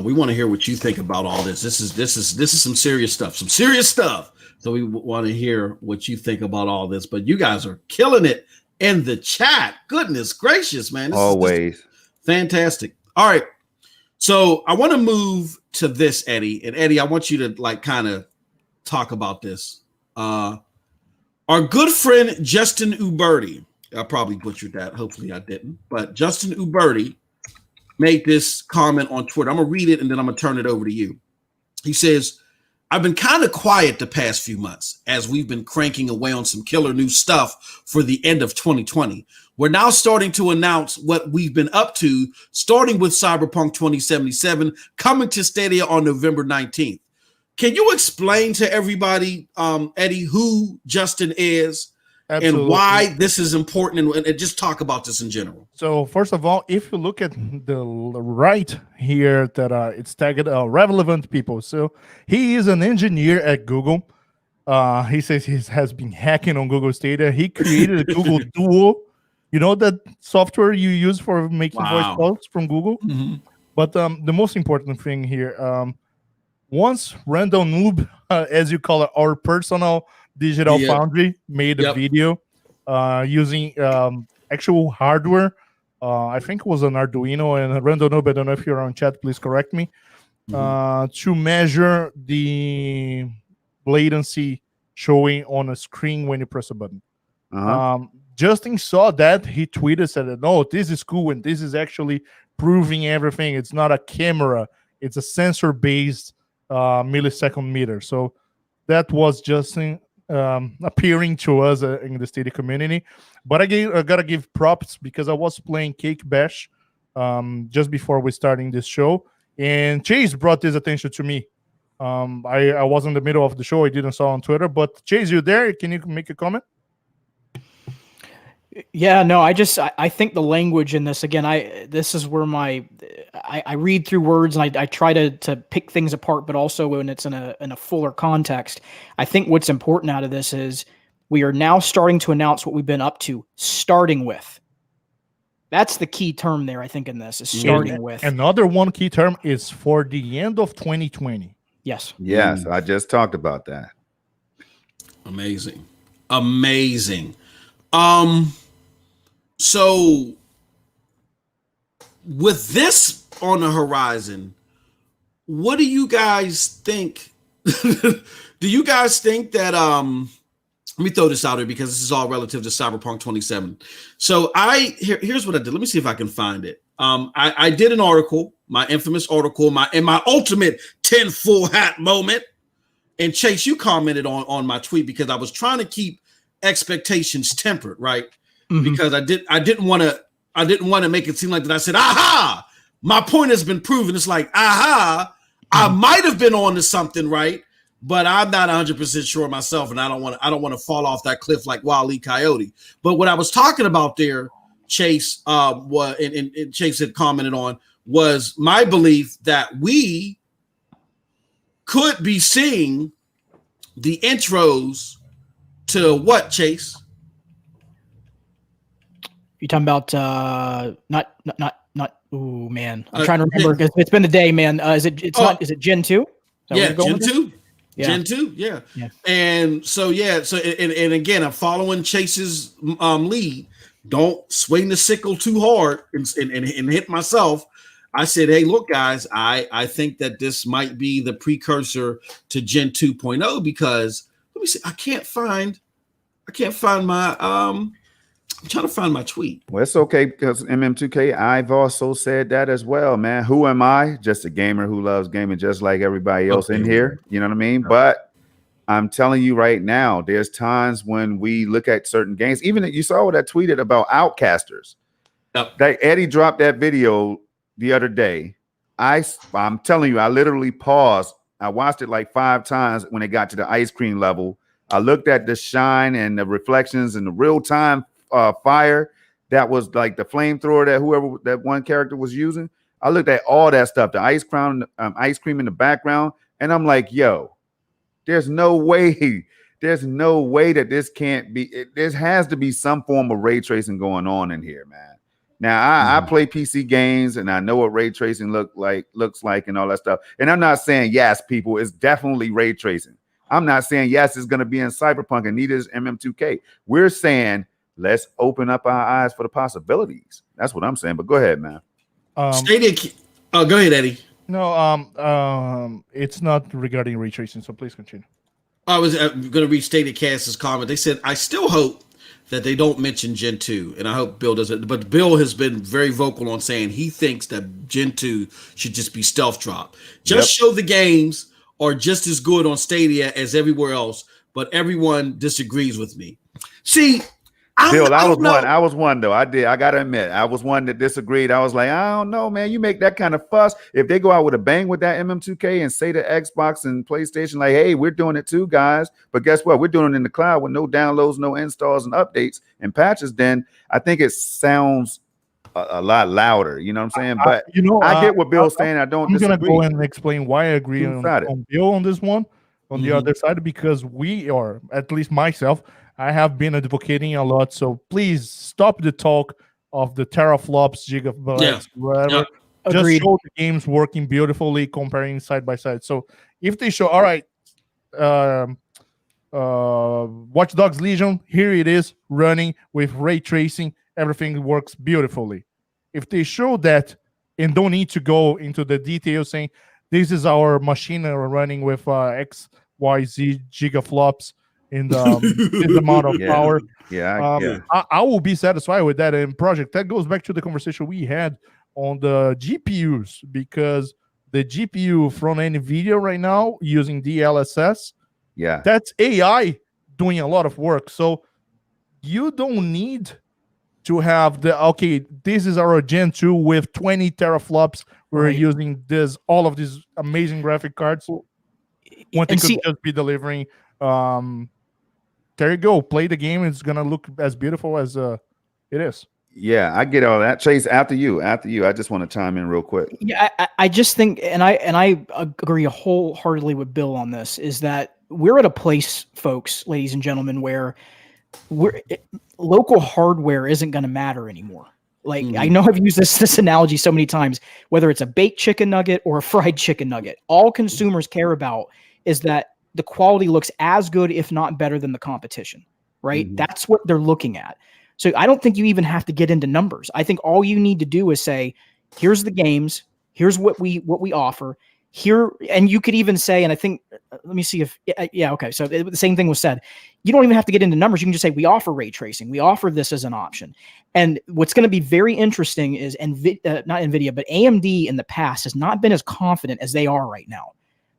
We want to hear what you think about all this. This is some serious stuff. So we want to hear what you think about all this. But you guys are killing it in the chat. Goodness gracious, man. Always. Fantastic. All right. So I want to move to this, Eddie. And Eddie, I want you to like kind of talk about this. Our good friend Justin Uberti, I probably butchered that. Hopefully I didn't. But Justin Uberti made this comment on Twitter. I'm going to read it and then I'm going to turn it over to you. He says, I've been kind of quiet the past few months as we've been cranking away on some killer new stuff for the end of 2020. We're now starting to announce what we've been up to, starting with Cyberpunk 2077 coming to Stadia on November 19th. Can you explain to everybody, Eddie, who Justin is and why this is important, and just talk about this in general? So first of all, if you look at the right here, that it's tagged relevant people. So he is an engineer at Google. He says he has been hacking on Google Stadia. He created a Google Duo. You know that software you use for making voice calls from Google? Mm-hmm. But the most important thing here, once Random Noob, as you call it, our personal digital foundry, made a video using actual hardware. I think it was an Arduino, and Random Noob, I don't know if you're on chat, please correct me, to measure the latency showing on a screen when you press a button. Justin saw that, he tweeted, said, no, this is cool, and this is actually proving everything. It's not a camera, it's a sensor-based millisecond meter. So that was Justin appearing to us in the Stadia community. But I gotta give props, because I was playing Cake Bash just before we starting this show, and Chase brought this attention to me. I was in the middle of the show, I didn't saw on Twitter, but Chase, you there? Can you make a comment? Yeah, no, I think the language in this, again, this is where I read through words, and I try to pick things apart, but also when it's in a fuller context. I think what's important out of this is we are now starting to announce what we've been up to, starting with. That's the key term there, I think, in this, is starting with. Another one key term is for the end of 2020. Yes. Yes, I just talked about that. Amazing. So with this on the horizon, what do you guys think? Do you guys think that let me throw this out here, because this is all relative to Cyberpunk 27. So here's what I did. Let me see if I can find it. I did an article, my infamous article, my ultimate 10 full hat moment. And Chase, you commented on my tweet, because I was trying to keep expectations tempered, right? Because I didn't want to make it seem like that I said, aha, my point has been proven. It's like, aha, I might have been on to something, right? But I'm not 100% sure myself, and I don't want to fall off that cliff like Wile E. Coyote. But what I was talking about there, Chase, and Chase had commented on, was my belief that we could be seeing the intros to what, Chase? You talking about not? Oh man, I'm trying to remember, because it's been a day, man. Is it Gen 2? Yeah, Gen 2. Yeah. Gen 2, yeah. And so and again, I'm following Chase's lead. Don't swing the sickle too hard and hit myself. I said, hey, look, guys, I think that this might be the precursor to Gen 2.0, because let me see, I can't find my I'm trying to find my tweet. Well, it's okay, because MM2K, I've also said that as well, man. Who am I? Just a gamer who loves gaming just like everybody else in here. You know what I mean? But I'm telling you right now, there's times when we look at certain games, even that you saw what I tweeted about Outcasters. Yep. That Eddie dropped that video the other day. I'm telling you, I literally paused. I watched it like 5 times when it got to the ice cream level. I looked at the shine and the reflections and the real-time fire that was like the flamethrower that whoever that one character was using. I looked at all that stuff, the ice cream in the background, and I'm like, yo, there's no way that this can't be. There has to be some form of ray tracing going on in here, man. Now I play PC games and I know what ray tracing looks like and all that stuff. And I'm not saying yes, people, it's definitely ray tracing. I'm not saying yes, it's going to be in Cyberpunk, and neither is MM2K. We're saying let's open up our eyes for the possibilities. That's what I'm saying. But go ahead, man. Stadia. Oh, go ahead, Eddie. No, it's not regarding ray tracing, so please continue. I was going to read Stadia Cast's comment. They said, I still hope that they don't mention Gen 2, and I hope Bill doesn't. But Bill has been very vocal on saying he thinks that Gen 2 should just be stealth drop. Just show the games are just as good on Stadia as everywhere else, but everyone disagrees with me. See, Bill, I was one though. I gotta admit, I was one that disagreed. I was like, I don't know, man. You make that kind of fuss. If they go out with a bang with that MM2K and say to Xbox and PlayStation, like, hey, we're doing it too, guys. But guess what? We're doing it in the cloud with no downloads, no installs and updates and patches. Then I think it sounds a lot louder. You know what I'm saying? But I get what Bill's saying. I'm gonna go and explain why I agree on Bill on this one. On the other side, because we are, at least myself, I have been advocating a lot. So please stop the talk of the teraflops, gigabytes, whatever. Just Agreed. show the games working beautifully, comparing side by side. So if they show, all right, Watch Dogs Legion, here it is running with ray tracing, everything works beautifully. If they show that and don't need to go into the details saying this is our machine running with XYZ gigaflops in this amount of power. I will be satisfied with that. And Projekt, that goes back to the conversation we had on the GPUs, because the GPU from Nividia right now using DLSS, that's AI doing a lot of work. So you don't need to have this is our Gen 2 with 20 teraflops. We're using all of these amazing graphic cards. One thing could just be delivering. There you go. Play the game. It's gonna look as beautiful as it is. Yeah, I get all that. Chase, after you. I just want to chime in real quick. Yeah, I just think, and I agree wholeheartedly with Bill on this, is that we're at a place, folks, ladies and gentlemen, where local hardware isn't going to matter anymore. Like, I know I've used this analogy so many times, whether it's a baked chicken nugget or a fried chicken nugget, all consumers care about is that the quality looks as good, if not better than the competition, right? That's what they're looking at. So I don't think you even have to get into numbers. I think all you need to do is say, here's the games, here's what we offer here. And you could even say, and I think, let me see if, okay. So the same thing was said. You don't even have to get into numbers. You can just say, we offer ray tracing. We offer this as an option. And what's going to be very interesting is, not NVIDIA, but AMD in the past has not been as confident as they are right now.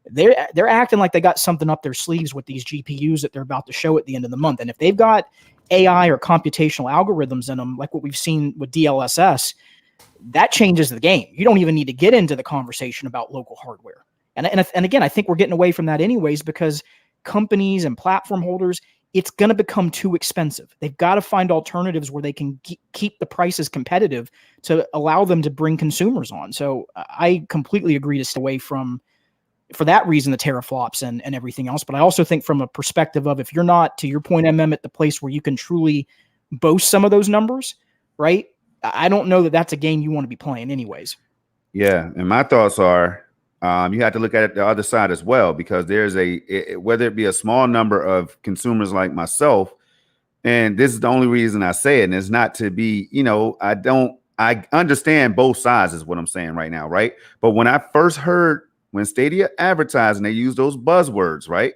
They're acting like they got something up their sleeves with these GPUs that they're about to show at the end of the month. And if they've got AI or computational algorithms in them, like what we've seen with DLSS, that changes the game. You don't even need to get into the conversation about local hardware. And again, I think we're getting away from that anyways, because companies and platform holders, it's going to become too expensive. They've got to find alternatives where they can keep the prices competitive to allow them to bring consumers on. So I completely agree to stay away from, for that reason, the teraflops and everything else. But I also think from a perspective of, if you're not, to your point, at the place where you can truly boast some of those numbers, right? I don't know that that's a game you want to be playing anyways. Yeah. And my thoughts are, you have to look at it the other side as well, because there's whether it be a small number of consumers like myself, and this is the only reason I say it, and it's not to be, I understand both sides is what I'm saying right now, right? But when I first heard, when Stadia advertised and they use those buzzwords, right?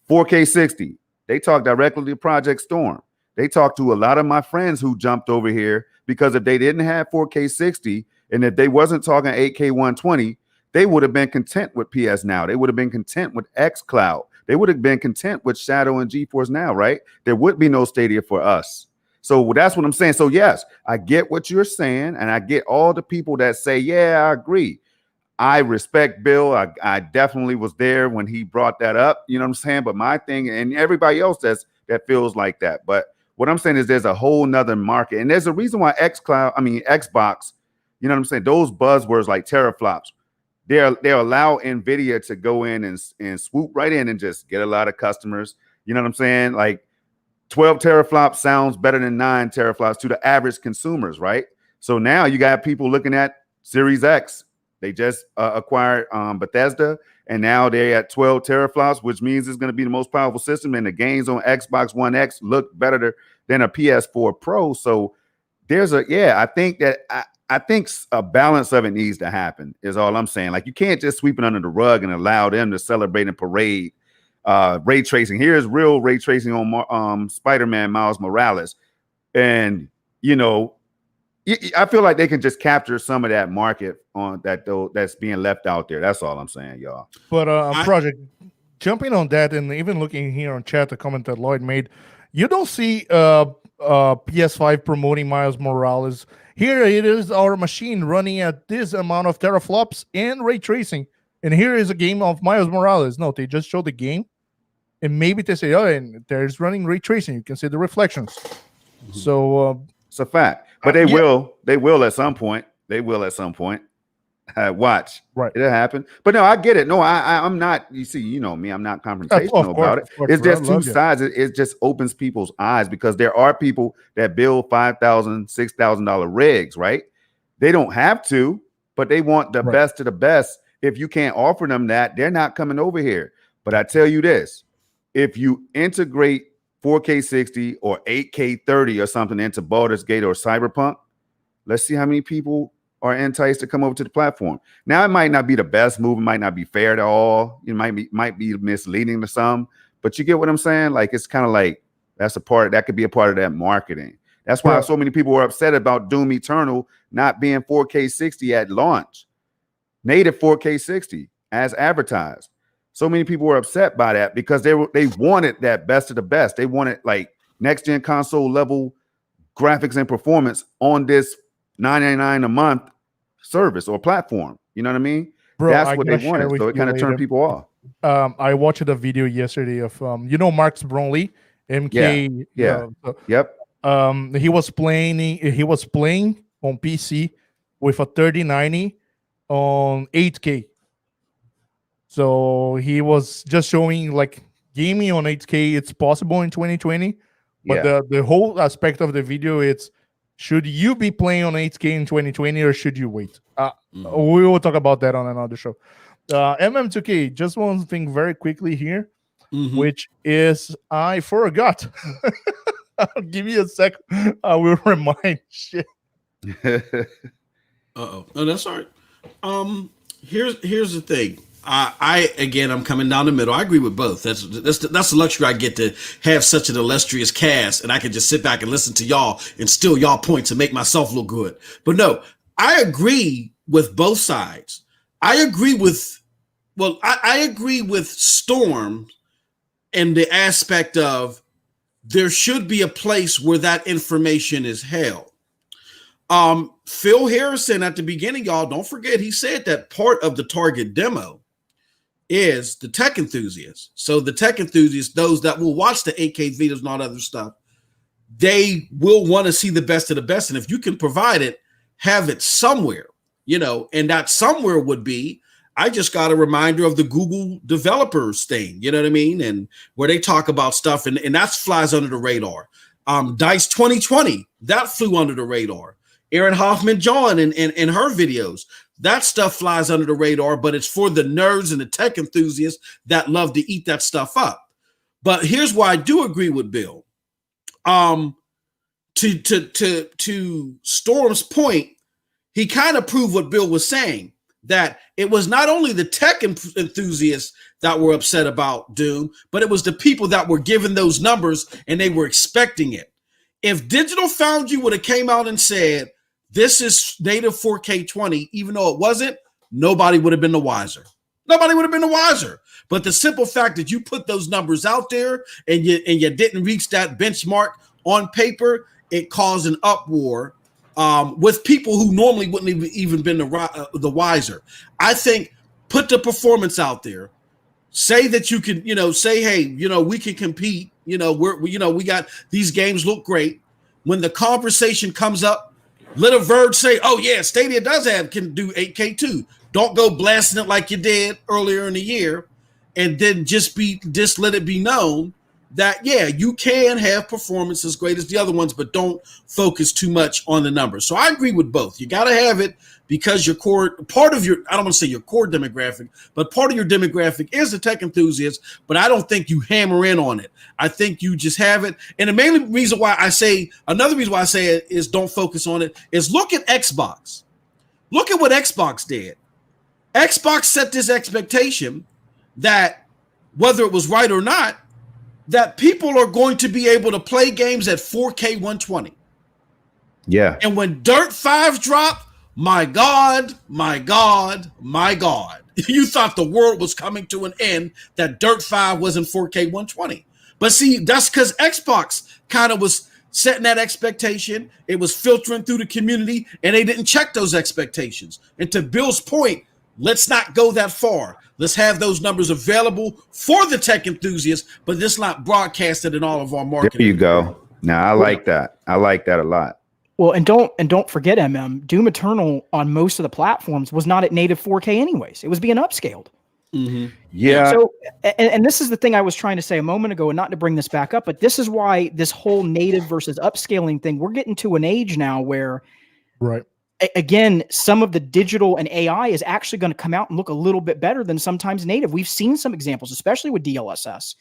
4K 60, they talk directly to Project Storm. They talked to a lot of my friends who jumped over here, because if they didn't have 4K 60 and if they wasn't talking 8K 120, they would have been content with PS Now. They would have been content with Xcloud. They would have been content with Shadow and GeForce Now, right? There would be no Stadia for us. So that's what I'm saying. So yes, I get what you're saying, and I get all the people that say, yeah, I agree. I respect Bill. I definitely was there when he brought that up. You know what I'm saying? But my thing, and everybody else that feels like that. But what I'm saying is there's a whole nother market. And there's a reason why Xbox, you know what I'm saying? Those buzzwords like teraflops, they allow NVIDIA to go in and swoop right in and just get a lot of customers. You know what I'm saying? Like 12 teraflops sounds better than 9 teraflops to the average consumers, right? So now you got people looking at Series X. They just acquired Bethesda, and now they're at 12 teraflops, which means it's going to be the most powerful system. And the games on Xbox One X look better than a PS4 Pro. So I think that I think a balance of it needs to happen. Is all I'm saying. Like you can't just sweep it under the rug and allow them to celebrate and parade ray tracing. Here's real ray tracing on Spider-Man Miles Morales, and you know, I feel like they can just capture some of that market on that though that's being left out there. That's all I'm saying, y'all. But Projekt, jumping on that, and even looking here on chat, the comment that Lloyd made, you don't see PS5 promoting Miles Morales. Here it is, our machine running at this amount of teraflops and ray tracing, and here is a game of Miles Morales. No, they just show the game, and maybe they say, oh, and there's running ray tracing. You can see the reflections. Mm-hmm. So it's a fact. But they will at some point. They will at some point. Watch. Right. It'll happen. But no, I get it. No, I'm not, you see, you know me, I'm not confrontational about it. It's just two sides. It just opens people's eyes because there are people that build $5,000, $6,000 rigs, right? They don't have to, but they want the best of the best. If you can't offer them that, they're not coming over here. But I tell you this, if you integrate 4K 60 or 8K 30 or something into Baldur's Gate or Cyberpunk, let's see how many people are enticed to come over to the platform. Now, it might not be the best move. It might not be fair to all. It might be misleading to some, but you get what I'm saying? Like, it's kind of like that could be a part of that marketing. That's why so many people were upset about Doom Eternal not being 4K 60 at launch. Native 4K 60 as advertised. So many people were upset by that because they wanted that best of the best. They wanted like next gen console level graphics and performance on this $9.99 a month service or platform. You know what I mean? Bro, that's what they wanted. So it kind of turned people off. I watched a video yesterday of Marks Brownlee, MK. Yep. He was playing on PC with a 3090 on 8K. So he was just showing like gaming on 8K. It's possible in 2020, but the whole aspect of the video, it's should you be playing on 8K in 2020 or should you wait? We will talk about that on another show. MM2K, just one thing very quickly here, which is I forgot. I'll give you a second. I will remind shit. No, that's all right. Here's the thing. I'm coming down the middle. I agree with both. That's the luxury I get to have such an illustrious cast, and I can just sit back and listen to y'all and steal y'all points and make myself look good. But no, I agree with both sides. I agree with Storm and the aspect of there should be a place where that information is held. Phil Harrison at the beginning, y'all, don't forget, he said that part of the target demo is the tech enthusiasts. So the tech enthusiasts, those that will watch the 8K videos and all that other stuff, they will want to see the best of the best. And if you can provide it, have it somewhere, and that somewhere would be, I just got a reminder of the Google developers thing, you know what I mean? And where they talk about stuff and that flies under the radar. DICE 2020, that flew under the radar. Erin Hoffman-John and her videos, that stuff flies under the radar, but it's for the nerds and the tech enthusiasts that love to eat that stuff up. But here's why I do agree with Bill. To Storm's point, he kind of proved what Bill was saying, that it was not only the tech enthusiasts that were upset about Doom, but it was the people that were given those numbers and they were expecting it. If Digital Foundry would have came out and said, this is native 4K 20, even though it wasn't, nobody would have been the wiser. Nobody would have been the wiser. But the simple fact that you put those numbers out there and you didn't reach that benchmark on paper, it caused an uproar with people who normally wouldn't have even been the wiser. I think put the performance out there. Say that you can, say, hey, we can compete. We got these games look great. When the conversation comes up, let a Verge say, oh yeah, Stadia can do 8K too. Don't go blasting it like you did earlier in the year, and then just let it be known that, yeah, you can have performance as great as the other ones, but don't focus too much on the numbers. So I agree with both. You got to have it because your core, part of your, I don't want to say your core demographic, but part of your demographic is the tech enthusiast, but I don't think you hammer in on it. I think you just have it. And the main reason why I say, another reason why I say it is don't focus on it is look at Xbox. Look at what Xbox did. Xbox set this expectation that whether it was right or not, that people are going to be able to play games at 4K 120. Yeah. And when Dirt 5 dropped, my God, my God, my God, you thought the world was coming to an end that Dirt 5 was in 4K 120. But see, that's because Xbox kind of was setting that expectation. It was filtering through the community, and they didn't check those expectations. And to Bill's point, let's not go that far. Let's have those numbers available for the tech enthusiasts, but this not broadcasted in all of our marketing. There you go. Now I like that. I like that a lot. Well, and don't forget, Doom Eternal on most of the platforms was not at native 4K anyways. It was being upscaled. Mm-hmm. Yeah. So, and this is the thing I was trying to say a moment ago, and not to bring this back up, but this is why this whole native versus upscaling thing, we're getting to an age now where, right, again, some of the digital and AI is actually going to come out and look a little bit better than sometimes native. We've seen some examples, especially with DLSS.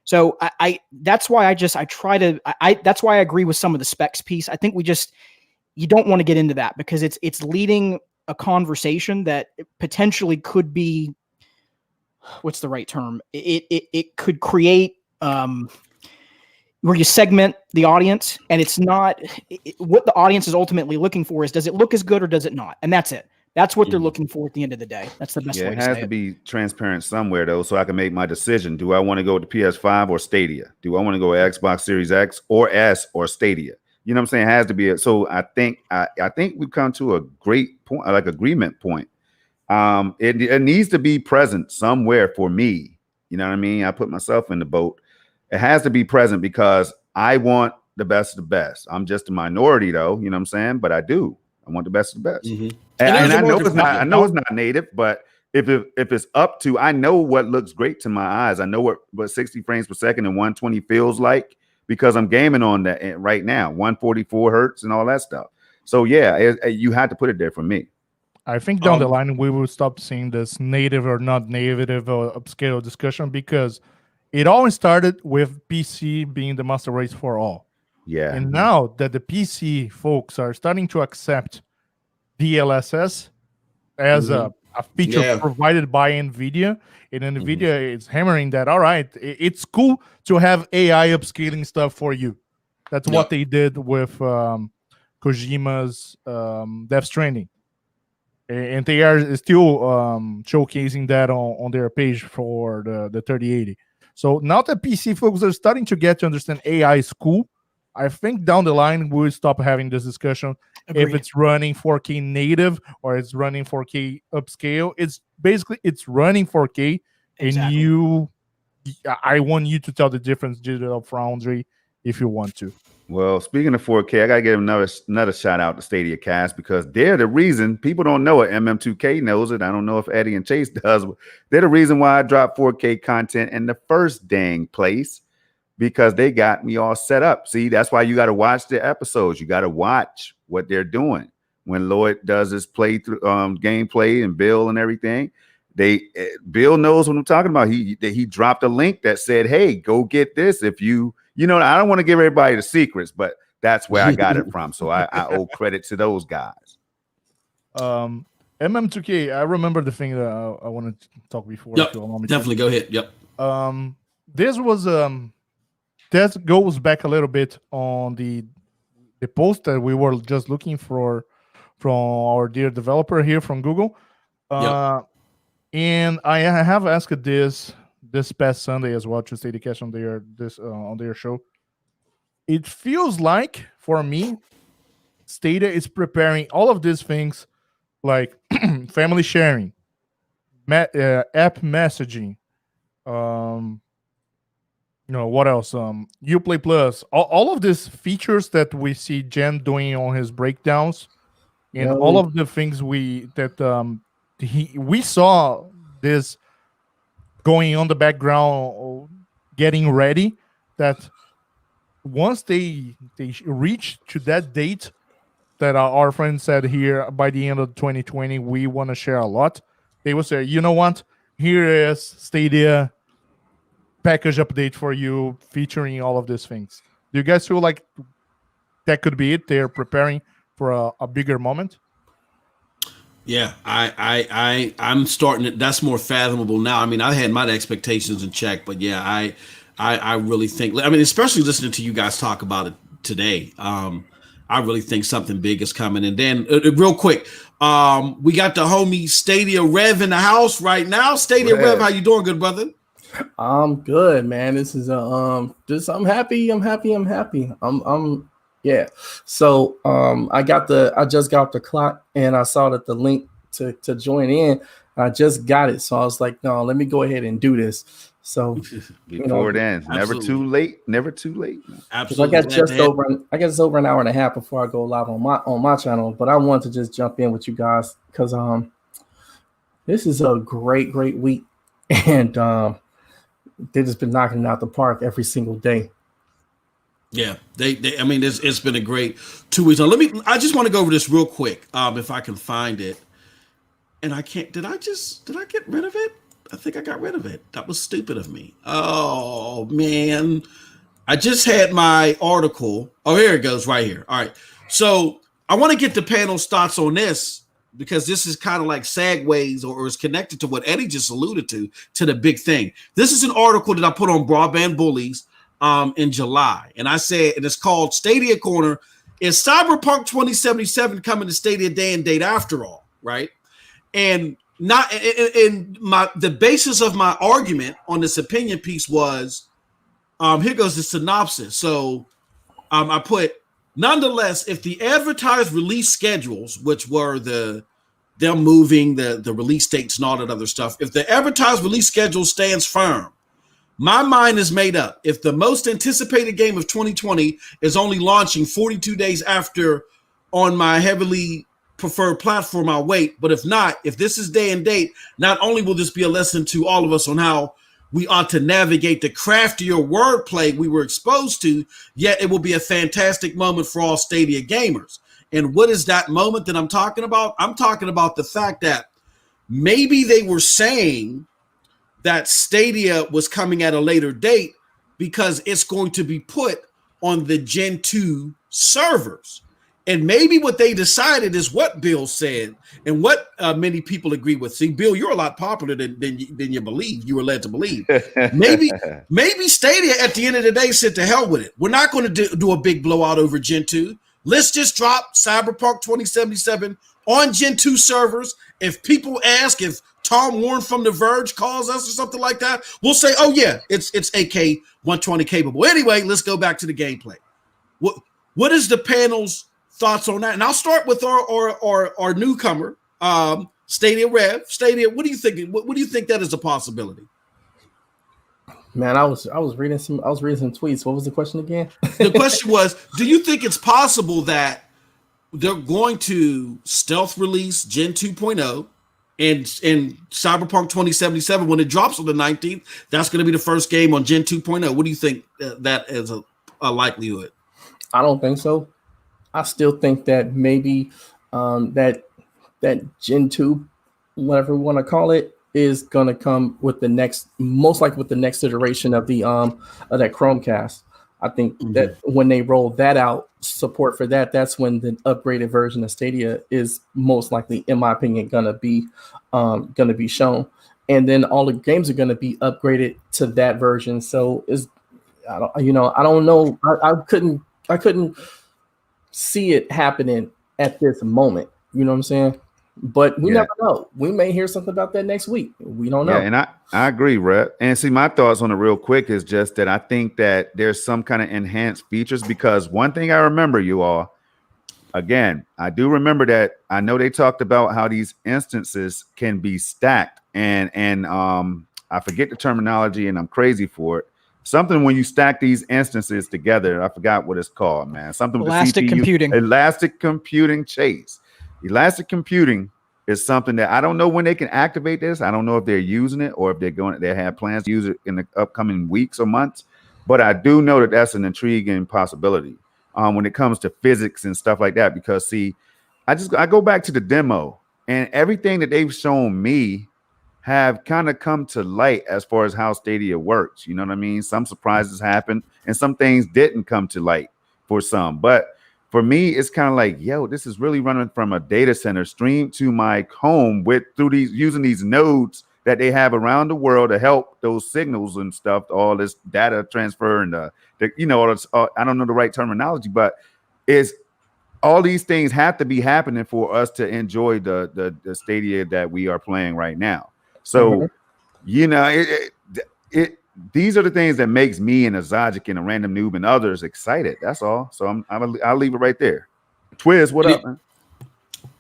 So that's why that's why I agree with some of the specs piece. I think you don't want to get into that because it's leading a conversation that potentially could be, what's the right term? It could create where you segment the audience, and it's not what the audience is ultimately looking for is, does it look as good or does it not? And that's it. That's what they're looking for at the end of the day. That's the best way to say it. It has to be transparent somewhere, though, so I can make my decision. Do I want to go to PS5 or Stadia? Do I want to go to Xbox Series X or S or Stadia? You know what I'm saying? It has to be. So I think we've come to a great point, like agreement point. It needs to be present somewhere for me. You know what I mean? I put myself in the boat. It has to be present because I want the best of the best. I'm just a minority, though. You know what I'm saying? But I want the best of the best. Mm-hmm. And I know it's not. I know it's not native, but if it's up to, I know what looks great to my eyes. I know what 60 frames per second and 120 feels like because I'm gaming on that right now, 144 hertz and all that stuff. So yeah, you had to put it there for me. I think down the line we will stop seeing this native or not native or upscale discussion because it always started with PC being the master race for all. Yeah. And now that the PC folks are starting to accept DLSS as a feature provided by NVIDIA, and NVIDIA is hammering that, all right, it's cool to have AI upscaling stuff for you. That's what they did with Kojima's Death Stranding. And they are still showcasing that on their page for the 3080. So now that PC folks are starting to get to understand AI is cool, I think down the line we'll stop having this discussion. Agreed. If it's running 4K native or it's running 4K upscale. It's running 4K, exactly. And I want you to tell the difference, Digital Foundry, if you want to. Well, speaking of 4K, I gotta give another shout out to Stadia Cast because they're the reason. People don't know it. MM2K knows it. I don't know if Eddie and Chase does. But they're the reason why I dropped 4K content in the first dang place because they got me all set up. See, that's why you got to watch the episodes. You got to watch what they're doing when Lloyd does his playthrough gameplay and Bill and everything. Bill knows what I'm talking about. He dropped a link that said, "Hey, go get this if you." You know, I don't want to give everybody the secrets, but that's where I got it from. So I owe credit to those guys. MM2K, I remember the thing that I wanted to talk before. Yep, definitely go ahead. Yep. This was that goes back a little bit on the post that we were just looking for from our dear developer here from Google. And I have asked this past Sunday as well to Stadia Cash on their show. It feels like for me, Stadia is preparing all of these things like family sharing, app messaging, what else? Uplay Plus, all of these features that we see Jen doing on his breakdowns, and all of the things we saw this going on the background, getting ready that once they reach to that date that our friend said here, by the end of 2020, we want to share a lot, they will say, you know what? Here is Stadia package update for you featuring all of these things. Do you guys feel like that could be it? They're preparing for a bigger moment? Yeah, I'm starting it. That's more fathomable now. I mean, I had my expectations in check, but yeah, I really think, I mean, especially listening to you guys talk about it today, I really think something big is coming. And then real quick, we got the homie Stadia Rev in the house right now. Stadia Rev, how you doing, good brother? I'm good, man. This is I'm happy. Yeah. So I just got the clock and I saw that the link to join in. I just got it. So I was like, no, let me go ahead and do this. So before it ends, never too late. Absolutely. I guess over an hour and a half before I go live on my channel. But I wanted to just jump in with you guys because this is a great week. And they've just been knocking it out the park every single day. Yeah, I mean, it's been a great 2 weeks. Now, I just want to go over this real quick, if I can find it. And I can't. Did I get rid of it? I think I got rid of it. That was stupid of me. Oh man, I just had my article. Oh, here it goes, right here. All right. So I want to get the panel's thoughts on this, because this is kind of like segues or is connected to what Eddie just alluded to the big thing. This is an article that I put on Broadband Bullies in July. And I said, and it's called Stadia Corner. Is Cyberpunk 2077 coming to Stadia day and date after all? Right. And the basis of my argument on this opinion piece was, here goes the synopsis. So I put, nonetheless, if the advertised release schedules, which were them moving the release dates and all that other stuff, if the advertised release schedule stands firm, my mind is made up. If the most anticipated game of 2020 is only launching 42 days after on my heavily preferred platform, I'll wait. But if not, if this is day and date, not only will this be a lesson to all of us on how we ought to navigate the craftier wordplay we were exposed to, yet it will be a fantastic moment for all Stadia gamers. And what is that moment that I'm talking about? I'm talking about the fact that maybe they were saying that Stadia was coming at a later date because it's going to be put on the Gen 2 servers. And maybe what they decided is what Bill said and what many people agree with. See, Bill, you're a lot popular than you believe. You were led to believe. Maybe Stadia at the end of the day said to hell with it. We're not going to do a big blowout over Gen 2. Let's just drop Cyberpunk 2077 on Gen 2 servers. If people ask, if Tom Warren from The Verge calls us or something like that, we'll say, oh yeah, it's AK 120 capable. Anyway, let's go back to the gameplay. What is the panel's thoughts on that? And I'll start with our newcomer, Stadia Rev. Stadia, what do you think? What do you think that is a possibility? Man, I was reading some tweets. What was the question again? The question was, do you think it's possible that they're going to stealth release Gen 2.0 and Cyberpunk 2077 when it drops on the 19th? That's going to be the first game on Gen 2.0. What do you think that is a likelihood? I don't think so. I still think that maybe that Gen 2, whatever we want to call it, is going to come with the next, most likely with the next iteration of the of that Chromecast. I think that when they roll that out, support for that, that's when the upgraded version of Stadia is most likely, in my opinion, gonna be shown. And then all the games are gonna be upgraded to that version. So I don't know. I couldn't see it happening at this moment. You know what I'm saying? But we never know. We may hear something about that next week. We don't know. Yeah, and I agree, Rep. And see, my thoughts on it real quick is just that I think that there's some kind of enhanced features, because one thing I remember, you all, again, I do remember that I know they talked about how these instances can be stacked, and I forget the terminology and I'm crazy for it. Something when you stack these instances together, I forgot what it's called, man. Something with elastic the CPU, computing. Elastic computing chase. Elastic computing is something that I don't know when they can activate this. I don't know if they're using it or if they have plans to use it in the upcoming weeks or months. But I do know that that's an intriguing possibility when it comes to physics and stuff like that. Because see, I go back to the demo, and everything that they've shown me have kind of come to light as far as how Stadia works. You know what I mean? Some surprises happened, and some things didn't come to light for some. But for me, it's kind of like, yo, this is really running from a data center streamed to my home through these using these nodes that they have around the world to help those signals and stuff, all this data transfer and I don't know the right terminology, but is all these things have to be happening for us to enjoy the Stadia that we are playing right now. So, these are the things that makes me and Azajic and a random noob and others excited. That's all. So I'll leave it right there. Twiz, what up, man?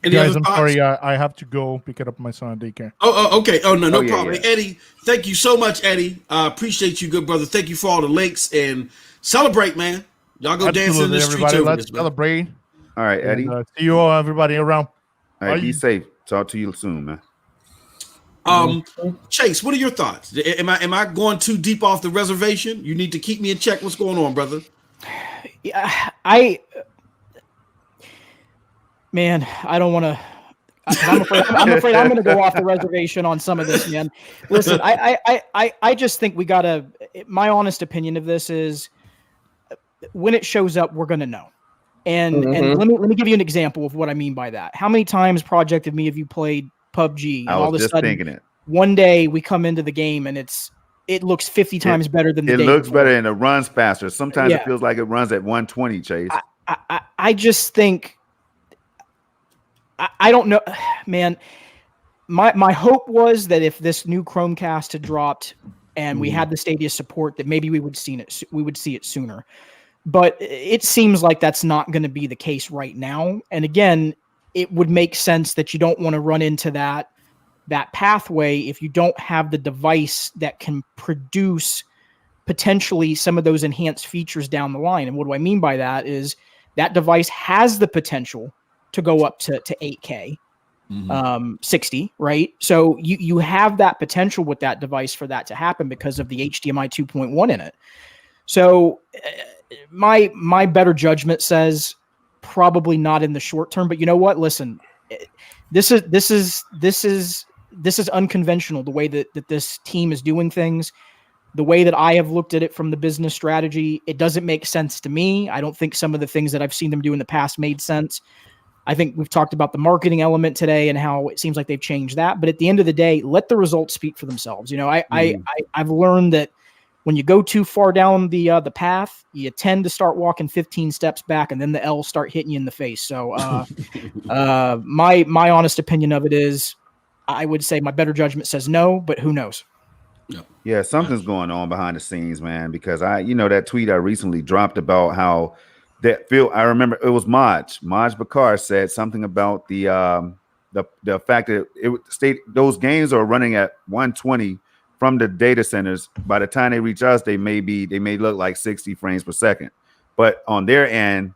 Guys, I'm sorry. I have to go pick up my son at daycare. Oh, okay. Oh, no yeah, problem. yeah. Eddie, thank you so much, Eddie. Appreciate you, good brother. Thank you for all the links and celebrate, man. Y'all go dance in the streets. Let's celebrate. All right, Eddie. And, see you all, everybody around. All right, be safe. Talk to you soon, man. Chase, what are your thoughts? Am I going too deep off the reservation? You need to keep me in check. What's going on, brother? Yeah, I don't want to. I'm afraid I'm going to go off the reservation on some of this, man. Listen, I just think we got to. My honest opinion of this is, when it shows up, we're going to know. And let me give you an example of what I mean by that. How many times, Projekt, have you played PUBG? And all of a sudden, one day we come into the game and it looks 50 times better than the day. It looks better and it runs faster. Sometimes it feels like it runs at 120, Chase. I just think. I don't know, man. My hope was that if this new Chromecast had dropped and we had the Stadia support, that maybe we would see it sooner. But it seems like that's not going to be the case right now. And again, it would make sense that you don't want to run into that pathway if you don't have the device that can produce potentially some of those enhanced features down the line. And what do I mean by that is that device has the potential to go up to 8K, 60, right? So you have that potential with that device for that to happen because of the HDMI 2.1 in it. So my better judgment says probably not in the short term, but you know what? Listen, this is unconventional, the way that this team is doing things. The way that I have looked at it from the business strategy, it doesn't make sense to me. I don't think some of the things that I've seen them do in the past made sense. I think we've talked about the marketing element today and how it seems like they've changed that. But at the end of the day, let the results speak for themselves. You know, I've learned that when you go too far down the path, you tend to start walking 15 steps back, and then the L's start hitting you in the face. So my honest opinion of it is, I would say my better judgment says no, but who knows? Yeah, something's going on behind the scenes, man. Because that tweet I recently dropped about how. I remember it was Maj Bakar said something about the fact that those games are running at 120 from the data centers. By the time they reach us, they may look like 60 frames per second. But on their end,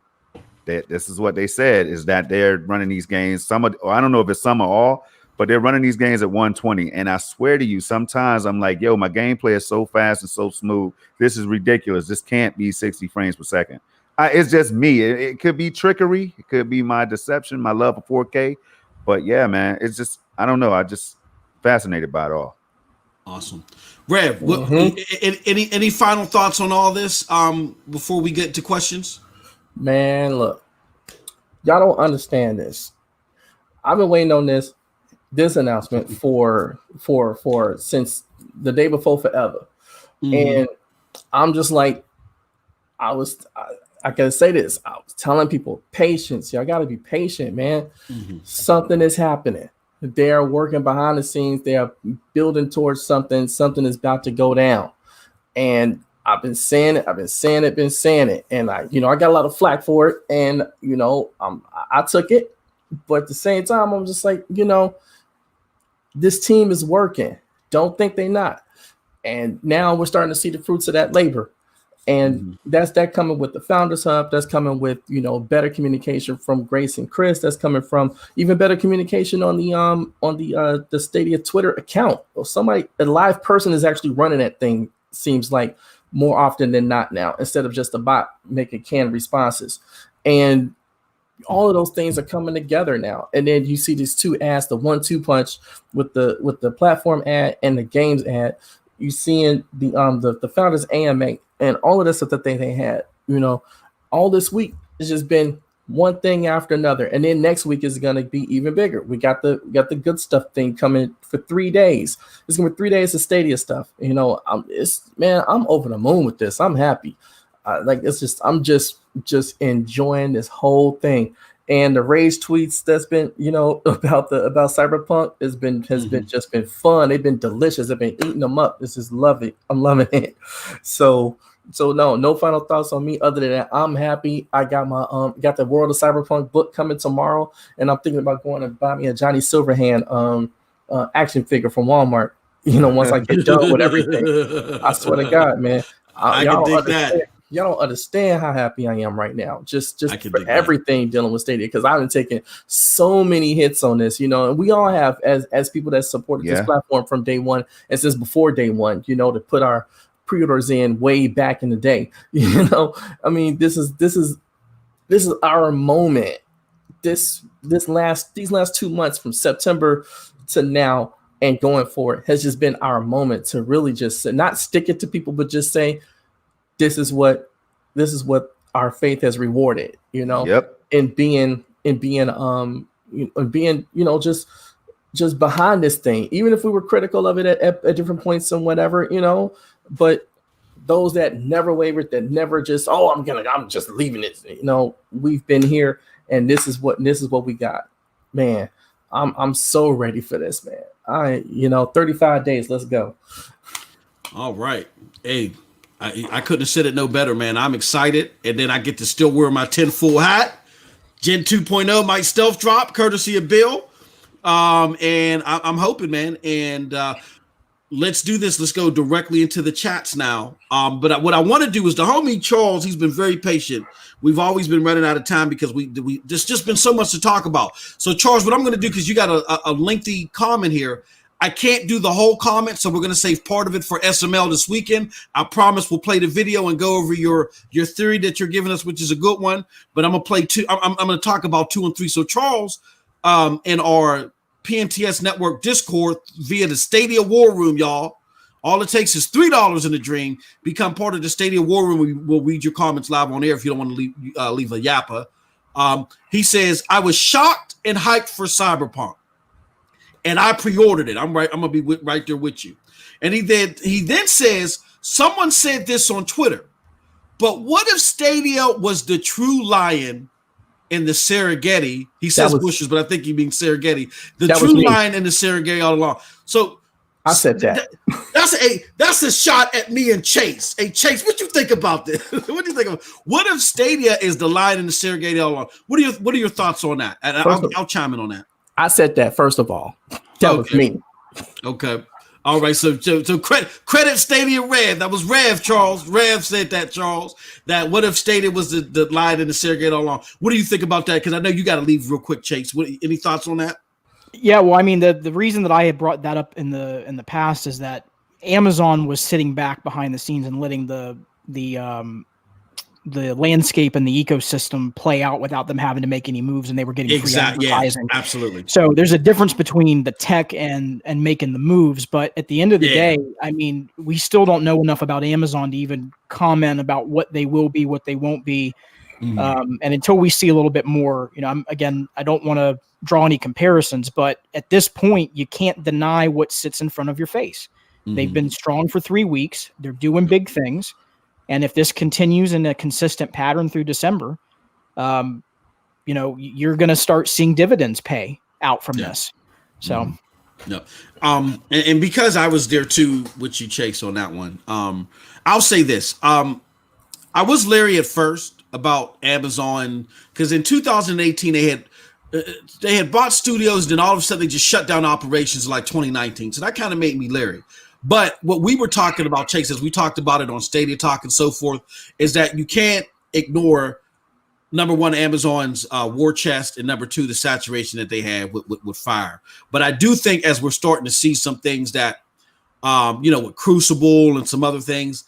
this is what they said, is that they're running these games. I don't know if it's some or all, but they're running these games at 120. And I swear to you, sometimes I'm like, yo, my gameplay is so fast and so smooth. This is ridiculous. This can't be 60 frames per second. It's just me. It could be trickery. It could be my deception, my love for 4K. But yeah, man, it's just, I don't know. I just fascinated by it all. Awesome. Rev, any final thoughts on all this before we get to questions? Man, look, y'all don't understand this. I've been waiting on this announcement for since the day before forever. And I'm just like, I can say this. I was telling people, patience. Y'all got to be patient, man. Something is happening. They are working behind the scenes. They are building towards something. Something is about to go down. And I've been saying it. And I got a lot of flack for it. And, I took it. But at the same time, I'm just like, this team is working. Don't think they're not. And now we're starting to see the fruits of that labor. And that's coming with the Founders Hub. That's coming with, better communication from Grace and Chris. That's coming from even better communication on the Stadia Twitter account. Or a live person is actually running that thing, seems like, more often than not now, instead of just a bot making canned responses. And all of those things are coming together now. And then you see these two ads, the 1-2 punch with the platform ad and the games ad. You seeing the founders AMA and all of the stuff that they had, all this week has just been one thing after another. And then next week is going to be even bigger. We got the good stuff thing coming for 3 days. It's going to be 3 days of Stadia stuff. I'm over the moon with this. I'm happy. I'm just enjoying this whole thing. And the rage tweets that's been, about Cyberpunk has been just been fun. They've been delicious. I've been eating them up. This is lovely. I'm loving it. So no final thoughts on me other than that. I'm happy. I got my got the World of Cyberpunk book coming tomorrow, and I'm thinking about going to buy me a Johnny Silverhand action figure from Walmart. Once I get done with everything. I swear to God, man. I can dig that. Y'all don't understand how happy I am right now. Just for everything dealing with Stadia, because I've been taking so many hits on this, and we all have as people that supported this platform from day one, and since before day one, to put our pre-orders in way back in the day. I mean, this is our moment. These last 2 months from September to now and going forward has just been our moment to really just not stick it to people, but just say, this is what our faith has rewarded, and being just behind this thing, even if we were critical of it at different points and whatever, but those that never wavered, that never just, I'm just leaving it, we've been here, and this is what we got, man. I'm so ready for this, man. 35 days, let's go. All right. Hey, I couldn't have said it no better, man. I'm excited, and then I get to still wear my tinfoil hat. Gen 2.0 might stealth drop, courtesy of Bill. And I'm hoping, man. And let's do this. Let's go directly into the chats now. But what I want to do is the homie Charles, he's been very patient. We've always been running out of time because there's just been so much to talk about. So Charles, what I'm going to do, because you got a lengthy comment here, I can't do the whole comment, so we're going to save part of it for SML this weekend. I promise we'll play the video and go over your theory that you're giving us, which is a good one. But I'm going to play two. I'm going to talk about 2 and 3. So Charles, in our PNTS Network Discord via the Stadia War Room, y'all, all it takes is $3 in the dream. Become part of the Stadia War Room. We will read your comments live on air if you don't want to leave a yappa. He says, I was shocked and hyped for Cyberpunk, and I pre-ordered it. I'm right. I'm gonna be right there with you. And he then says, someone said this on Twitter, but what if Stadia was the true lion in the Serengeti? He says bushes, but I think he means Serengeti. The true lion in the Serengeti all along. So I said that. That's a shot at me and Chase. Hey Chase, what you think about this? What do you think of? What if Stadia is the lion in the Serengeti all along? What are your thoughts on that? And I'll chime in on that. I said that first of all. That was me. Okay. All right. So credit Stadia Rev. That was Rev, Charles. Rev said that, Charles. That what if Stadia was the lion in the Serengeti all along? What do you think about that? Because I know you got to leave real quick, Chase. Any thoughts on that? Yeah. Well, I mean, the reason that I had brought that up in the past is that Amazon was sitting back behind the scenes and letting the landscape and the ecosystem play out without them having to make any moves, and they were getting free advertising. Yeah, absolutely. So there's a difference between the tech and making the moves, but at the end of the day, I mean, we still don't know enough about Amazon to even comment about what they will be, what they won't be. And until we see a little bit more, I don't want to draw any comparisons, but at this point, you can't deny what sits in front of your face. They've been strong for 3 weeks. They're doing big things. And if this continues in a consistent pattern through December, you're going to start seeing dividends pay out from this. So, no. And because I was there too with you, Chase, on that one, I'll say this. I was leery at first about Amazon because in 2018 they had bought studios, and then all of a sudden they just shut down operations like 2019. So that kind of made me leery. But what we were talking about, Chase, as we talked about it on Stadia Talk and so forth, is that you can't ignore, number one, Amazon's war chest, and number two, the saturation that they have with Fire. But I do think as we're starting to see some things that, with Crucible and some other things,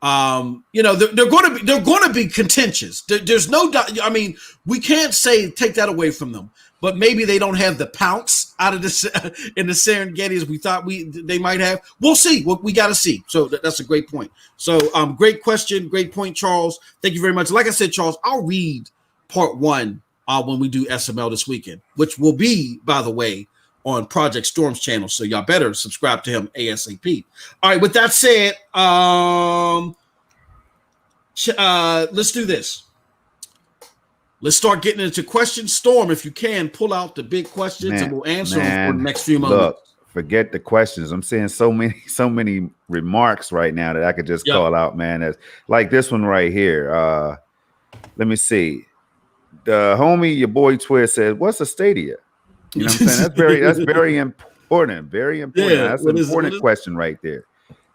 they're going to be contentious. There's no doubt. I mean, we can't take that away from them. But maybe they don't have the pounce out of this in the Serengeti as we thought they might have. We'll see. We got to see. So that's a great point. So great question, great point, Charles. Thank you very much. Like I said, Charles, I'll read part 1 when we do SML this weekend, which will be, by the way, on Projekt Storm's channel. So y'all better subscribe to him ASAP. All right. With that said, let's do this. Let's start getting into questions. Storm, if you can, pull out the big questions and we'll answer them for the next few moments. Look, forget the questions. I'm seeing so many remarks right now that I could just call out, man. As like this one right here. Let me see. The homie, your boy Twist says, "What's a Stadia?" You know what I'm saying? That's very important. Very important. Yeah, that's an important question right there.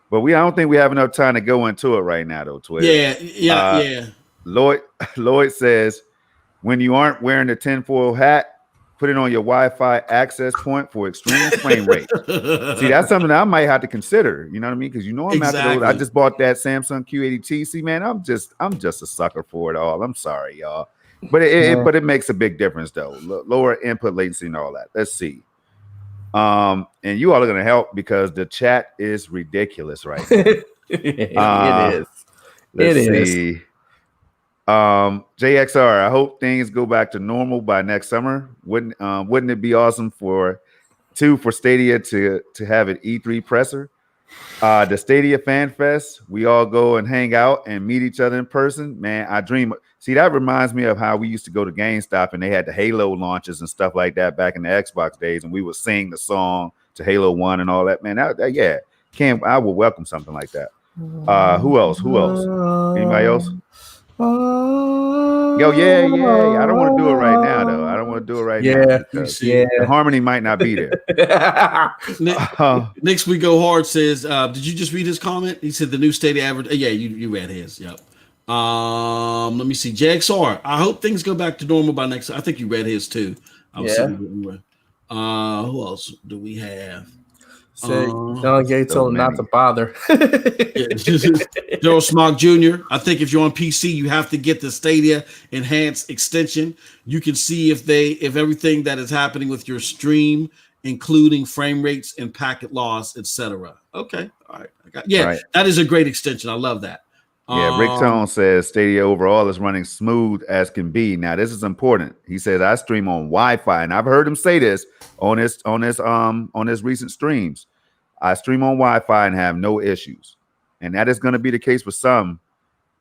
But I don't think we have enough time to go into it right now, though, Twist. Yeah. Lloyd says, when you aren't wearing the tinfoil hat, put it on your Wi-Fi access point for extreme frame rate. See, that's something that I might have to consider. You know what I mean? Because I'm after those. I just bought that Samsung Q80T. See, man, I'm just a sucker for it all. I'm sorry, y'all. But it makes a big difference though. Lower input latency and all that. Let's see. And you all are gonna help because the chat is ridiculous right now. It is. Let's see. JXR, I hope things go back to normal by next summer. Wouldn't it be awesome for Stadia to have an E3 presser? The Stadia Fan Fest, we all go and hang out and meet each other in person. Man, I dream. See, that reminds me of how we used to go to GameStop and they had the Halo launches and stuff like that back in the Xbox days, and we would sing the song to Halo 1 and all that. Man, I would welcome something like that. Who else? Anybody else? Yeah. I don't want to do it right now, though. I don't want to do it right now. The harmony might not be there. Next we go hard says, did you just read his comment? He said the new Stadia average. Yeah, you read his. Yep. Let me see. JXR. I hope things go back to normal by next. I think you read his too. Who else do we have? Don Gay told him not to bother. Daryl Smog Jr. I think if you're on PC, you have to get the Stadia enhanced extension. You can see if everything that is happening with your stream, including frame rates and packet loss, etc. Okay, all right. Right. That is a great extension. I love that. Yeah, Rick Tone says Stadia overall is running smooth as can be. Now, this is important. He says I stream on Wi-Fi, and I've heard him say this on his recent streams. I stream on Wi-Fi and have no issues, and that is going to be the case with some.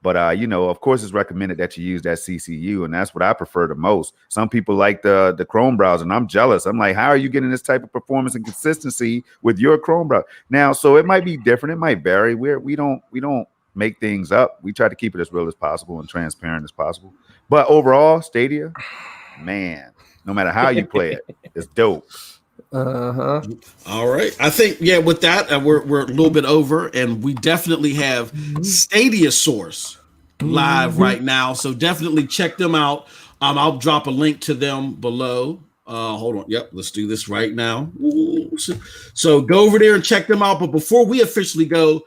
But of course, it's recommended that you use that CCU, and that's what I prefer the most. Some people like the Chrome browser, and I'm jealous. I'm like, how are you getting this type of performance and consistency with your Chrome browser? Now, so it might be different. It might vary. We don't make things up. We try to keep it as real as possible and transparent as possible. But overall, Stadia, man, no matter how you play it, it's dope. All right. I think, with that, we're a little bit over, and we definitely have Stadia Source live right now. So definitely check them out. I'll drop a link to them below. Hold on. Yep. Let's do this right now. So go over there and check them out. But before we officially go,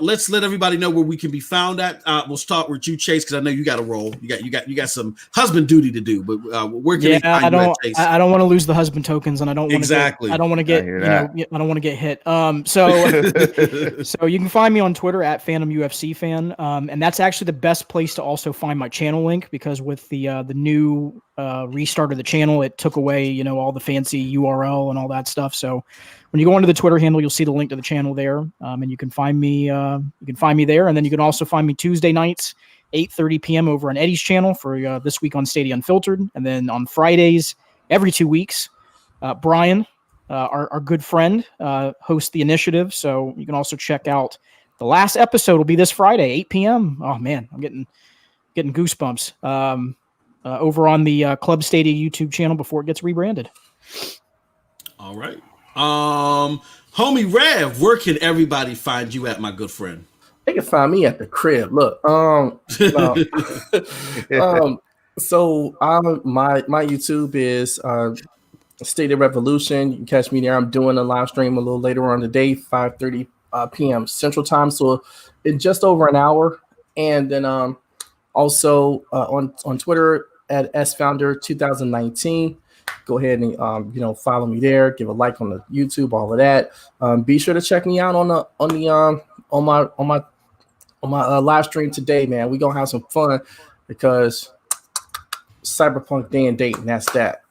let's let everybody know where we can be found at. We'll start with you, Chase, because I know you got a role. You got some husband duty to do. But where can we find you at, Chase? I don't want to lose the husband tokens, and I don't want to I don't want to get I don't want to get hit. So you can find me on Twitter at Phantom UFC Fan, and that's actually the best place to also find my channel link, because with the new restart of the channel, it took away all the fancy URL and all that stuff. So when you go onto the Twitter handle, you'll see the link to the channel there, and you can find me. You can find me there, and then you can also find me Tuesday nights, 8:30 p.m. over on Eddie's channel for this week on Stadia Unfiltered, and then on Fridays every 2 weeks, Brian, our good friend, hosts the initiative. So you can also check out the last episode. Will be this Friday, 8 p.m. Oh man, I'm getting goosebumps. Over on the Club Stadia YouTube channel before it gets rebranded. All right. Homie Rev, where can everybody find you at, my good friend? They can find me at the crib. Look, so my YouTube is Stadia Revolution. You can catch me there. I'm doing a live stream a little later on today, 5:30 p.m. Central Time. So in just over an hour. And then also on Twitter at sfounder2019. Go ahead and follow me there. Give a like on the YouTube, all of that. Be sure to check me out on my live stream today, man. We're gonna have some fun because Cyberpunk day and date, and that's that.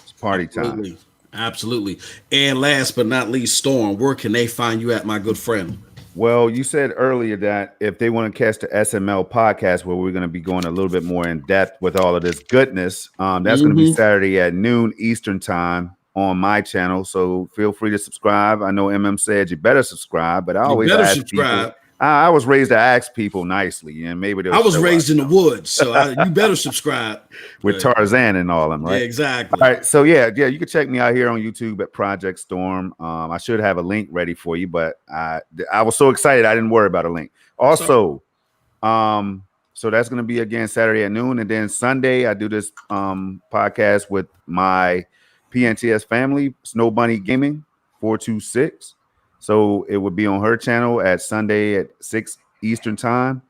It's party time. Absolutely. And last but not least, Storm, where can they find you at, my good friend? Well, you said earlier that if they want to catch the SML podcast, where we're going to be going a little bit more in depth with all of this goodness, that's going to be Saturday at noon Eastern time on my channel. So feel free to subscribe. I know MM said you better subscribe, but I always ask subscribe. People. I was raised to ask people nicely, and maybe I was raised in the woods, so you better subscribe with Tarzan and all them, right? Yeah, exactly. All right, so yeah, you can check me out here on YouTube at Projekt Storm. I should have a link ready for you, but I was so excited I didn't worry about a link. Also, so that's going to be again Saturday at noon, and then Sunday I do this podcast with my PNTS family, Snow Bunny Gaming 426. So it would be on her channel at Sunday at 6 Eastern time.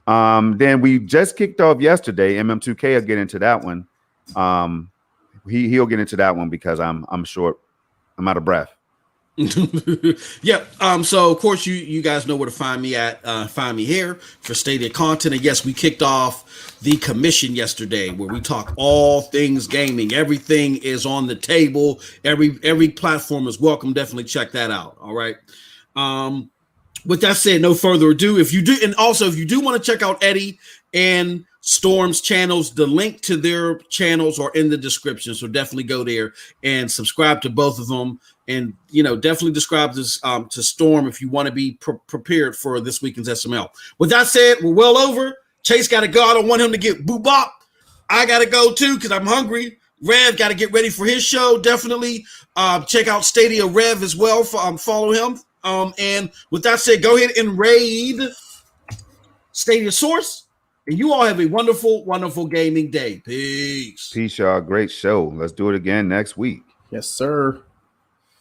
Then we just kicked off yesterday. MM2K will get into that one. He'll get into that one because I'm short. I'm out of breath. Yep. So of course you guys know where to find me at. Find me here for Stadia content. And yes, we kicked off the commission yesterday where we talk all things gaming. Everything is on the table. Every platform is welcome. Definitely check that out. All right. With that said, no further ado. If you do want to check out Eddie and Storm's channels, the link to their channels are in the description. So definitely go there and subscribe to both of them. And, definitely subscribe to Storm if you want to be prepared for this weekend's SML. With that said, we're well over. Chase got to go. I don't want him to get boop-bop. I got to go too because I'm hungry. Rev got to get ready for his show. Definitely check out Stadia Rev as well. Follow him. And with that said, go ahead and raid Stadia Source. And you all have a wonderful, wonderful gaming day. Peace. Peace, y'all. Great show. Let's do it again next week. Yes, sir.